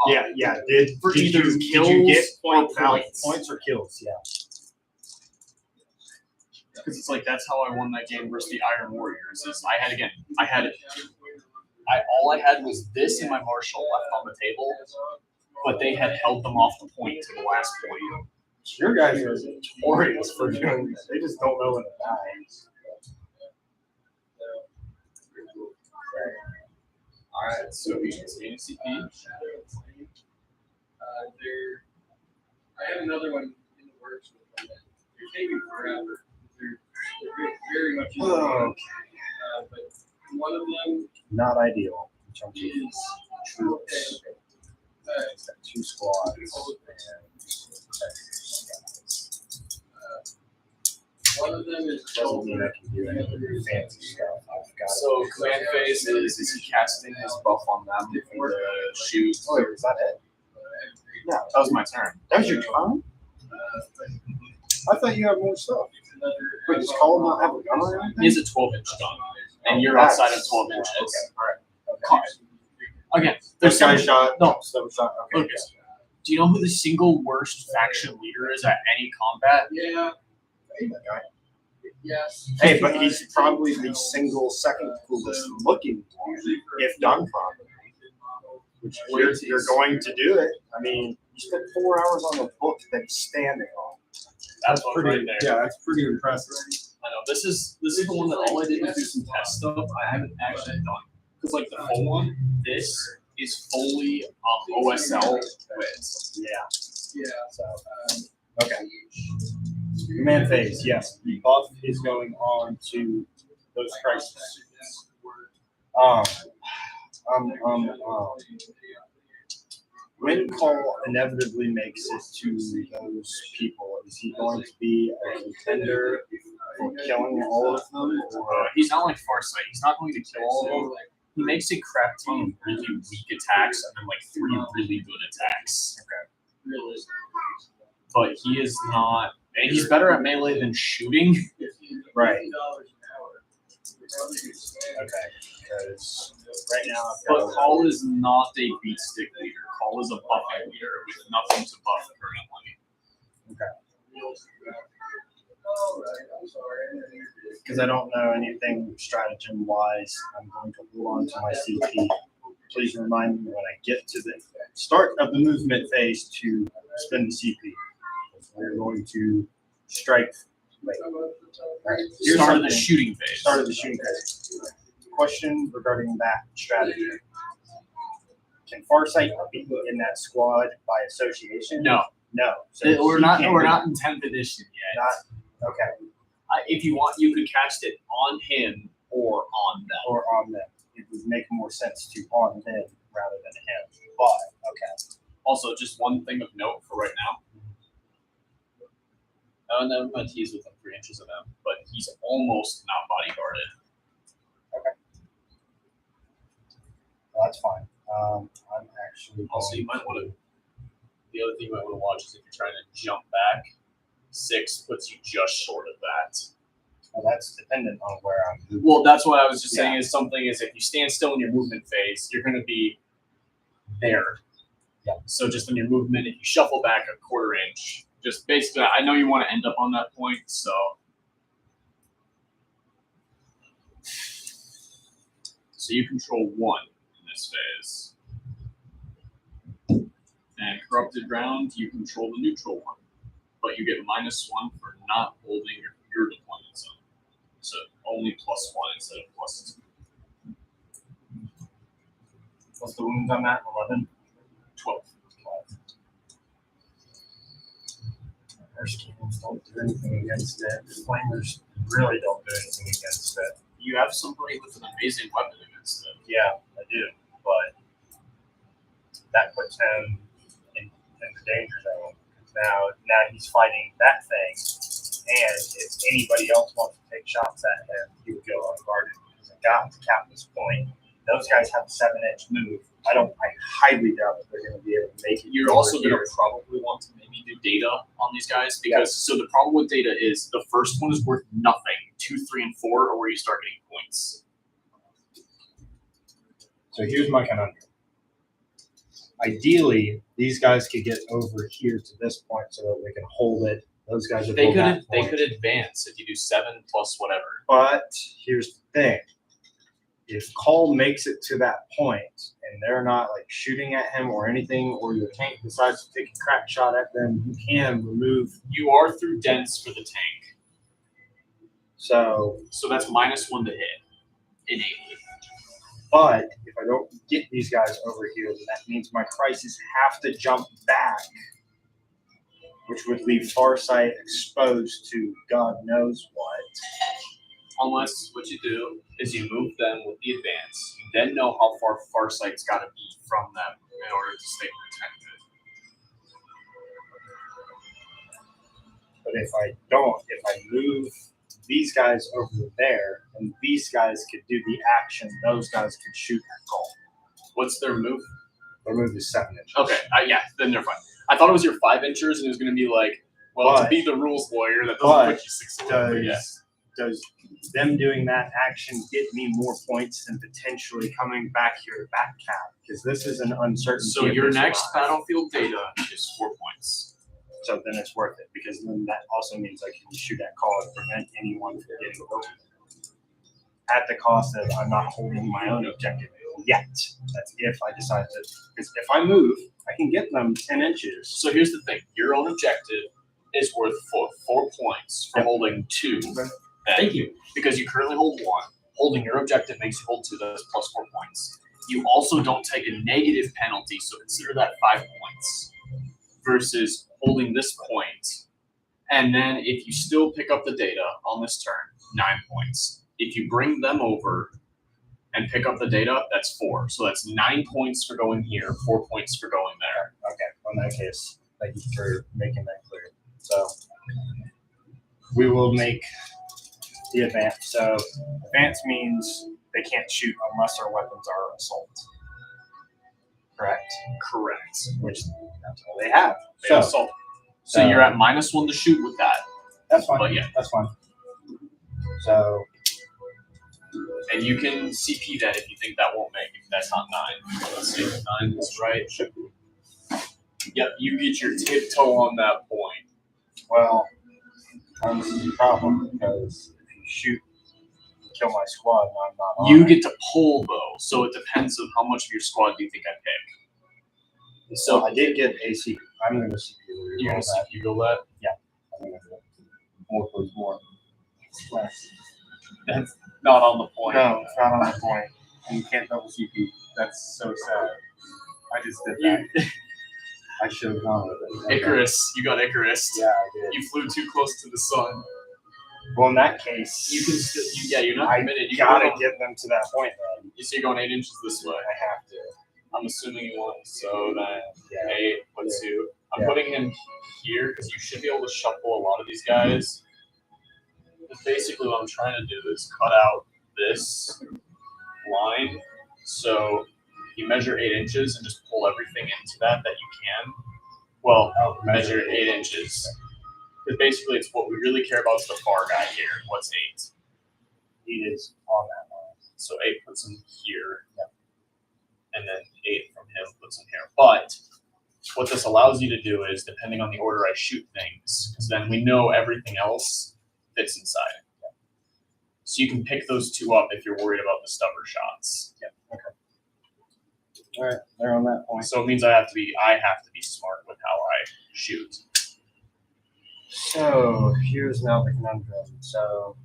Yeah. Did either you kills get or points points? or kills? Yeah. Because it's like that's how I won that game versus the Iron Warriors. Is all I had was this and my Marshal left on the table, but they had held them off the point to the last point. Your guys are notorious for doing this. They just don't know when to die. All right, so we can see NCP. I have another one in the works with them. They're taking forever. They're very much in the Okay. but one of them Not ideal in terms of is troops. It's got 2 squads. one of them is Doesn't mean I can do any fancy stuff. I've got So command phase is he casting his buff on them for the shoot? Oh, wait, was that it? Yeah, that was my turn. That was your turn? I thought you had more stuff. Wait, does Colin not have a gun or anything? He has a 12-inch gun, and you're outside of 12 inches. Okay, all right. Again, This there's guy some, shot. no. So shot. Okay. Look, do you know who the single worst faction leader is at any combat? Yeah. Hey, that guy. Yes. Hey, but he's probably the single second coolest looking one, if done properly. Which you're going to do it. I mean, you spent 4 hours on the book that he's standing on. That's what Pretty. right there. Yeah, that's pretty impressive. I know this is the one that all I did was do some test stuff. I haven't actually done because like the full one, this is fully OSL with. Yeah. Yeah. So, okay. Command phase, yes. The buff is going on to those prices. When Cole inevitably makes it to those people, is he going to be a contender for killing all of them? Or He's not like Farsight. He's not going to kill all of them. He makes a crap ton of really weak attacks and then like 3 really good attacks. Really. But he is not, and he's better at melee than shooting. Right. $15 an hour. Okay, because right now I've But got Call is not a beat stick leader. Call is a buffing leader with nothing to buff currently. because I don't know anything stratagem wise. I'm going to hold on to my CP. Please remind me when I get to the start of the movement phase to spend the CP. We're going to strike. Wait. All right. Here's Start of the something. shooting phase. Start of the shooting phase. Question regarding that strategy. Can Farsight be in that squad by association? No. No. So We're he not. can't We're be- not in 10th edition yet. Not okay. If you want, you could cast it on him or on them. Or on them. It would make more sense to on them rather than him. But okay. Also, just one thing of note for right now. And then I'm going to tease within 3 inches of him, but he's almost not bodyguarded. Well, that's fine. I'm actually Also, you going might want to. The other thing you might want to watch is if you're trying to jump back, 6 puts you just short of that. well, that's dependent on where I'm moving. Well, that's what I was just saying. Is something is if you stand still in your movement phase, you're going to be there. Yeah. So just in your movement, if you shuffle back a 1/4 inch, just basically, I know you want to end up on that point, so. So you control 1 in this phase. And corrupted ground, you control the neutral 1, but you get -1 for not holding your deployment zone. So only +1 instead of +2. What's the wounds on that? 11? 12. First cannons don't do anything against it. Flamers really don't do anything against it. You have somebody with an amazing weapon against it. Yeah, I do, but that puts him in the danger zone. Now he's fighting that thing, and if anybody else wants to take shots at him, he would go unguarded because it got to Captain's point. Those guys have a 7-inch move. I highly doubt that they're going to be able to make it. You're also going to probably want to maybe do data on these guys because so the problem with data is the first one is worth nothing. 2, 3, and 4 are where you start getting points. So here's my conundrum. Ideally, these guys could get over here to this point so that they can hold it. Those guys would hold that They point. could advance if you do 7 plus whatever. But here's the thing. If Cole makes it to that point and they're not like shooting at him or anything, or your tank decides to take a crack shot at them, you can remove. You are through dense for the tank. So that's -1 to hit innately. but if I don't get these guys over here, then that means my crises have to jump back, which would leave Farsight exposed to God knows what. Unless what you do is you move them with the advance. You then know how far Farsight's got to be from them in order to stay protected. But if I move these guys over there, and these guys could do the action, those guys could shoot at Cole. What's their move? Their move is 7 inches. Okay, yeah, then they're fine. I thought it was your 5 inchers, and it was going to be like, well, to be the rules lawyer, that doesn't put you 6 away. But yeah. Does them doing that action get me more points than potentially coming back here to back cap? Because this is an uncertainty. So your next battlefield data is 4 points. So then it's worth it, because then that also means I can shoot at call and prevent anyone from getting over there. At the cost of I'm not holding my own objective yet. That's if I decide to. Because if I move, I can get them 10 inches. So here's the thing: your own objective is worth 4 points for holding 2. Thank you. Because you currently hold 1. Holding your objective makes you hold 2. That's plus 4 points. You also don't take a negative penalty, so consider that 5 points. Versus holding this point, and then if you still pick up the data on this turn, 9 points. If you bring them over and pick up the data, that's 4. So that's 9 points for going here, 4 points for going there. Okay, in that case, thank you for making that clear. So we will make the advance. So advance means they can't shoot unless their weapons are assault. Correct? Correct. Which that's all they have. They assault. So you're at -1 to shoot with that. That's fine. But yeah. That's fine. So And you can CP that if you think that won't make it. That's not 9. Let's see if 9 is right. Yep, you get your tiptoe on that point. well, this is a problem because if you shoot, kill my squad, and I'm not on You it. get to pull though, so it depends on how much of your squad do you think I pick. So I did get AC. I'm going to CPU. You're gonna CP go that? I'm going to do it. More plus more. Less. That's not on the point. No, it's not on the point. And you can't double CP. That's so sad. I just did that. I should have gone with it. Icarus, you got Icarus. Yeah, I did. You flew too close to the sun. Well, in that case, You can still, you're not I committed. You gotta can go, get them to that point, then. you see, you're going 8 inches this way. I have to. I'm assuming you want, so then Yeah. 8, let's do. I'm Yeah. putting him here because you should be able to shuffle a lot of these guys. But basically, what I'm trying to do is cut out this line. So you measure 8 inches and just pull everything into that you can. Well, measure 8 inches. Because basically, it's what we really care about is the far guy here. What's 8? He is on that line. So 8 puts him here. And then 8 from him puts him here. But what this allows you to do is, depending on the order I shoot things, because then we know everything else fits inside. So you can pick those 2 up if you're worried about the stubber shots. All right, they're on that point. So it means I have to be smart with how I shoot. So here's now the conundrum. So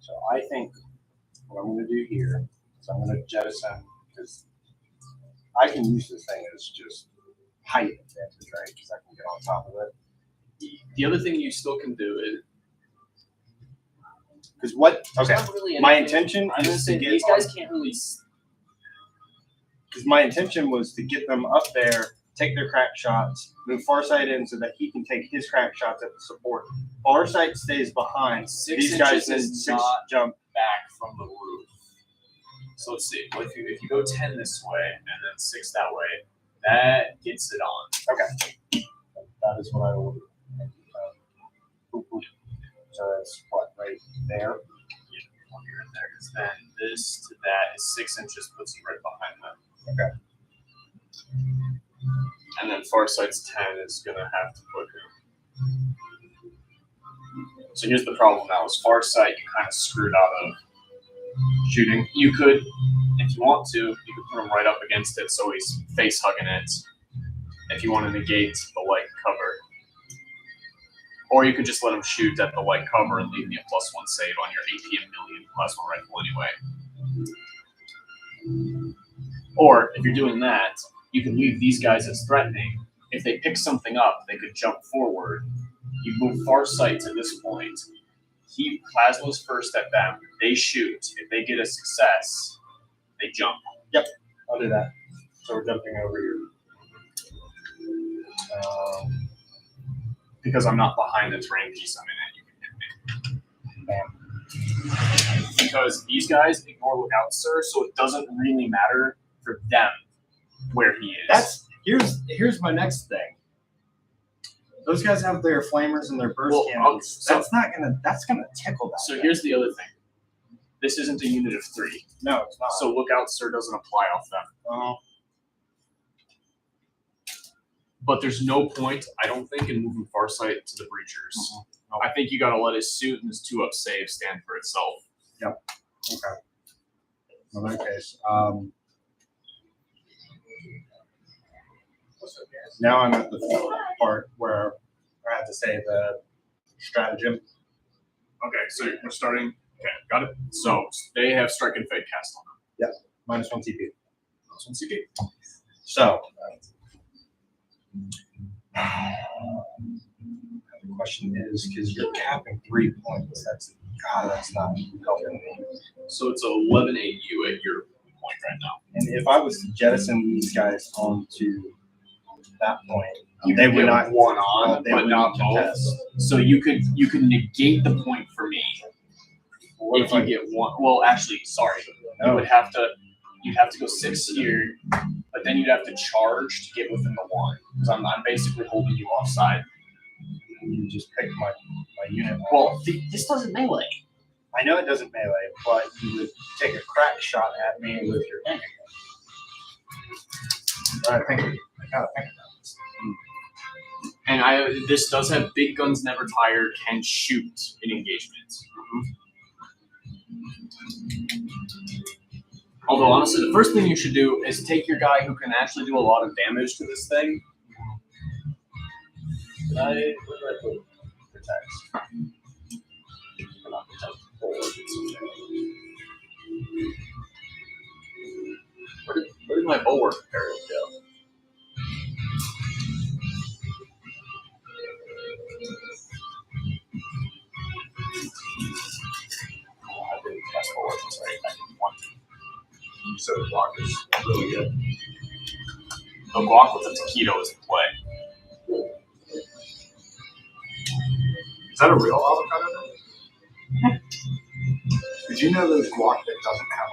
So I think what I'm going to do here is I'm going to jettison, because I can use this thing as just height advantage, right? Because I can get on top of it. The other thing you still can do is Because what? Okay. not really My anything- intention I'm gonna is say to get these guys can't really. Because my intention was to get them up there, take their crack shots, move Farsight in so that he can take his crack shots at the support. Farsight stays behind. 6 These guys inches then is 6 not jump. back from the roof. So let's see. Well, if you go 10 this way and then 6 that way, that gets it on. Okay. That is what I will do. So that's what, right there? Yeah, when you're in there, because then this to that is 6 inches, puts you right behind them. Okay. And then Farsight's 10 is gonna have to put him. So here's the problem now: is Farsight you kind of screwed out of Shooting. You could, if you want to, you could put him right up against it so he's face hugging it. If you want to negate the light cover. Or you could just let him shoot at the light cover and leave me a +1 save on your AP million plasma rifle anyway. Or if you're doing that, you can leave these guys as threatening. If they pick something up, they could jump forward. You move Farsight to this point. He plasmas first at them. They shoot. If they get a success, they jump. I'll do that. So we're jumping over here. Because I'm not behind the terrain piece I'm in it, you can hit me. Because these guys ignore Lookout Sir, so it doesn't really matter for them where he is. Here's my next thing. Those guys have their flamers and their burst Well, cannons. so- That's gonna tickle that. So guy. here's the other thing. This isn't a unit of 3, No, it's not. so Lookout Sir doesn't apply off them. But there's no point, I don't think, in moving Farsight to the Breachers. I think you gotta let his suit and his 2-up save stand for itself. Okay. In that case, now I'm at the part where I have to say the stratagem. Okay, so we're starting. Okay, got it. So they have Strike and Fade cast on them. -1 TP. That's one CP. So, the question is, because you're capping 3 points, that's not helping me. So it's 11 AU at your point right now. And if I was to jettison these guys onto that point, You they can would get not one on, they but would not both. contest. So you could negate the point for me What if if you I get one. Well, actually, sorry, No. you would have to. You'd have to go 6 here, but then you'd have to charge to get within the 1. Because I'm basically holding you offside. you just pick my unit? Well, this doesn't melee. I know it doesn't melee, but you would take a crack shot at me with your hand. I gotta think about this. And this does have big guns never tired, can shoot in engagement. Although honestly, the first thing you should do is take your guy who can actually do a lot of damage to this thing. Where do I put protects? Not protect forward. Where did my bulwark barrel go? Oh, I didn't press forward. I'm sorry. I didn't want to. So the block is really good. The block with the taquito is in play. Is that a real avocado? Did you know there's guac that doesn't have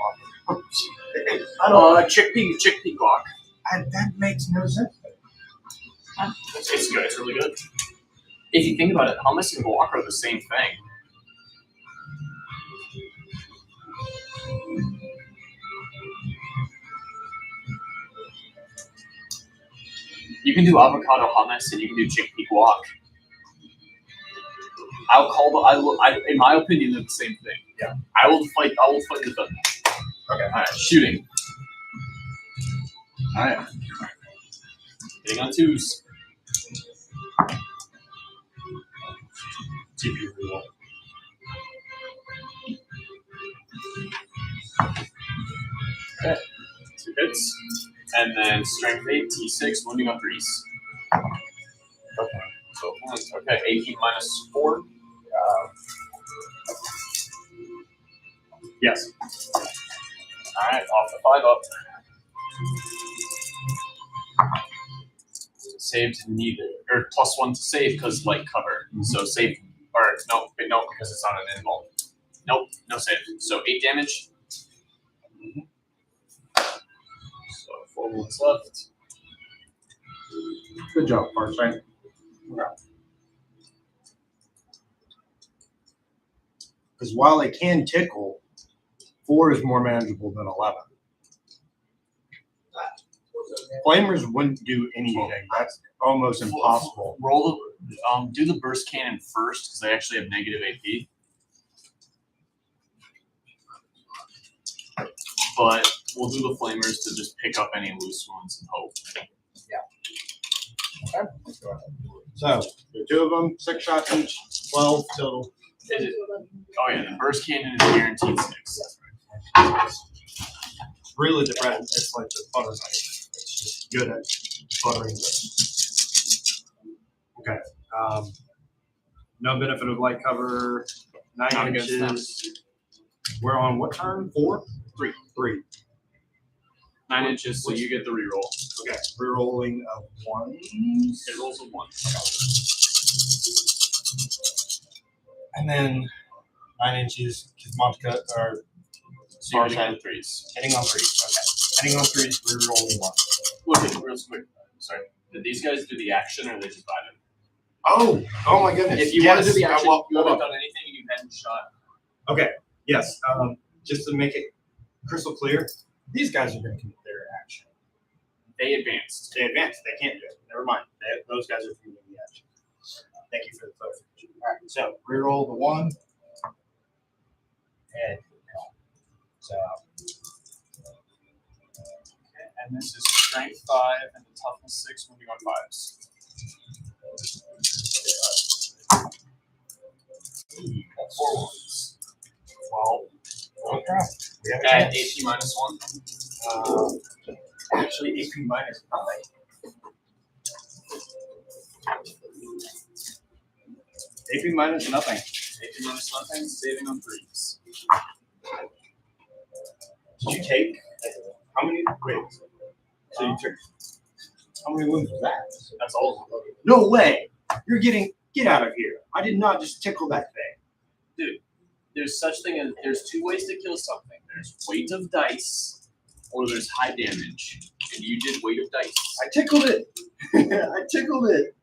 avocado? Chickpea guac. That makes no sense. It's good. It's really good. If you think about it, hummus and guac are the same thing. You can do avocado hummus and you can do chickpea guac. In my opinion, they're the same thing. Yeah. I will fight the them. Okay. Alright, shooting. Alright. Hitting on 2s. TP reroll. 2 hits. And then strength 8, T6, wounding on 3s. Okay. So, okay, AP minus 4. Yes. Alright, off the 5 up. Saved neither, or +1 to save because light cover. So save, or no, because it's not an invuln. Nope, no save. So 8 damage. So 4 wounds left. Good job, Farsight. Because while it can tickle, 4 is more manageable than 11. Flamers wouldn't do anything. That's almost impossible. Roll the, do the burst cannon first because they actually have negative AP. But we'll do the flamers to just pick up any loose ones and hope. Okay. So, the 2 of them, 6 shots each, 12 total. Is it? Oh yeah, the burst cannon is guaranteed 6. Really different. It's like the butter knife. It's just good at buttering. Okay. No benefit of light cover. 9 Not against inches. We're on what turn? 4? 3. 3. 9 inches, so you get the reroll. Okay. Rerolling of 1. It rolls a 1. And then 9 inches, Kizmontka, or So you're hitting on 3s. hitting on 3s. Okay. Hitting on 3s, rerolling 1. Look at real quick. Sorry. Did these guys do the action or they just vibed? Oh my goodness. If you yes. want to do the action, well, you hold haven't on. done anything and you hadn't shot. Okay. Yes. Just to make it crystal clear, these guys are going to commit their action. They advanced. They advanced. They can't do it. Never mind. Those guys are committing the action. Thank you for the clarification. All right. So reroll the 1. And so. And this is strength 5 and the toughness 6 moving on 5s. 4 wounds. 12. Okay. We have a Add chance. AP minus 1. Actually, AP minus 9. AP minus nothing. AP minus nothing, saving on 3s. Did you take how many? Wait. So you took how many wounds was that? That's all. No way! Get out of here! I did not just tickle that thing. There's such thing as there's 2 ways to kill something. There's weight of dice, or there's high damage. And you did weight of dice. I tickled it. I tickled it.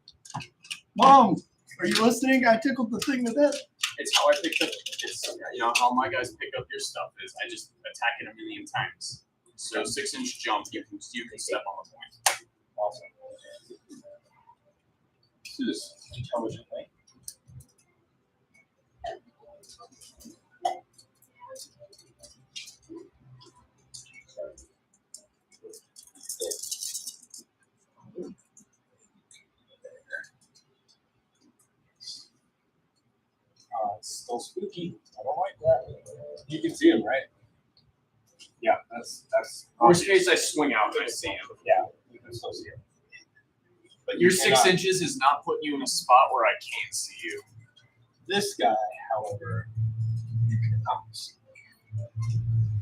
Mom, are you listening? I tickled the thing with it. It's how I picked up. It's how my guys pick up your stuff is I just attack it a million times. So 6-inch jump, you can step on the point. Awesome. This is intelligently. It's still spooky. I don't like that. You can see him, right? Yeah, that's. Worst case, I swing out and I see him. Yeah, you can still see him. But your You 6 cannot- inches is not putting you in a spot where I can't see you. This guy, however, you cannot see.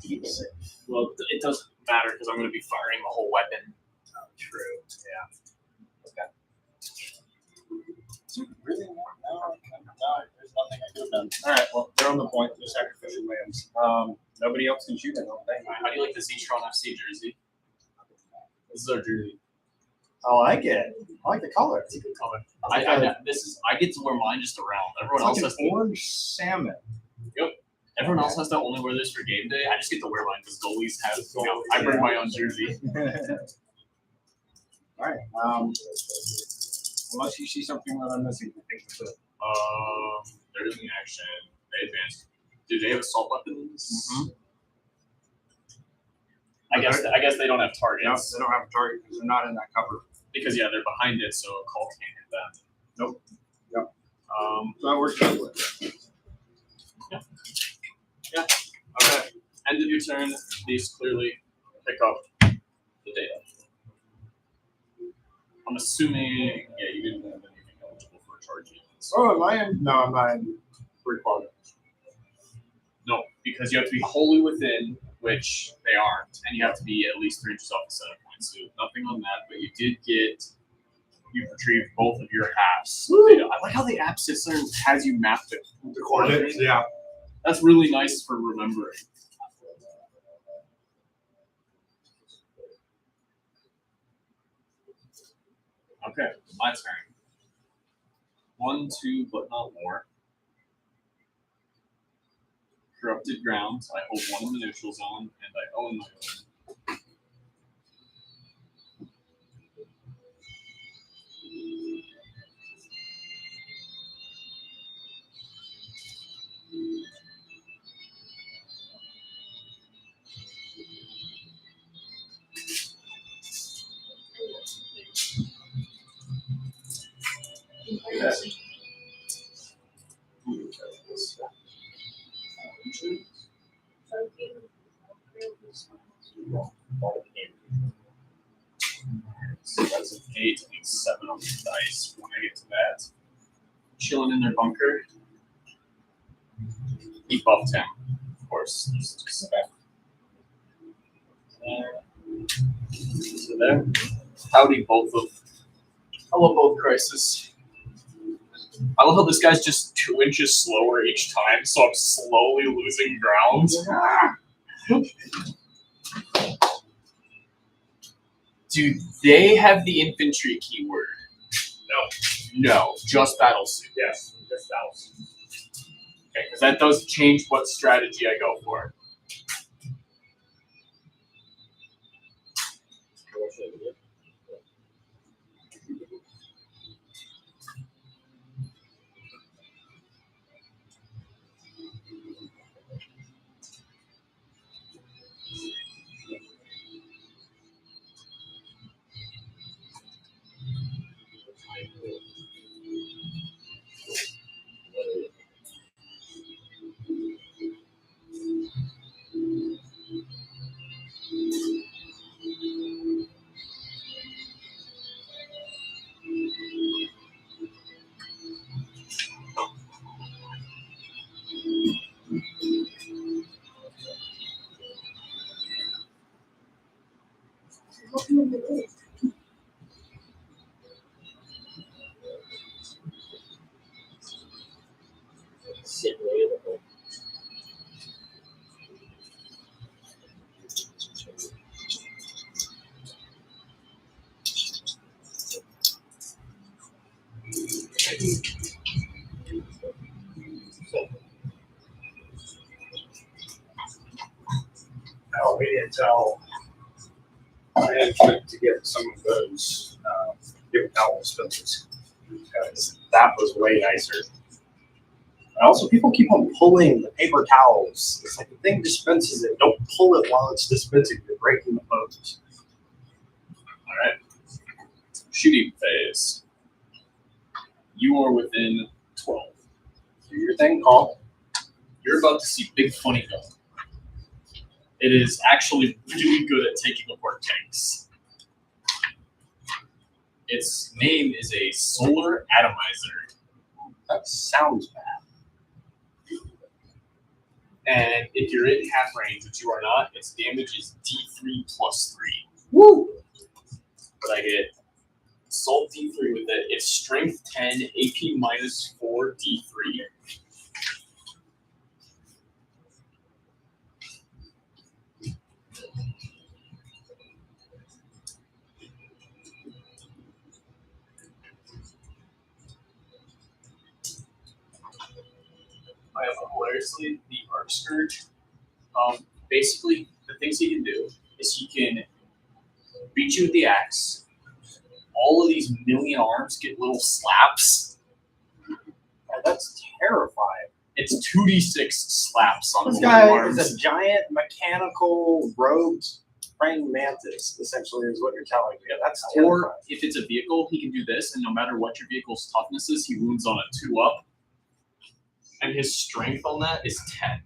Deep safe. Well, it doesn't matter because I'm going to be firing the whole weapon. True. Yeah. Okay. So really, no, there's nothing I could have done. All right. Well, they're on the point. They're sacrificial lambs. Nobody else can shoot. I don't think. How do you like the Z-Tron FC jersey? This is our jersey. I like it. I like the color. It's a good color. I get to wear mine just around. Everyone else It's has like an to. orange salmon. Everyone else has to only wear this for game day. I just get to wear mine because goalies have. I bring my own jersey. All right. Unless you see something that I'm missing, I think that's it. They're doing action. They advanced. Do they have assault weapons? Mhm. I guess they don't have No, targets they don't have a target because they're not in that cover. because they're behind it, so a call can't hit them. Nope. Yep. So that works out with. Okay. End of your turn. These clearly pick up the data. I'm assuming, yeah, you didn't have anything eligible for a charge yet. Oh, am I in? No, I'm not in recording. No, because you have to be wholly within, which they aren't, and you have to be at least 3 inches off the center point. So nothing on that, but you did get. You've retrieved both of your halves of data. I like how the app system has you map the coordinates. Yeah. That's really nice for remembering. Okay, my turn. 1, 2, but not more. Corrupted grounds. I hold 1 in the neutral zone, and I own my own. So that's an 8 and 7 on the dice when I get to that. Chilling in their bunker. Keep buff 10, of course. Just so there. Howdy, both of. I love both Crisis. I love how this guy's just 2 inches slower each time, so I'm slowly losing ground. Do they have the infantry keyword? No, just battle suit. Yes, just else. Okay, because that does change what strategy I go for. Oh, we didn't tell management to get some of those paper towel dispensers because that was way nicer. And also, people keep on pulling the paper towels. It's like the thing dispenses it. Don't pull it while it's dispensing. You're breaking the hose. All right. Shooting phase. You are within 12. Do your thing, call. You're about to see Big Funny Gun. It is actually really good at taking apart tanks. Its name is a solar atomizer. That sounds bad. And if you're in half range, which you are not, its damage is D3 plus 3. Woo! But I get Assault D3 with it. It's Strength 10, AP minus 4, D3. I have hilariously the Arc Scourge. Basically, the things he can do is he can beat you with the axe. All of these million arms get little slaps. Oh, that's terrifying. It's 2d6 slaps on This the guy arms. is a giant mechanical robed praying mantis, essentially, is what you're telling me. That's terrifying. Or if it's a vehicle, he can do this, and no matter what your vehicle's toughness is, he wounds on a 2-up. And his strength on that is 10.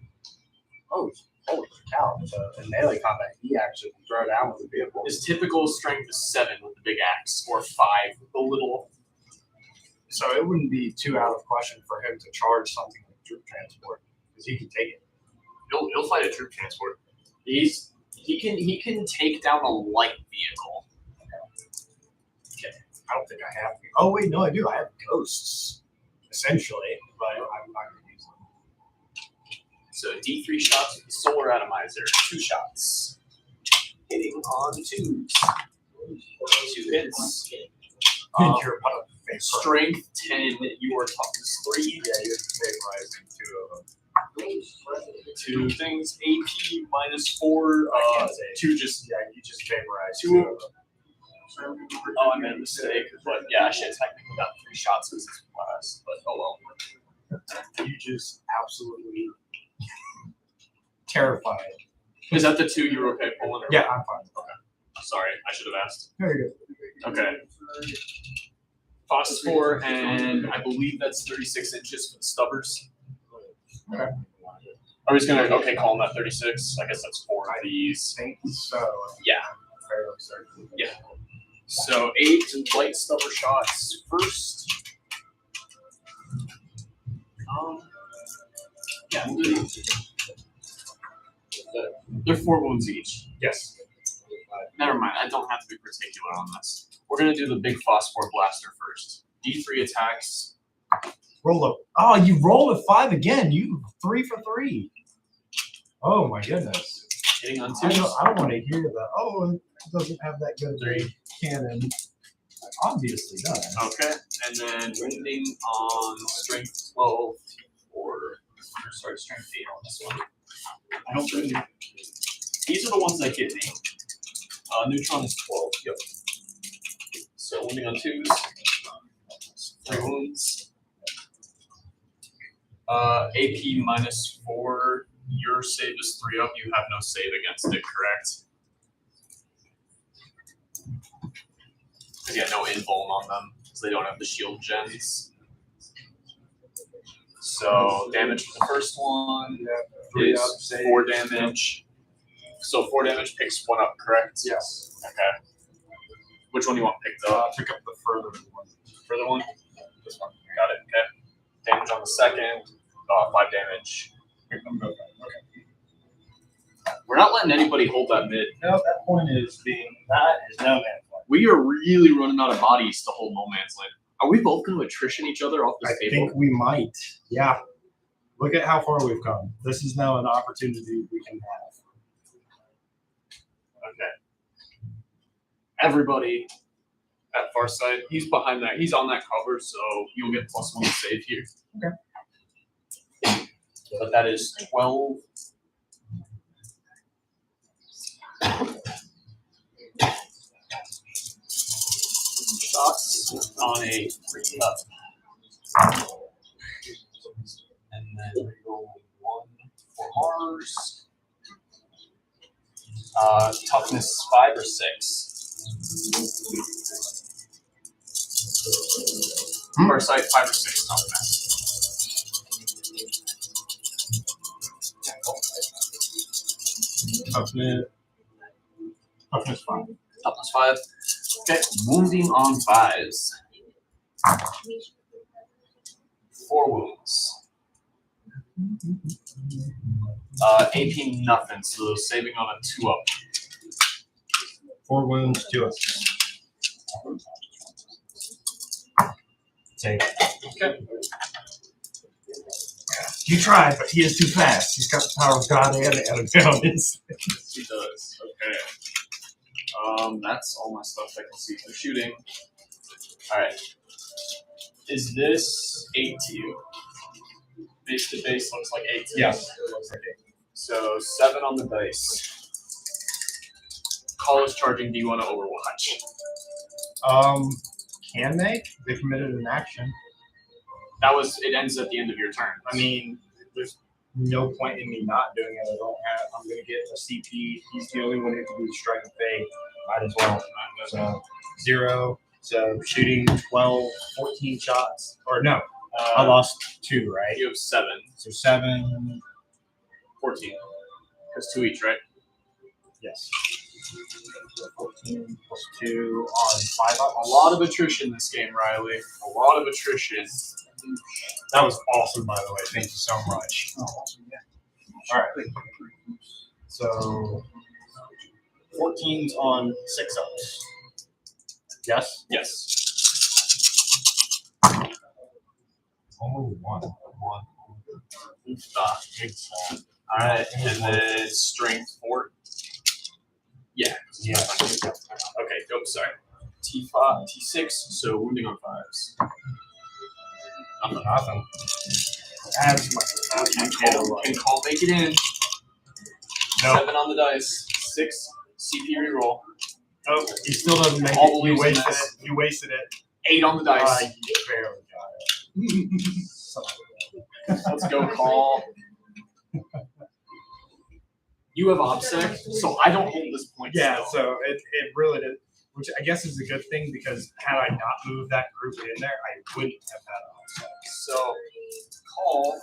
Oh, holy cow! So in melee combat, he actually can throw down with the vehicle. His typical strength is 7 with the big axe, or 5 with the little. So it wouldn't be too out of question for him to charge something like troop transport because he can take it. He'll fight a troop transport. He can take down a light vehicle. I don't think I have. Oh wait, no, I do. I have ghosts, essentially, but I'm not going to use them. So D3 shots with the solar atomizer, 2 shots. Hitting on 2s. 2 hits. You're about to face Strength 10, you are toughness 3. Yeah, you have to vaporize two of them. 2 things, AP -4. I can't say. 2 just. Yeah, you just vaporize Two two of of them. Oh, I made a mistake. But yeah, I should have technically got 3 shots because it's class. But oh well. You just absolutely terrified. Is that the 2 you were okay pulling? Or Yeah, I'm fine. Sorry, I should have asked. Very good. Okay. Phosphor, and I believe that's 36 inches for the stubbers. Okay. Are we just gonna calling that 36? I guess that's 4 of these. I think so. Yeah. Fairly certain. Yeah. So 8 light stubber shots first. Yeah. They're 4 wounds each. Yes. Never mind. I don't have to be particular on this. We're gonna do the big phosphor blaster first. D3 attacks. Roll up. Oh, you rolled a 5 again. You 3 for 3. Oh my goodness. Hitting on I 2s. don't want to hear that. Oh, it doesn't have that good of a cannon. Obviously does. Okay. And then wounding on strength 12 or sorry, strength 8 on this one. I don't think these are the ones that get me. Neutron is 12. Yep. So wounding on 2s. 3 wounds. AP -4. Your save is 3 up. You have no save against it, correct? Because yeah, no invuln on them because they don't have the shield gens. So damage for the first one is 4 damage. So 4 damage picks 1 up, correct? Yes. Okay. Which one do you want picked up? Pick up the further one. Further one? This one. Got it. Okay. Damage on the second. 5 damage. Okay. We're not letting anybody hold that mid. No, that point is no man's land. We are really running out of bodies to hold no man's land. Are we both going to attrition each other off this I table? think we might. Yeah. Look at how far we've come. This is now an opportunity we can have. Okay. Everybody at far side, he's behind that. He's on that cover, so you'll get +1 save here. Okay. But that is 12. Shots on a 3 up. And then we roll 1 for Mars. Toughness 5 or 6. Far side 5 or 6 toughness. Toughness 5. Toughness 5. Okay, wounding on 5s. 4 wounds. AP nothing, so saving on a 2 up. 4 wounds, 2 up. Take. Okay. You tried, but he is too fast. He's got the power of God and out of bounds. He does. Okay. That's all my stuff I can see for shooting. Alright. Is this 8 to you? Base to base looks like 8 to you. Yes. So 7 on the dice. Call is charging. Do you want to overwatch? Can they? They committed an action. It ends at the end of your turn. I mean, there's no point in me not doing it. I'm going to get a CP. He's the only one who can do the strike and fade. Might as well. So 0. So shooting 12, 14 shots. Or no, I lost 2, right? You have 7. So 7. 14. That's 2 each, right? Yes. 14 plus 2 on 5 up. A lot of attrition this game, Riley. A lot of attrition. That was awesome, by the way. Thank you so much. Oh, awesome, yeah. All right. So 14's on 6 ups. Yes? Yes. Only one. Alright, and then strength 4. Yeah. Yeah. Okay, dope, sorry. T5, T6, so wounding on 5s. Nothing. Can call make it in. No. 7 on the dice. 6 CP reroll. Oh, he still doesn't make All it. You believes in wasted this. it. You wasted it. 8 on the dice. You barely got it. Let's go, call. You have OBSEC, so I don't hold this point. Yeah, still. so it really did, which I guess is a good thing because had I not moved that group in there, I wouldn't have had offset. So, call.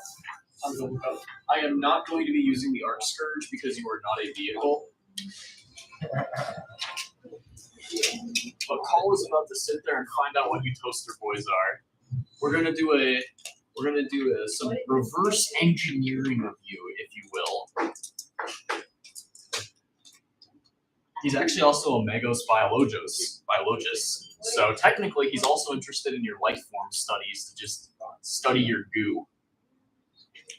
I am not going to be using the Arc Scourge because you are not a vehicle. But Call is about to sit there and find out what you toaster boys are. We're gonna do some reverse engineering of you, if you will. He's actually also a Magos biologist. So technically he's also interested in your life form studies to just study your goo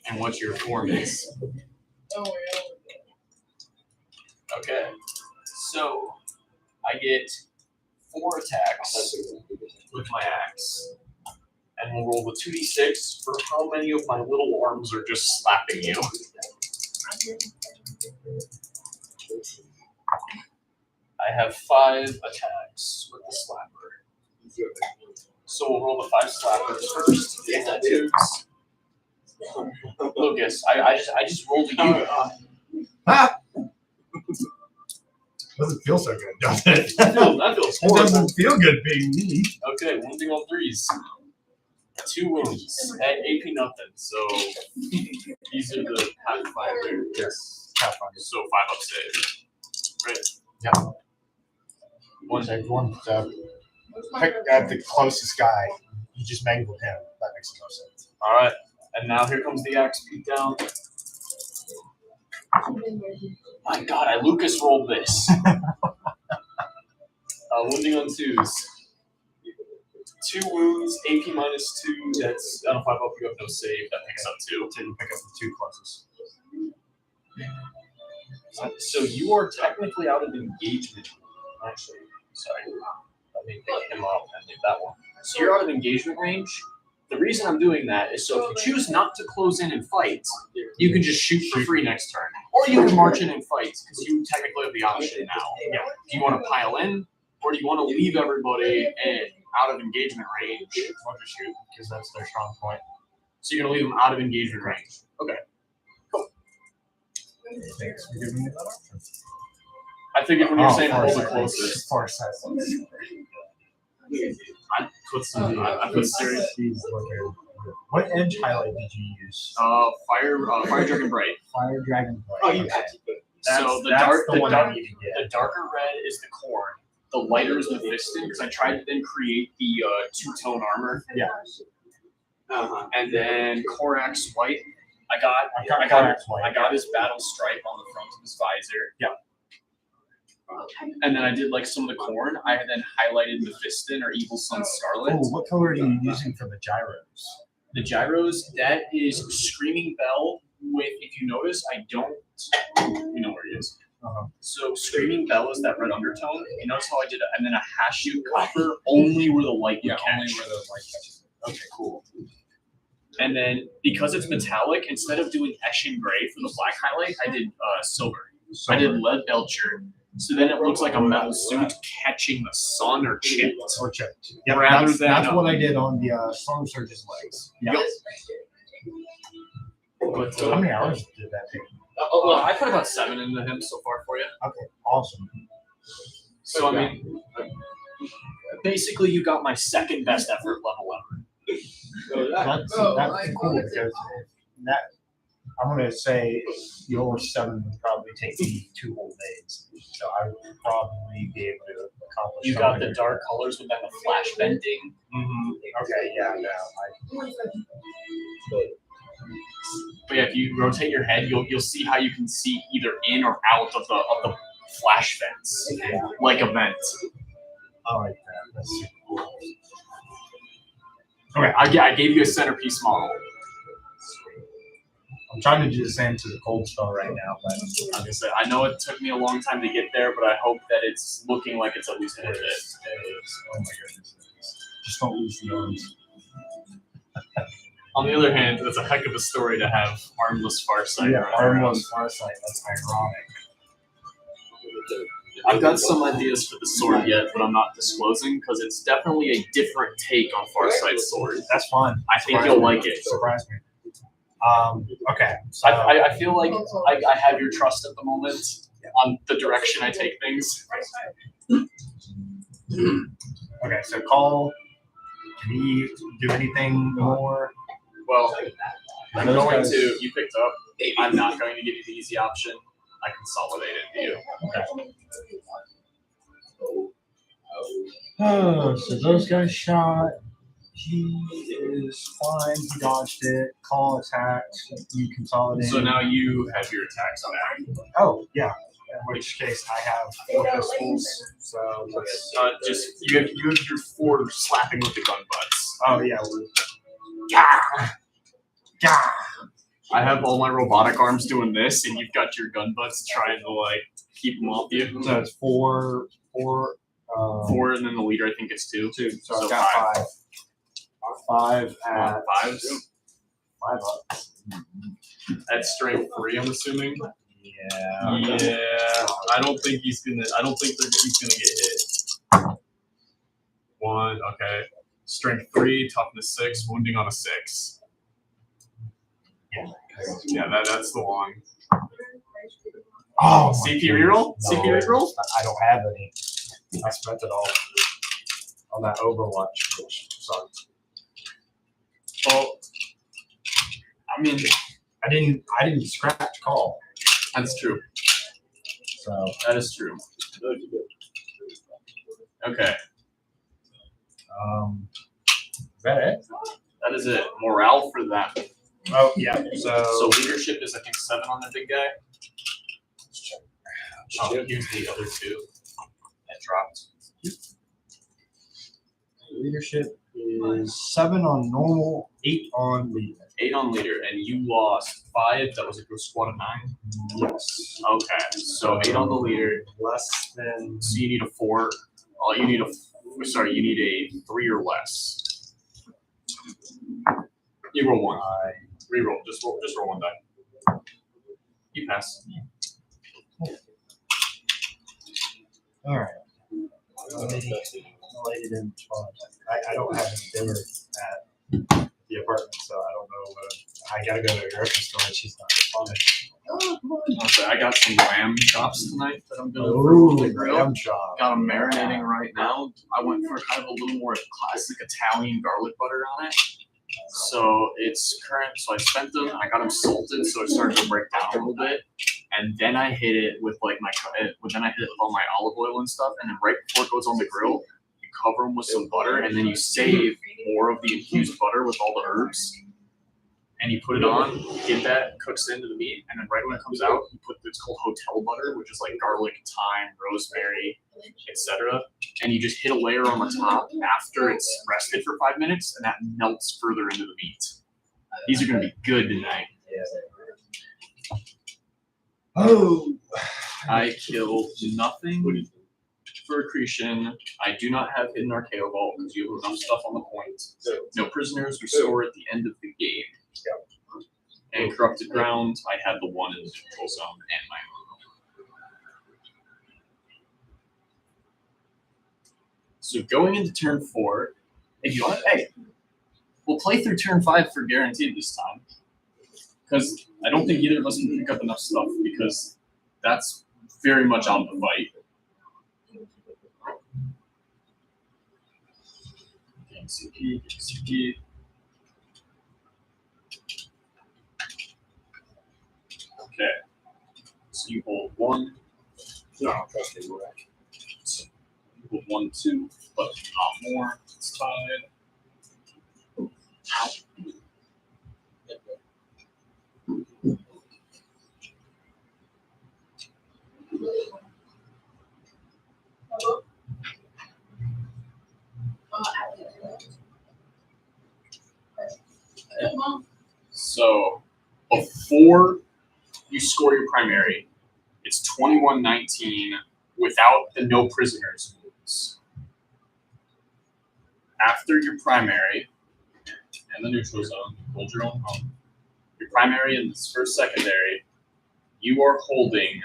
and what your form is. Okay. So I get 4 attacks with my axe. And we'll roll the 2d6 for how many of my little arms are just slapping you. I have 5 attacks with the slapper. So we'll roll the 5 slappers first. Get that twos. Lucas, I just rolled a U. Doesn't feel so good, does it? That feels It horrible. doesn't feel good being me. Okay, wounding on 3s. 2 wounds at AP nothing. So these are the Pathfinder. Yes. Pathfinder. So 5 up save. Right. Yeah. One pick at the closest guy. You just mangled him. That makes no sense. Alright. And now here comes the axe beat down. My god, I Lucas rolled this. Wounding on 2s. 2 wounds, AP minus 2. That's on a 5 up, you have no save. That picks up 2. Didn't pick up the 2 closest. So you are technically out of engagement. Actually, sorry. Let me pick him up and leave that one. So you're out of engagement range. The reason I'm doing that is so if you choose not to close in and fight, you can just shoot for free next turn. Or you can march in and fight, because you technically have the option now. Yeah. Do you want to pile in, or do you want to leave everybody out of engagement range? I'll just shoot, because that's their strong point. So you're going to leave them out of engagement range. Okay. Thanks for giving me that option. I figured when you're saying hold the closest. closest. Far seconds. I put serious. What edge highlight did you use? Fire Dragon Bright. Fire Dragon Bright. Oh, you Okay. have to put So the darker red is the corn. The lighter is the Fiston, because I tried to then create the 2-tone armor. Yeah. And then Korax white. I got Korax white. I got his battle stripe on the front of his visor. Yeah. And then I did like some of the corn. I then highlighted the Fiston or Evil Sun Scarlet. Oh, what color are you using for the gyros? The gyros, that is Screaming Bell with, if you notice, I don't, you know where he is. So Screaming Bell is that red undertone. You notice how I did it, and then a hash shoot copper only where the light would catch. Only where the light catches. Okay, cool. And then because it's metallic, instead of doing Eshin Gray for the black highlight, I did silver. I did lead belcher. So then it looks like a metal suit catching the sun or chipped. Or chipped. Yeah, Rather that's than, what I did on the Storm Surge's legs. Yeah. But, How many hours did that take? well, I put about 7 into him so far for you. Okay, awesome. So I mean, basically you got my second best effort level ever. That's cool because I'm gonna say your 7 would probably take me 2 whole days, so I would probably be able to accomplish. You got the dark colors with then the flash bending. Okay, yeah, no, But yeah, if you rotate your head, you'll see how you can see either in or out of the flash vents, like a vent. I like that. That's super cool. Okay, I gave you a centerpiece model. I'm trying to do the same to the cold spell right now, but Like I said, I know it took me a long time to get there, but I hope that it's looking like it's at least worth it. it is. Oh my goodness. Just don't lose the arms. On the other hand, it's a heck of a story to have armless Farsight. Yeah, running around. armless Farsight. That's ironic. I've got some ideas for the sword yet, but I'm not disclosing because it's definitely a different take on Farsight's sword. That's fun. I think you'll like it. Surprise me. Okay. So I feel like I have your trust at the moment on the direction I take things. okay. So call. Can he do anything more? Well, I'm Those going guys- to. You picked up. I'm not going to give you the easy option. I consolidate it to you. Oh, so those guys shot. He is fine. He dodged it. Call attacks. You consolidate. So now you have your attacks back. Oh, yeah. In which case I have 4 pistols. So let's. Just you have your 4 slapping with the gun butts. Oh, yeah. Yeah. Yeah. I have all my robotic arms doing this, and you've got your gun butts trying to like keep them off you. So it's 4. 4, and then the leader I think it's 2. 2. So So I've got 5. 5 at 5s. 5 up. At strength 3, I'm assuming. Yeah. Yeah. I don't think he's gonna get hit. 1. Okay. Strength 3, toughness 6, wounding on a 6. Yeah, that's the one. Oh, CP reroll? No. CP reroll? I don't have any. I spent it all on that Overwatch, which sucked. Well, I mean, I didn't scratch call. that's true. So That is true. Okay, is that it? that is it. Morale for them. Oh yeah. So leadership is I think 7 on the big guy. Oh, here's the other 2 that dropped. Leadership is 7 on normal, 8 on leader. 8 on leader, and you lost 5. That was a squad of 9. Yes. Okay, so 8 on the leader. Less than. So you need a 4. Oh, you need a 3 or less. You roll 1. Reroll. Just roll 1 die. You pass. All right. Related in response. I don't have a dinner at the apartment, so I don't know. I gotta go to a grocery store and she's not responding. Okay, I got some lamb chops tonight that I'm doing for the grill. lamb chop. Got them marinating right now. I went for kind of a little more classic Italian garlic butter on it. So it's current. So I spent them. I got them salted, so it started to break down a little bit. And then I hit it with like with all my olive oil and stuff. And then right before it goes on the grill, you cover them with some butter, and then you save more of the infused butter with all the herbs. And you put it on, get that, cooks into the meat, and then right when it comes out, you put it's called hotel butter, which is like garlic, thyme, rosemary, etc. And you just hit a layer on the top after it's rested for 5 minutes, and that melts further into the meat. These are going to be good tonight. Oh. I killed nothing for accretion. I do not have hidden Archaeo Vault because you have enough stuff on the point. No prisoners restore at the end of the game. And corrupted ground, I had the 1 in the neutral zone and my own. So going into turn 4, if you want, hey, we'll play through turn 5 for guaranteed this time. Because I don't think either of us can pick up enough stuff because that's very much out of the fight. CP. So you hold 1, No, trust me, we're right. you hold 1, 2, but not more. It's tied. So before you score your primary, it's 21-19 without the no prisoners moves. After your primary and the neutral zone, hold your own home. Your primary and this first secondary, you are holding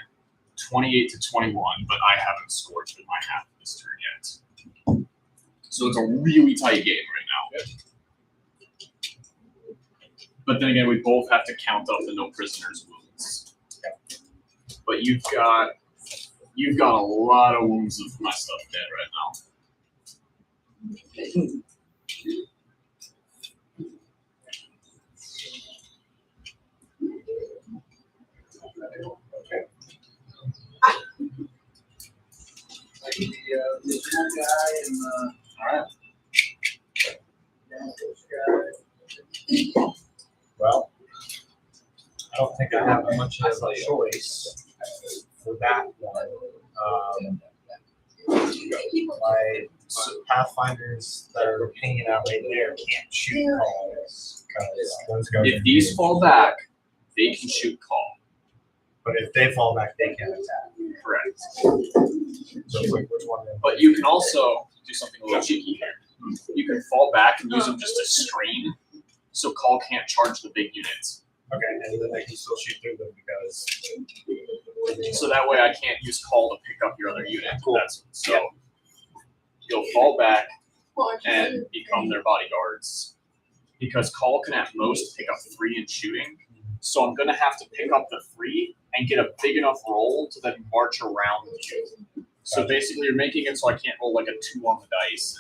28-21, but I haven't scored through my half of this turn yet. So it's a really tight game right now. But then again, we both have to count up the no prisoners wounds. But you've got a lot of wounds of my stuff dead right now. I need the jewel guy and the. Alright. Well, I don't think I have much of a choice for that one. My pathfinders that are hanging out right there can't shoot calls because those guys. If these fall back, they can shoot call. But if they fall back, they can attack. Correct. So it's like, which one? But you can also do something a little cheeky here. You can fall back and use them just to screen, so call can't charge the big units. Okay, and then they can still shoot through them because. So that way I can't use call to pick up your other unit. Cool. So you'll fall back and become their bodyguards. Because call can at most pick up 3 in shooting. So I'm gonna have to pick up the 3 and get a big enough roll to then march around you. So basically you're making it so I can't roll like a 2 on the dice.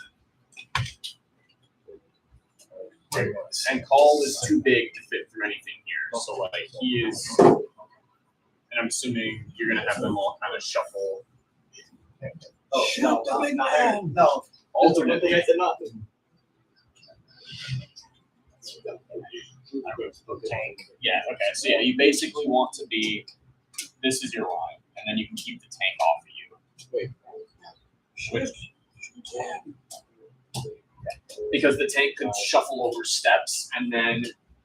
And call is too big to fit through anything here. So like he is, and I'm assuming you're gonna have them all kind of shuffle. No. Alternately, Tank. yeah, okay. So yeah, you basically want to be, this is your line, and then you can keep the tank off of you. Because the tank could shuffle over steps, and then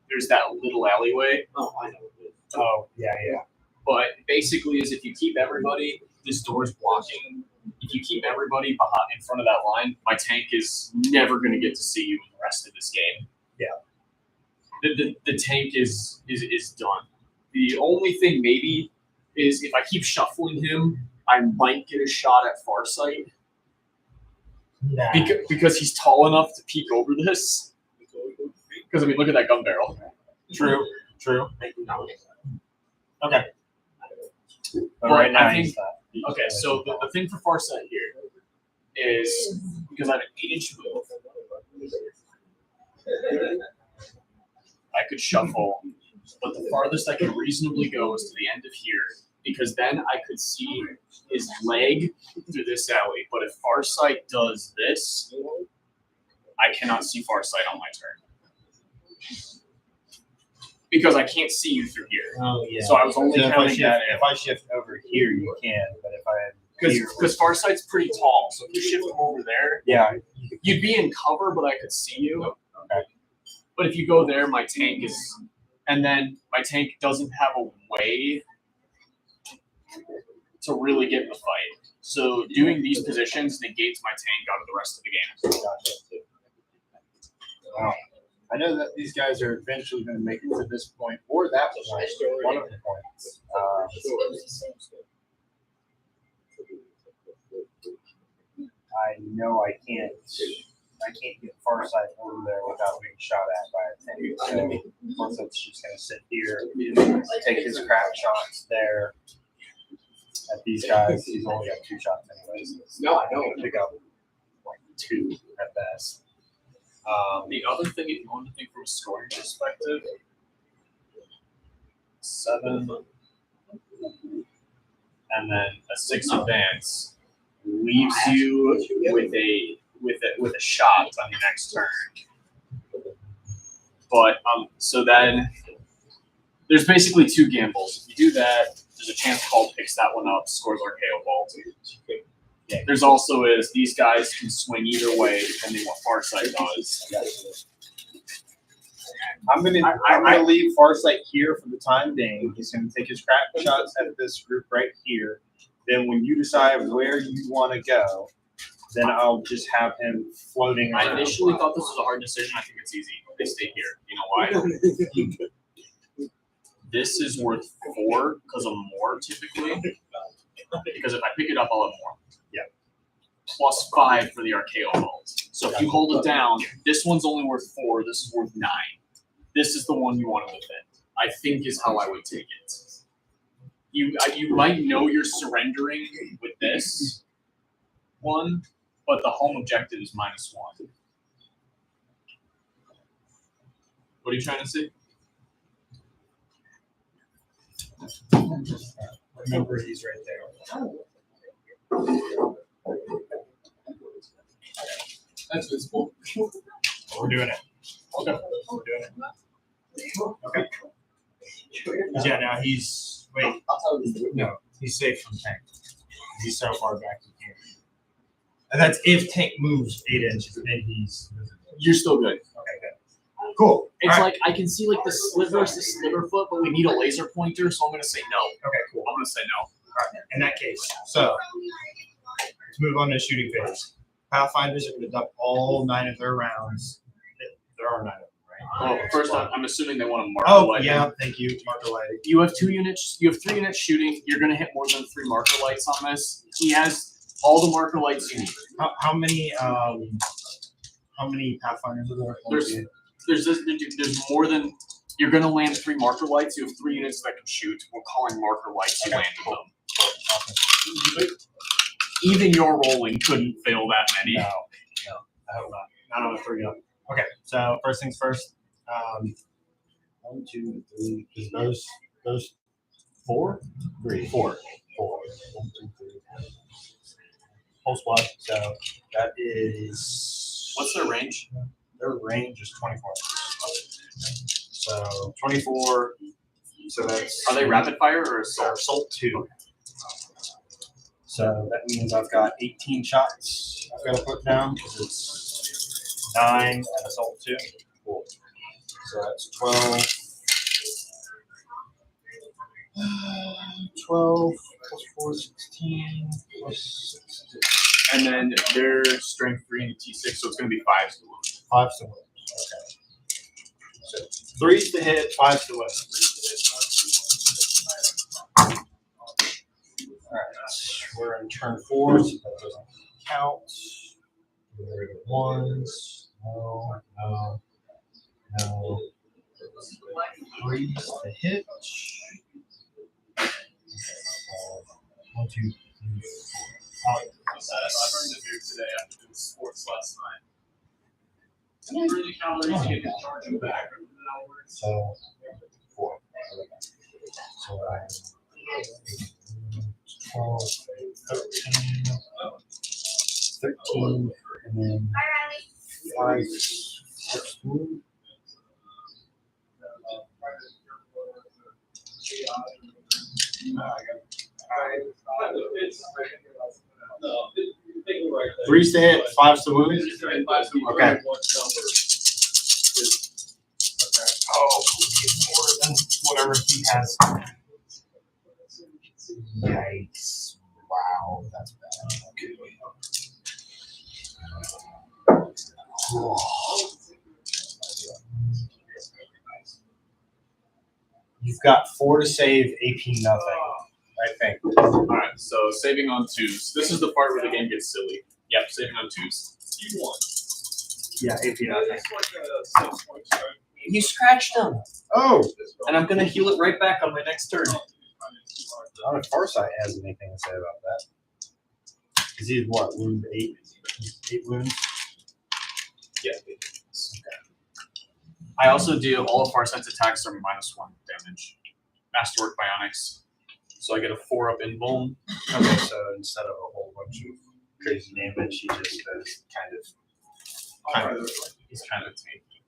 there's that little alleyway. Oh, I know. Oh, yeah. But basically, is if you keep everybody, this door's blocking. If you keep everybody behind in front of that line, my tank is never going to get to see you in the rest of this game. Yeah. The tank is done. The only thing maybe is if I keep shuffling him, I might get a shot at Farsight. Nah. Because he's tall enough to peek over this. Because, I mean, look at that gun barrel. True. Okay. But Well, right now I think- he's not. Okay, so the thing for Farsight here is because I have an 8-inch move, I could shuffle, but the farthest I could reasonably go is to the end of here, because then I could see his leg through this alley. But if Farsight does this, I cannot see Farsight on my turn. Because I can't see you through here. Oh yeah. So I was only counting that in. If I shift over here, you can. But if I Because Farsight's pretty tall, so if you shift him over there, yeah, you'd be in cover, but I could see you. Okay. But if you go there, my tank is, and then my tank doesn't have a way to really get in the fight. So doing these positions negates my tank out of the rest of the game. Wow. I know that these guys are eventually going to make it to this point or that point. One of the points. I know I can't get Farsight over there without being shot at by a tank. So Farsight's just going to sit here, take his crap shots there at these guys. He's only got 2 shots anyways. No, I know. I'm gonna pick up like 2 at best. The other thing, if you want to think from a scoring perspective, 7, and then a 6 advance leaves you with a shot on your next turn. But so then there's basically 2 gambles. If you do that, there's a chance Paul picks that one up, scores Archaeo Bolt. There's also these guys can swing either way depending what Farsight does. I'm gonna leave Farsight here for the time being. He's gonna take his crack shots at this group right here. Then when you decide where you want to go, then I'll just have him floating I around. initially thought this was a hard decision. I think it's easy. They stay here. You know why? This is worth 4 because of more typically. Because if I pick it up, I'll have more. Yeah. Plus 5 for the Archaeo Bolt. So if you hold it down, this one's only worth 4. This is worth 9. This is the one you want to defend. I think is how I would take it. You might know you're surrendering with this one, but the home objective is -1. What are you trying to see? Remember, he's right there. That's visible. We're doing it. Okay. We're doing it. Okay. Yeah, now he's no, he's safe from tank. He's so far back he can't. And that's if tank moves 8 inches, then he's. You're still good. Okay, good. Cool. It's All right. like I can see like the sliver foot, but we need a laser pointer, so I'm gonna say no. Okay, cool. I'm gonna say no. All right. In that case, so let's move on to the shooting phase. Pathfinders are going to dump all 9 of their rounds. There are 9 of them, right? Well, first I'm assuming they want to mark. Oh, light. yeah. Thank you, marker lighting. You have 2 units. You have 3 units shooting. You're gonna hit more than 3 marker lights on this. He has all the marker lights you need. How many Pathfinders are there? There's more than. You're gonna land 3 marker lights. You have 3 units that can shoot. We're calling marker lights. You landed them. Even your rolling couldn't fail that many. No, I hope not. Not on a 3 up. Okay, so first things first. 1, 2, 3. Is those 4? 3. 4. 4. 1, 2, 3. Whole squad. So that is. What's their range? Their range is 24. So 24. So that's. Are they rapid fire or They're assault? assault 2. So that means I've got 18 shots I've got to put down because it's 9 and assault 2. Cool. So that's 12. 12 plus 4, 16 plus 6. And then their strength 3 and T6, so it's gonna be 5 to wound. 5 to win. Okay. So 3's to hit, 5's to win. Alright, we're in turn 4, so that doesn't count. There are the 1s. No. 3's to hit. 1, 2, 3, 4. I burned a beer today after doing sports last night. And really calories to get the charging back. So 4. So I 12, 13, and then 5, 16. Three's to hit, 5's to wound. Okay. Oh, more than whatever he has. Yikes. Wow, that's bad. You've got 4 to save, AP nothing, I think. Alright, so saving on 2s. This is the part where the game gets silly. Yep, saving on 2s. You won. Yeah, AP nothing. You scratched them. Oh! And I'm gonna heal it right back on my next turn. I don't know if Farsight has anything to say about that. Is he what, wound 8? 8 wounds? Yeah. I also do all of Farsight's attacks are -1 damage. Masterwork Bionics. So I get a 4-up invuln. Okay, so instead of a whole bunch of crazy damage, he just does kind of. He's kind of tanky.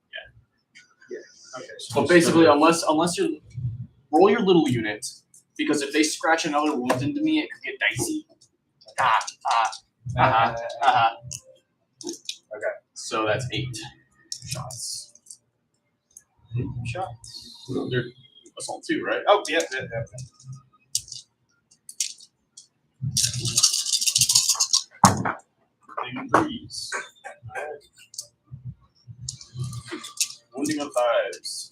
Okay, so But basically, unless you roll your little unit, because if they scratch another wound into me, it could get dicey. Okay. So that's 8 shots. 8 shots. They're assault 2, right? Oh, yeah. Threes. Wounding on 5s.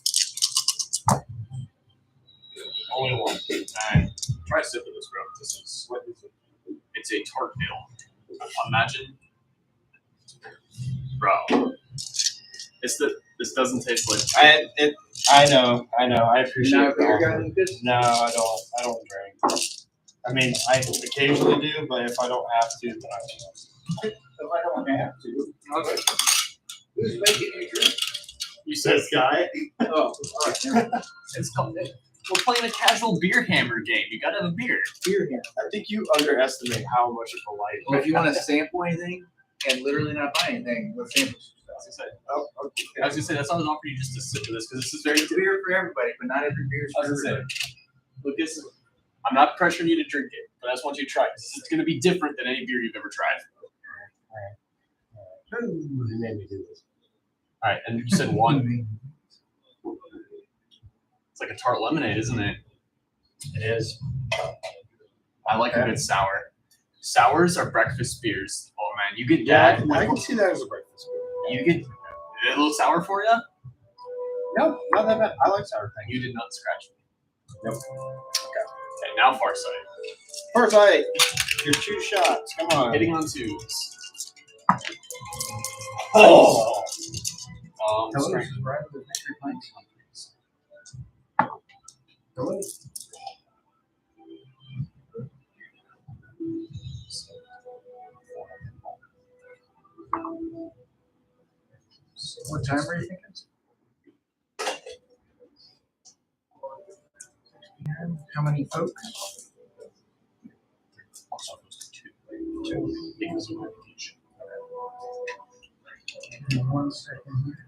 Only 1. Alright. Try to sip of this, bro. This is what is it? It's a tart ale. Imagine. Bro. This doesn't taste like I know. I appreciate Not a beer it. guy like this? No, I don't drink. I mean, I occasionally do, but if I don't have to, then I will. If I don't have to. Okay. Who's making you drink? you said guy. Oh, alright. it's called we're playing a casual beer hammer game. You gotta have a beer. Beer here. I think you underestimate how much of a light. Well, if you want to sample anything and literally not buy anything, let's sample some stuff. I was gonna say that's not an offer you just to sip of this because this is very It's beer for everybody, but not every beer is I for was gonna everybody. say, look, I'm not pressuring you to drink it, but I just want you to try it. It's going to be different than any beer you've ever tried. Who made me do this? All right, and you said 1. It's like a tart lemonade, isn't it? It is. I like a good sour. Sours are breakfast beers. Oh man, you get Yeah, that. I can see that as a breakfast. You get a little sour for you. No, not that bad. I like sour things. You did not scratch me. Nope. Okay, now far side. First light, your 2 shots. Come on. Hitting on 2s. Oh. Strength. What time are you thinking? How many folks? Also goes to 2. Because of reputation. Give me 1 second here.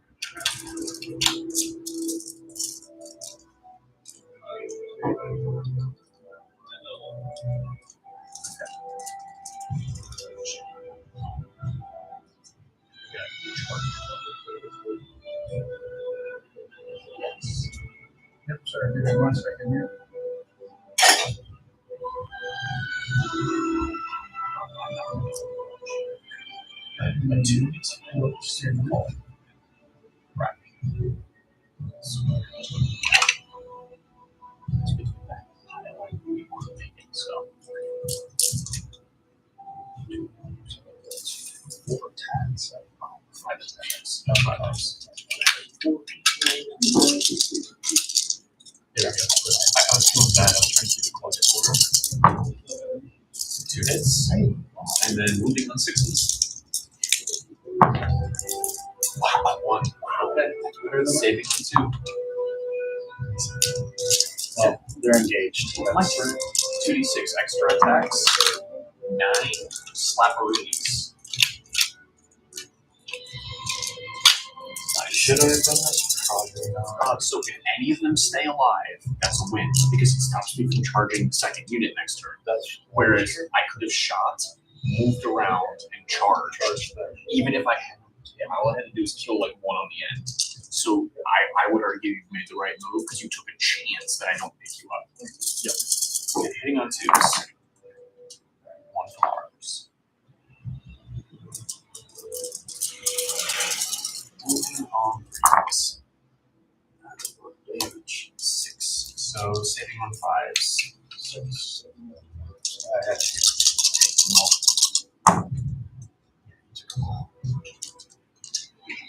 Yep, sorry, give me 1 second here. And 2 is Whoops, here we go. right. So 4 tags. 5 attacks. 5 ups. There we go. I was feeling bad. I was trying to keep it close quarter. 2 hits. And then wounding on 6s. Wow, 1. Okay. Saving on 2. Well, they're engaged. My turn. 2d6 extra attacks. 9 slapperoonies. Should I have done this? Probably not. So if any of them stay alive, that's a win because it stops me from charging the second unit next turn. That's Whereas I could have shot, moved around, and charged. Even if I hadn't, all I had to do is kill like 1 on the end. So I would argue you made the right move because you took a chance that I don't pick you up. Yep. Okay, hitting on 2s. 1 for arms. Moving on 3s. Damage 6. So saving on 5s. 6. I had to take them all.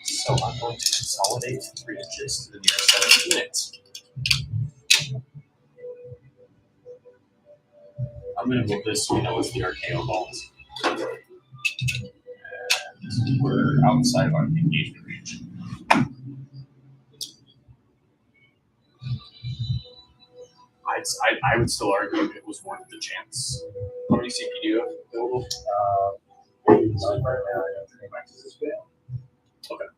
So I'm going to consolidate 3 inches to the nearest unit. I'm going to move this so we know it's the Archaeo Vault. And we're outside of our engagement range. I I would still argue it was worth the chance. How many CP do you have available? Right now, I have 3 maxes this bit. Okay.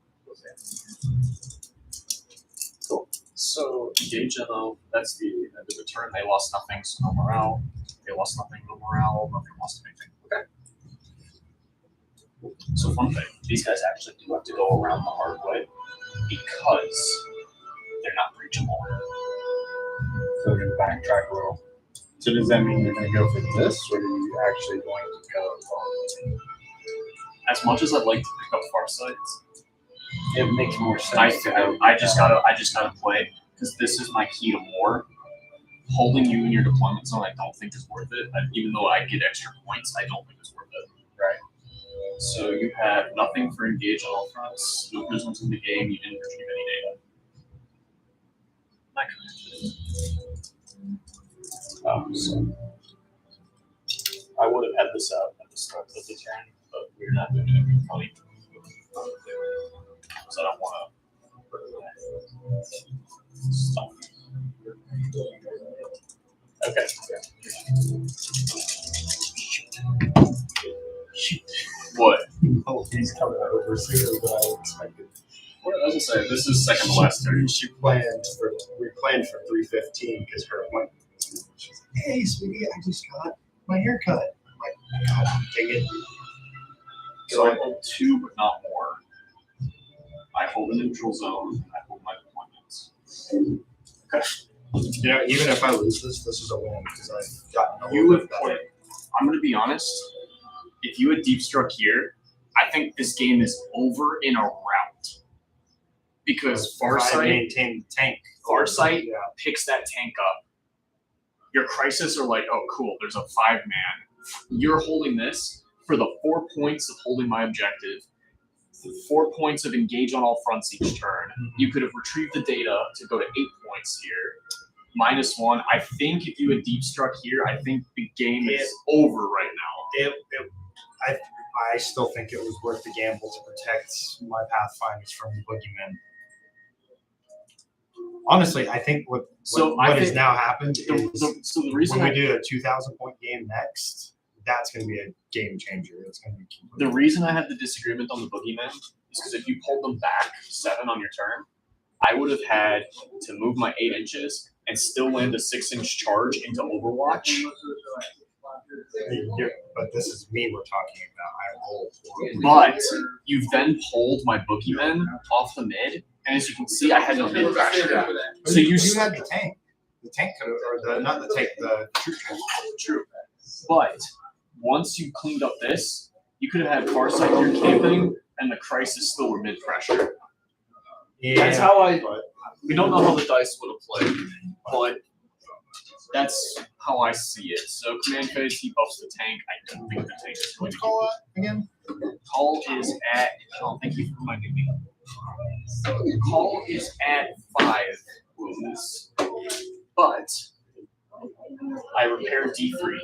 Cool. So engage them. That's the end of the turn. They lost nothing, so no morale. They lost nothing, no morale. Nothing lost anything. Okay. So fun thing, these guys actually do have to go around the hard way because they're not breachable. So we're gonna backtrack a little. So does that mean you're gonna go for this, or are you actually going to go? As much as I'd like to pick up Farsight, It makes more sense. I just gotta play because this is my key to war. Holding you in your deployment zone, I don't think is worth it. Even though I get extra points, I don't think it's worth it. Right. So you have nothing for engage on all fronts. No prisoners in the game. You didn't retrieve any data. So I would have had this out at the start of the turn, but we're not doing it. Probably because I don't want to stop. Okay. What? Oh, he's coming over sooner than I expected. What I was gonna say, this is second to last turn. We planned for 3:15 because her appointment. She's like, "Hey, sweetie, I just got my haircut." I'm like, "God, dang it!" So I hold 2, but not more. I hold a neutral zone. And I hold my deployments. Okay. You know, even if I lose this, this is a win because I've gotten a You little would bit put. better. I'm gonna be honest. If you had deep struck here, I think this game is over in a rout. Because If I Farsight maintain the tank. Farsight Yeah. picks that tank up. Your crisis are like, oh cool, there's a 5-man. You're holding this for the 4 points of holding my objective, 4 points of engage on all fronts each turn. You could have retrieved the data to go to 8 points here. -1. I think if you had deep struck here, I think the game is over right now. I still think it was worth the gamble to protect my Pathfinders from the boogeymen. Honestly, I think what has now happened is So the reason when we do a 2,000-point game next, that's going to be a game changer. It's going to be the reason I had the disagreement on the boogeymen is because if you pulled them back 7 on your turn, I would have had to move my 8 inches and still land a 6-inch charge into Overwatch. But this is me we're talking about. I roll horribly. But you've then pulled my boogeymen off the mid, and as you can see, I had no mid pressure. So you had the tank. The tank could have, or not the tank, the troop transport. True. But once you cleaned up this, you could have had Farsight here camping, and the crisis still were mid pressure. Yeah, That's how but we don't know how the dice would have played, but that's how I see it. So command phase, he buffs the tank. I don't think the tank is going to call it again. Call is at. Oh, thank you for reminding me. Call is at 5 wounds, but I repaired D3.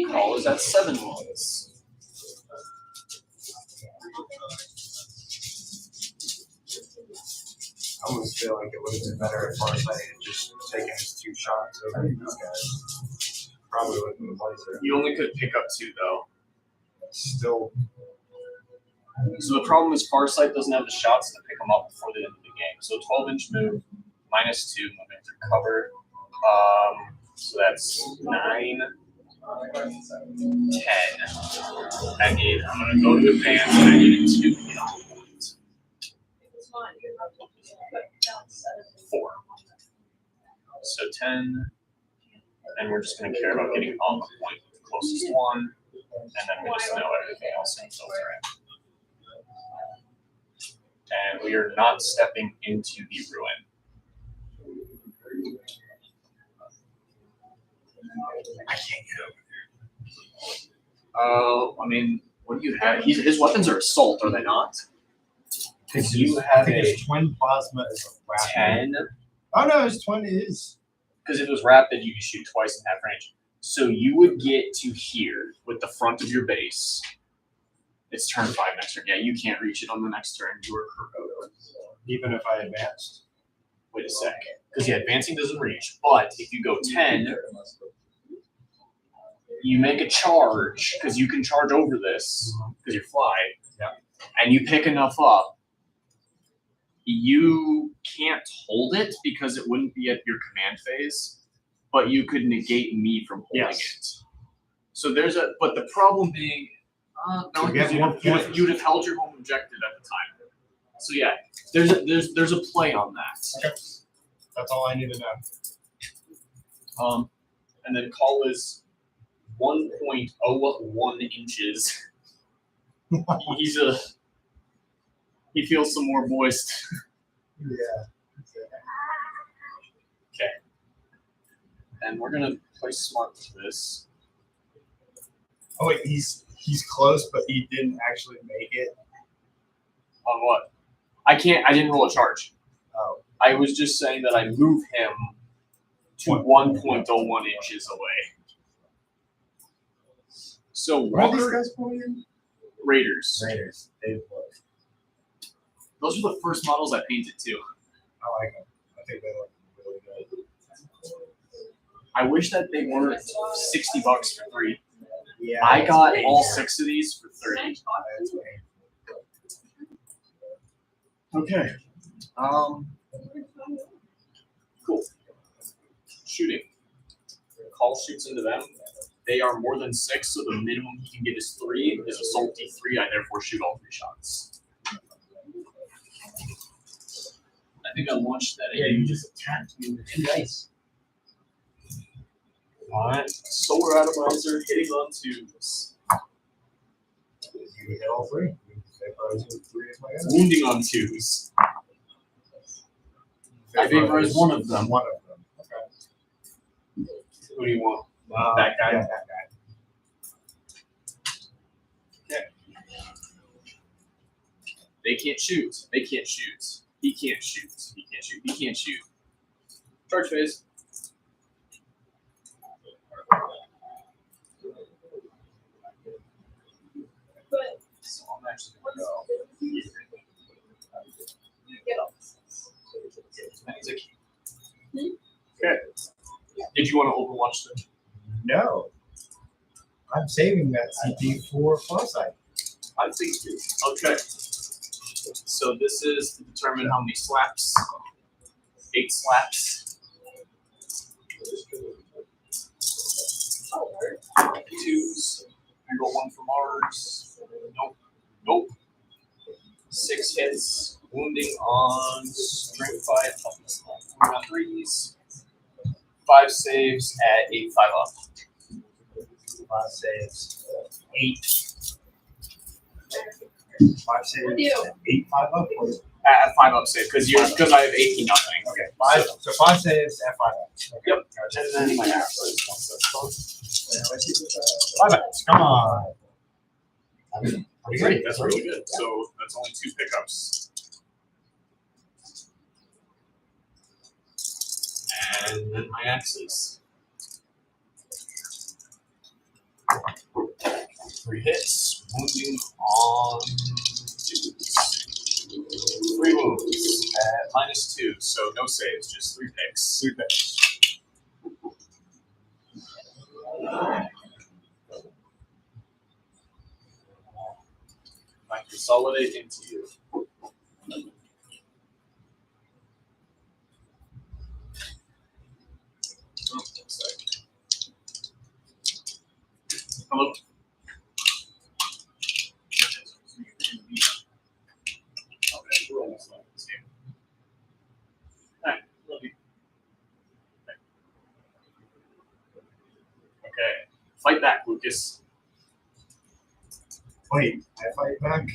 Call is at 7 wounds. I almost feel like it would have been better if Farsight had just taken his 2 shots over these guys. Probably would have been wiser. You only could pick up 2 though. Still, So the problem is Farsight doesn't have the shots to pick them up before the end of the game. So 12-inch move, -2, moving through cover. So that's 9, 10. I'm gonna go to advance and I need 2 beyond points. 4. So 10. And we're just gonna care about getting on the point with the closest one. And then we just know everything else in filter in. And we are not stepping into the ruin. I can't get over I mean, what do you have? His weapons are assault, are they not? Because you have his twin plasma is a rapid. 10. Oh no, his twin is. Because if it was rapid, you could shoot twice in half range. So you would get to here with the front of your base. It's turn 5 next turn. Yeah, you can't reach it on the next turn. You are heroic. Even if I advanced. Wait a sec. Because yeah, advancing doesn't reach. But if you go 10, you make a charge, because you can charge over this, because you're fly, and you pick enough up, you can't hold it because it wouldn't be at your command phase, but you could negate me from holding it. So but the problem being, no, because you'd have held your home objective at the time. So yeah, there's a play on that. Okay. That's all I need to know. And then call is 1.01 inches. He feels some more moist. Yeah. Okay. And we're gonna play smart with this. Oh wait, he's close, but he didn't actually make it. On what? I didn't roll a charge. Oh. I was just saying that I move him to 1.01 inches away. So Where are these Walker guys pulling in? Raiders. Raiders. They look. Those were the first models I painted too. I like them. I think they look really good. I wish that they weren't $60 for 3. Yeah. I got it's all crazy. 6 of these for 30. That's crazy. Okay. Cool. Shooting. Call shoots into them. They are more than 6, so the minimum he can get is 3. Is a salty 3. I therefore shoot all 3 shots. I think I launched that. Yeah, you just attacked me with 2 dice. Alright. Solar atomizer hitting on 2s. You hit all 3. You vaporize 3 is my guess. Wounding on 2s. I vaporized one of them. One of them. Okay. Who do you want? That guy? Yeah, that guy. They can't shoot. They can't shoot. He can't shoot. He can't shoot. He can't shoot. Charge phase. So I'm actually gonna go here. As many as I can. Okay. Did you want to overwatch them? No. I'm saving that CP for Farsight. I think you. Okay. So this is to determine how many slaps. 8 slaps. 2s. I roll 1 from ours. Nope. Nope. 6 hits. Wounding on strength 5 on 3s. 5 saves at 8, 5 up. 5 saves. 8. 5 saves. 8, 5 up. At 5 up save because I have 18 nothing. Okay. 5. So 5 saves at 5 up. Okay. Yep. And then my axe. 5 ups. Come on. Great. That's really good. So that's only 2 pickups. And then my axes. 3 hits, wounding on 2s. 3 wounds at -2, so no saves, just 3 picks. 3 picks. I consolidate into you. Oh, sorry. Hello. Okay, we're almost done with this game. Alright, love you. Okay, fight back, Lucas. Wait, I fight back?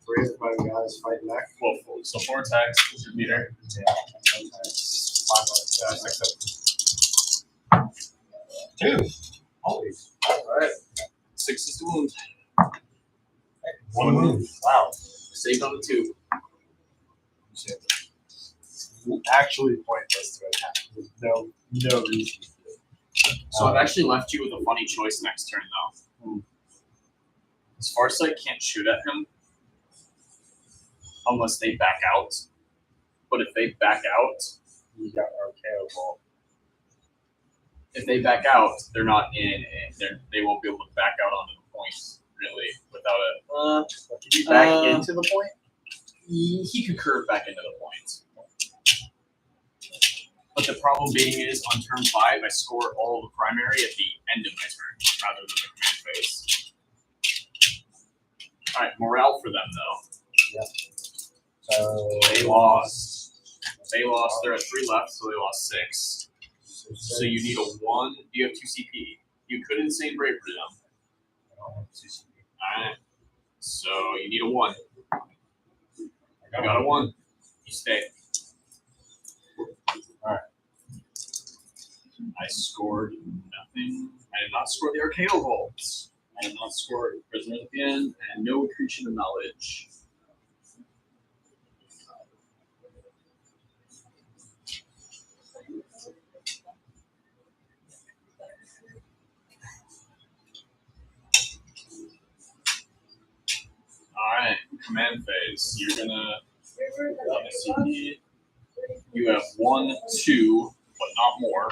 3 of my guys fighting back? Well, so 4 attacks, who's your meter? Yeah. 5 up. 6 up. 2. Always. Alright. 6 is the wound. 1 wound. Wow. Saved on the 2. Actually pointless to attack. There's no reason. So I've actually left you with a funny choice next turn, though. As Farsight can't shoot at him unless they back out. But if they back out, You got RKO ball. If they back out, they're not in, and they won't be able to back out onto the points really without a. Can you back into the point? He could curve back into the points. But the problem being is on turn 5, I score all the primary at the end of my turn rather than the command phase. All right, morale for them though. Yep. So They lost. They're at 3 left, so they lost 6. So you need a 1. You have 2 CP. You could insane bravery them. All right. So you need a 1. You got a 1. You stay. Alright. I scored nothing. I did not score the Arcano Vaults. I did not score Prisoner at the end, and no accretion of knowledge. Alright, command phase. You're gonna CP. You have 1, 2, but not more.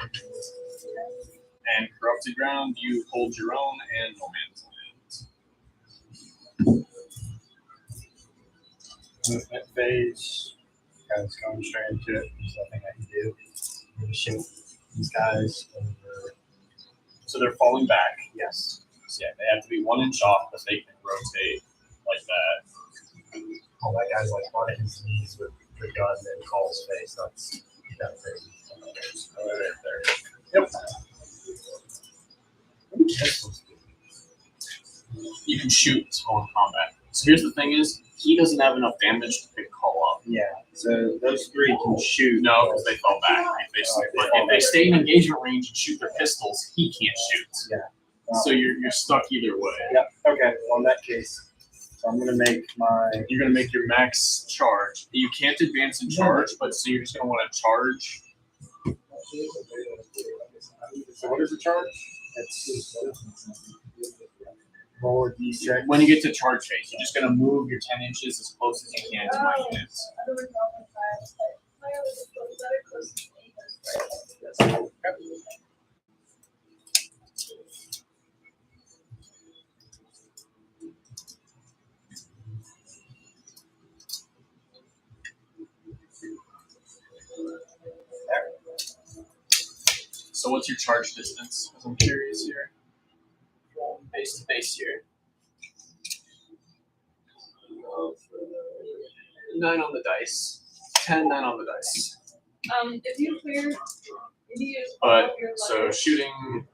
And corrupted ground, you hold your own and no man's land. movement phase. Guys going straight into it. There's nothing I can do. I'm gonna shoot these guys over. So they're falling back. Yes. So yeah, they have to be 1 inch off, but they can rotate like that. Oh, that guy's like on his knees with the gun and calls face. That's crazy. Oh, right there. Yep. What do pistols do? You can shoot while in combat. So here's the thing is, he doesn't have enough damage to pick call up. Yeah. So those 3 can shoot. No, because they fell back. If they stay in engagement range and shoot their pistols, he can't shoot. Yeah. So you're stuck either way. Yep. Okay. Well, in that case, so I'm gonna make my. You're gonna make your max charge. You can't advance and charge, but so you're just gonna want to charge. So what is the charge? It's roll a d6. When you get to charge phase, you're just gonna move your 10 inches as close as you can to my units. So what's your charge distance? Because I'm curious here. Base to base here. 9 on the dice. 10, 9 on the dice. If you clear, But so shooting,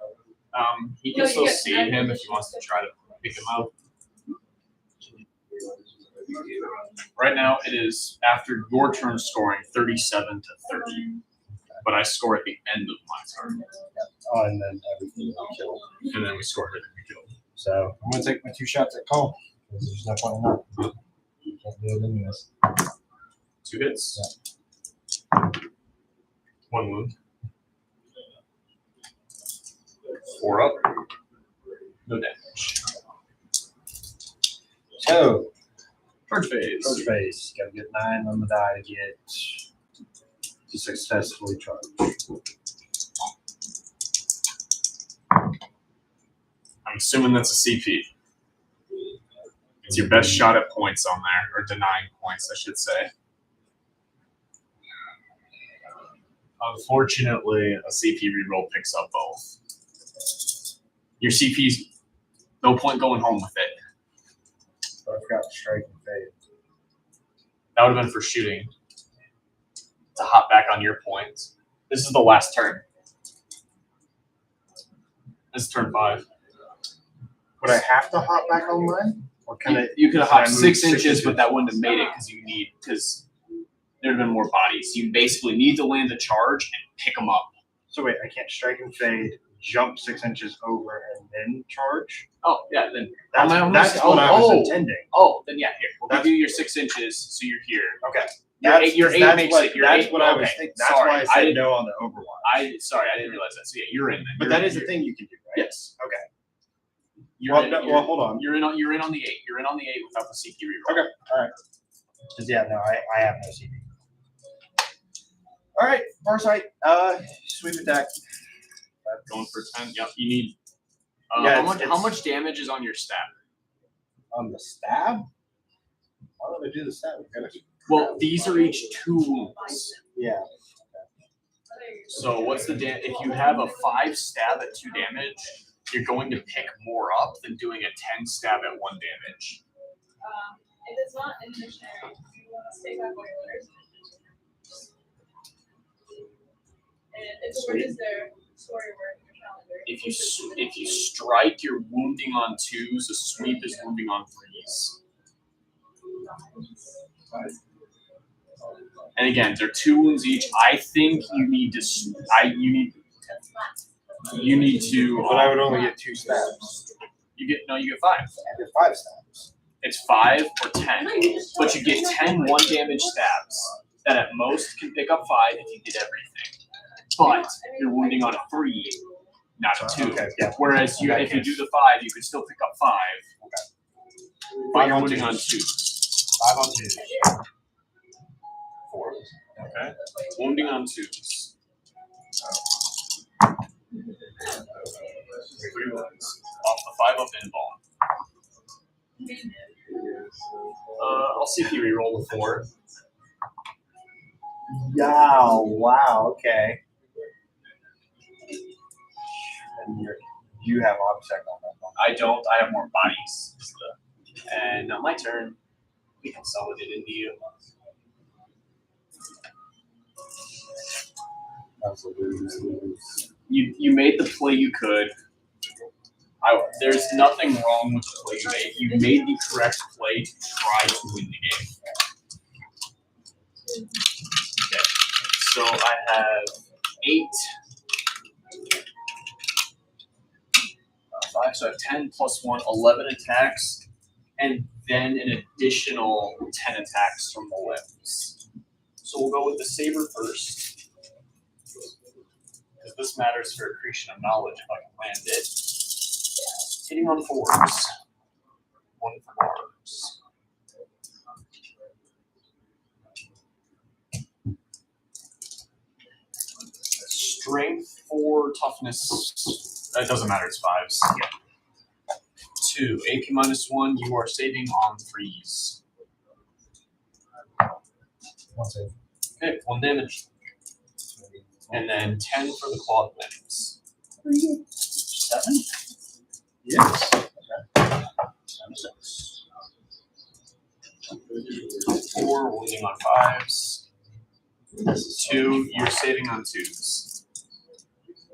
he can No, you still get see 9 him if he wants to try to pick him up. Right now it is after your turn scoring 37 to 30, but I score at the end of my turn, Oh, and then everything will kill. and then we score everything we killed. So I'm gonna take my 2 shots at call. Because there's no point in that. You can't do it anyways. 2 hits. 1 wound. 4 up. No damage. So Charge phase. charge phase. Gotta get 9 on the die to get to successfully charge. I'm assuming that's a CP. It's your best shot at points on there, or denying points, I should say. Unfortunately, a CP reroll picks up both. Your CP's no point going home with it. So I've got strike and fade. That would have been for shooting. To hop back on your points. This is the last turn. This is turn 5. Would I have to hop back on mine? Or can I? You could have can I hopped move 6 inches, but that wouldn't have made it because there'd have been more bodies. You basically need to land a charge and pick them up. So wait, I can't strike and fade, jump 6 inches over, and then charge? Oh, yeah, then. That's, I'm that's almost- what I was oh. intending. Oh, then yeah, here. We'll That's- give you your 6 inches, so you're here. Okay. Your eight that's makes what, it. Your that's eight, what I was okay, thinking. That's sorry, why I I said didn't- no on the Overwatch. Sorry, I didn't realize that. So yeah, you're in then. But that is a thing you can do, right? Yes. Okay. You're Well, in, no, you're, well, hold on. You're in on the 8. You're in on the 8 without the CP reroll. Okay. All right. Because yeah, no, I have no CP. All right, Farsight, sweep attack. Going for 10. Yep, you need. Yeah, how much damage is on your stab? On the stab? Why don't I do the stab? Well, these are each 2 wounds. Yeah. So what's the if you have a 5 stab at 2 damage, you're going to pick more up than doing a 10 stab at 1 damage. If it's not in the dictionary, do you want to take out what letters? And if the word is there, story word in your calendar. If you strike, you're wounding on 2s. A sweep is wounding on 3s. And again, they're 2 wounds each. I think you need to. You need to. But I would only get 2 stabs. You get 5. I get 5 stabs. It's 5 or 10, but you get 10 1-damage stabs that at most can pick up 5 if you did everything. But you're wounding on a 3, not a 2. Okay, yeah. Whereas if you do the 5, you can still pick up 5. Okay. But 5 you're on wounding 2s. on 2s. 5 on 2s. 4. Okay. Wounding on 2s. 3 wounds. Off the 5 up in ball. I'll see if you reroll the 4. Yeah, wow, okay. And you have object on that one. I don't. I have more bodies. And now my turn. We consolidate into you. That's a lose. You made the play you could. There's nothing wrong with the play you made. You made the correct play to try to win the game. Okay. So I have 8. 5, so I have 10 plus 1, 11 attacks, and then an additional 10 attacks from the limbs. So we'll go with the saber first, because this matters for accretion of knowledge if I can land it. Hitting on 4s. 1 for Mars. Strength 4, toughness. It doesn't matter, it's 5s. Yeah. 2. AP -1, you are saving on 3s. 1 save. Okay, 1 damage. And then 10 for the clawed limbs. 7? Yes. Okay. 4, wounding on 5s. 2, you're saving on 2s.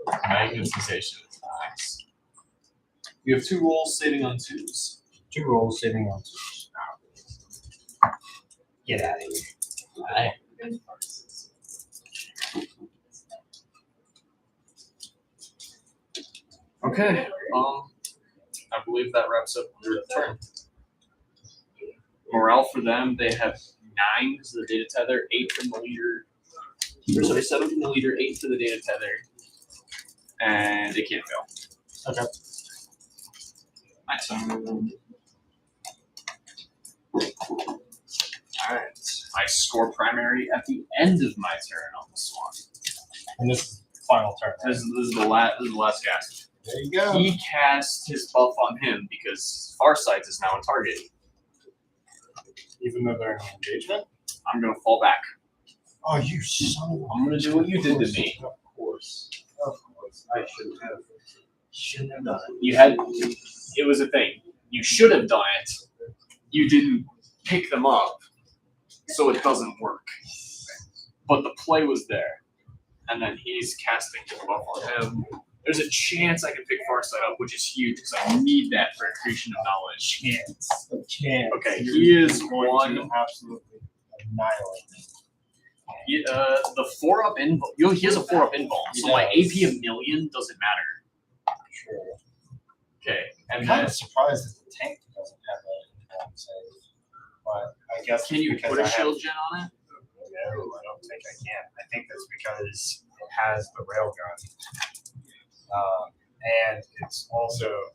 Magnetization. Nice. You have 2 rolls saving on 2s. 2 rolls saving on 2s. Get out of here. Alright. Okay. I believe that wraps up your turn. Morale for them, they have 9 because of the data tether, 8 from the leader. Or sorry, 7 from the leader, 8 for the data tether. And they can't fail. Okay. Nice. Alright. I score primary at the end of my turn on this one. And this is final turn. Right? This is the last cast. There you go. He cast his buff on him because Farsight is now a target. Even though they're in engagement? I'm gonna fall back. Oh, you son of a... I'm gonna do what you did to me. Of course. Of course. I shouldn't have done it. You had. It was a thing. You should have done it. You didn't pick them up, so it doesn't work. But the play was there, and then he's casting his buff on him. There's a chance I can pick Farsight up, which is huge because I need that for accretion of knowledge. Chance. Okay, he is going one. to absolutely annihilate me. The 4-up invuln. He has a 4-up invuln, so my AP a million doesn't matter. Sure. Okay, I'm and kind then of surprised that the tank doesn't have that invuln save. But I guess can you because put a I have- shield gen on it? No, I don't think I can. I think that's because it has the railgun. And it's also,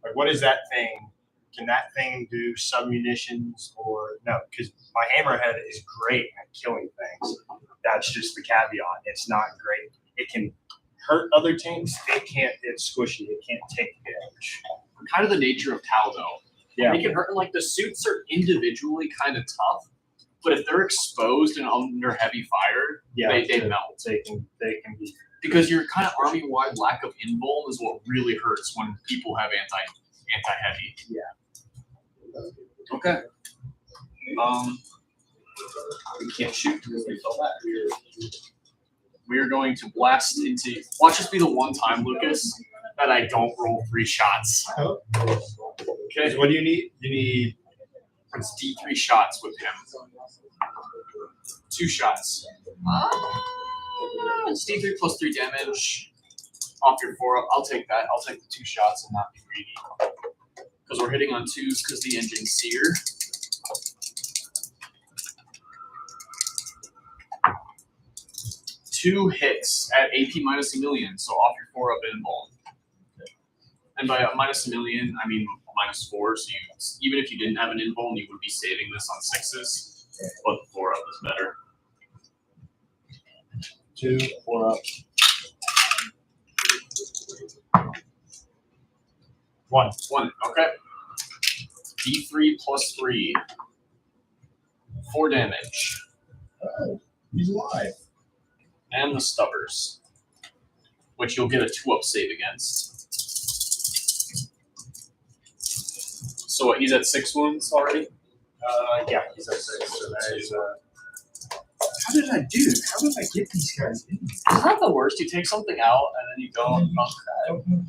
like, what is that thing? Can that thing do submunitions or no? Because my hammerhead is great at killing things. That's just the caveat. It's not great. It can hurt other tanks. It's squishy. It can't take damage. Kind of the nature of Tau, though. Yeah. They can hurt, and like the suits are individually kind of tough, but if they're exposed and under heavy fire, they melt. They can be. Because your kind of army-wide lack of invuln is what really hurts when people have anti-heavy. Yeah. Okay. We can't shoot because we fell back. We are going to blast into. Watch this be the one time, Lucas, that I don't roll 3 shots. Okay. What do you need? You need. It's D3 shots with him. 2 shots. It's D3 plus 3 damage off your 4-up. I'll take that. I'll take the 2 shots and not be greedy. Because we're hitting on 2s because the engine's sear. Two hits at AP minus a million, so off your 4-up invuln. And by minus a million, I mean -4. So even if you didn't have an invuln, you would be saving this on 6s. But the 4-up is better. 2, 4-up. 1. 1. Okay. D3 plus 3. 4 damage. Oh, he's alive. And the stubbers, which you'll get a 2-up save against. So what, he's at 6 wounds already? Yeah, he's at 6. So that is. How did I do? How did I get these guys in? It's not the worst. You take something out and then you go.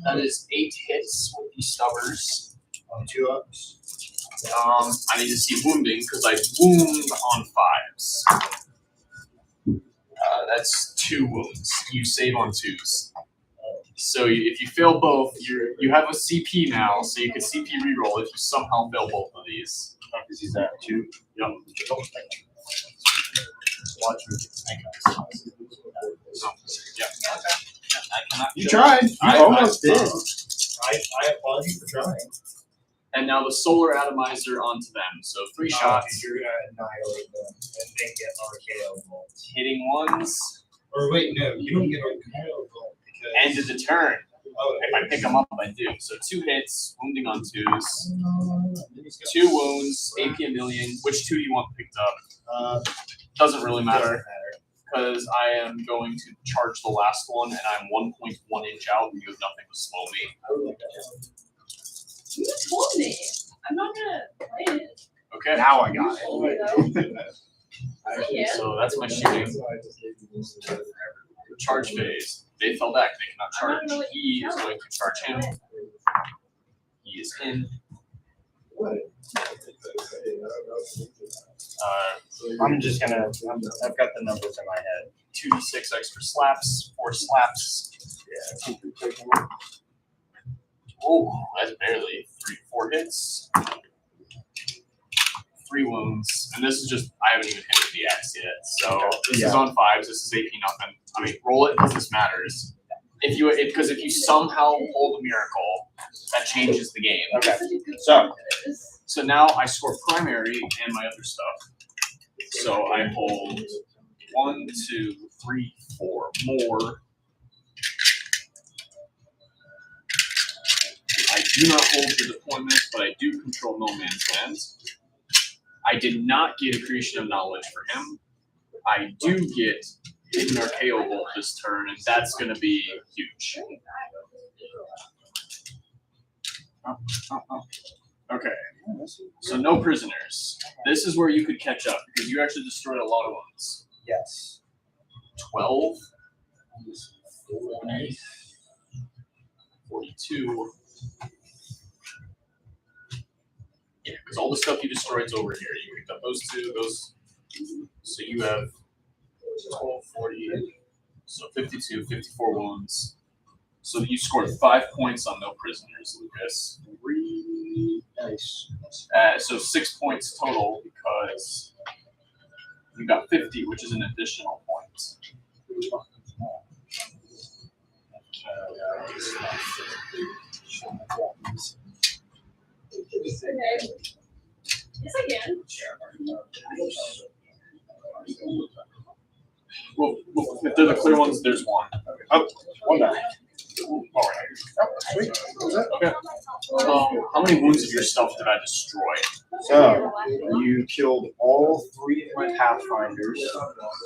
That is 8 hits with these stubbers. 2 ups. I need to see wounding because I wound on 5s. That's 2 wounds. You save on 2s. So if you fail both, you have a CP now, so you can CP reroll if you somehow fail both of these. Because he's at 2. Yep. Watch me. You tried. You almost did. I applaud you for trying. And now the solar atomizer onto them. So 3 shots. You're gonna annihilate them and then get RKO involved. Hitting 1s. Or wait, no, you don't get RKO because End of the turn. Oh, If I pick them up, I do. So 2 hits, wounding on 2s. 2 wounds, AP a million. Which 2 do you want picked up? Doesn't really matter. Because I am going to charge the last one, and I'm 1.1 inch out, and you have nothing to slow me. You told me. I'm not gonna play it. Okay. Now I got You it. told me though. Yeah. So that's my shooting. Charge phase. They fell back. They cannot I'm not charge. gonna let He you is tell going to charge him. He is in. I'm just gonna. I've got the numbers in my head. 2d6 extra slaps. 4 slaps. Oh, that's barely 4 hits. 3 wounds, and this is just I haven't even hit with the axe yet. So this is on 5s. This is AP nothing. I mean, roll it because this matters. If you somehow hold a miracle, that changes the game. Okay. Such a good So- one for this. So now I score primary and my other stuff. So I hold 1, 2, 3, 4 more. I do not hold the deployment, but I do control no man's land. I did not get a creation of knowledge for him. I do get hidden RKO bolt this turn, and that's going to be huge. Okay, so no prisoners. This is where you could catch up because you actually destroyed a lot of ones. Yes. 12, 40, 42. Yeah, because all the stuff you destroyed is over here. You picked up those 2, those. So you have 12, 40, so 52, 54 wounds. So you scored 5 points on no prisoners, Lucas. Nice. So 6 points total because you got 50, which is an additional point. Okay. Yes, I can. they're the clear ones. There's one. One die. Oh, sweet. What was that? Okay. How many wounds of your stuff did I destroy? So you killed all 3 of my Pathfinders.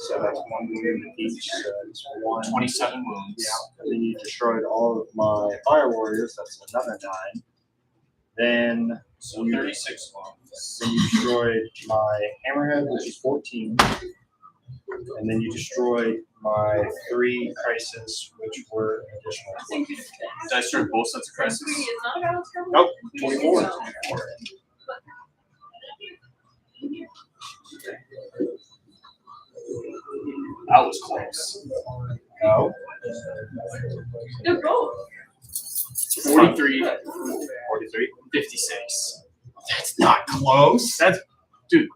So that's 1 wound each. So it's 1. 27 wounds. Yeah. And then you destroyed all of my Fire Warriors. That's another 9. Then So 36 wounds. Then you destroyed my Hammerhead, which is 14. And then you destroyed my 3 Crisis, which were additional. Did I destroy both sets of crisis? Nope, 24. That was close. No. They're both. 43, 43. 56. That's not close. That's, Dude.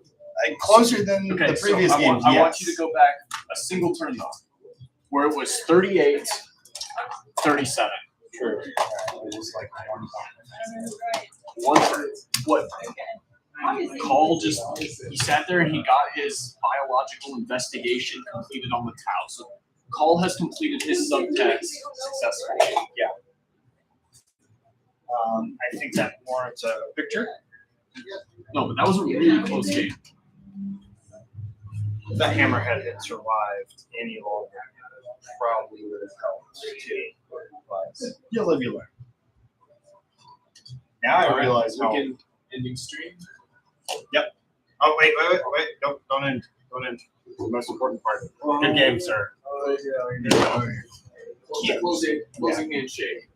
like, closer than Okay, the previous so games. I want you to go back a single turn though, where it was 38, 37. True. It was like 1 One turn. What? Call just, he sat there and he got his biological investigation completed on the Tau. So Call has completed his subtext successfully. Yeah. I think that warrants a picture. No, but that was a really close game. The Hammerhead had survived any longer. Probably would have helped too. But you live, you learn. Now I realize how. Ending stream. Oh wait! Don't end. The most important part. Good game, sir. Keep closing handshake.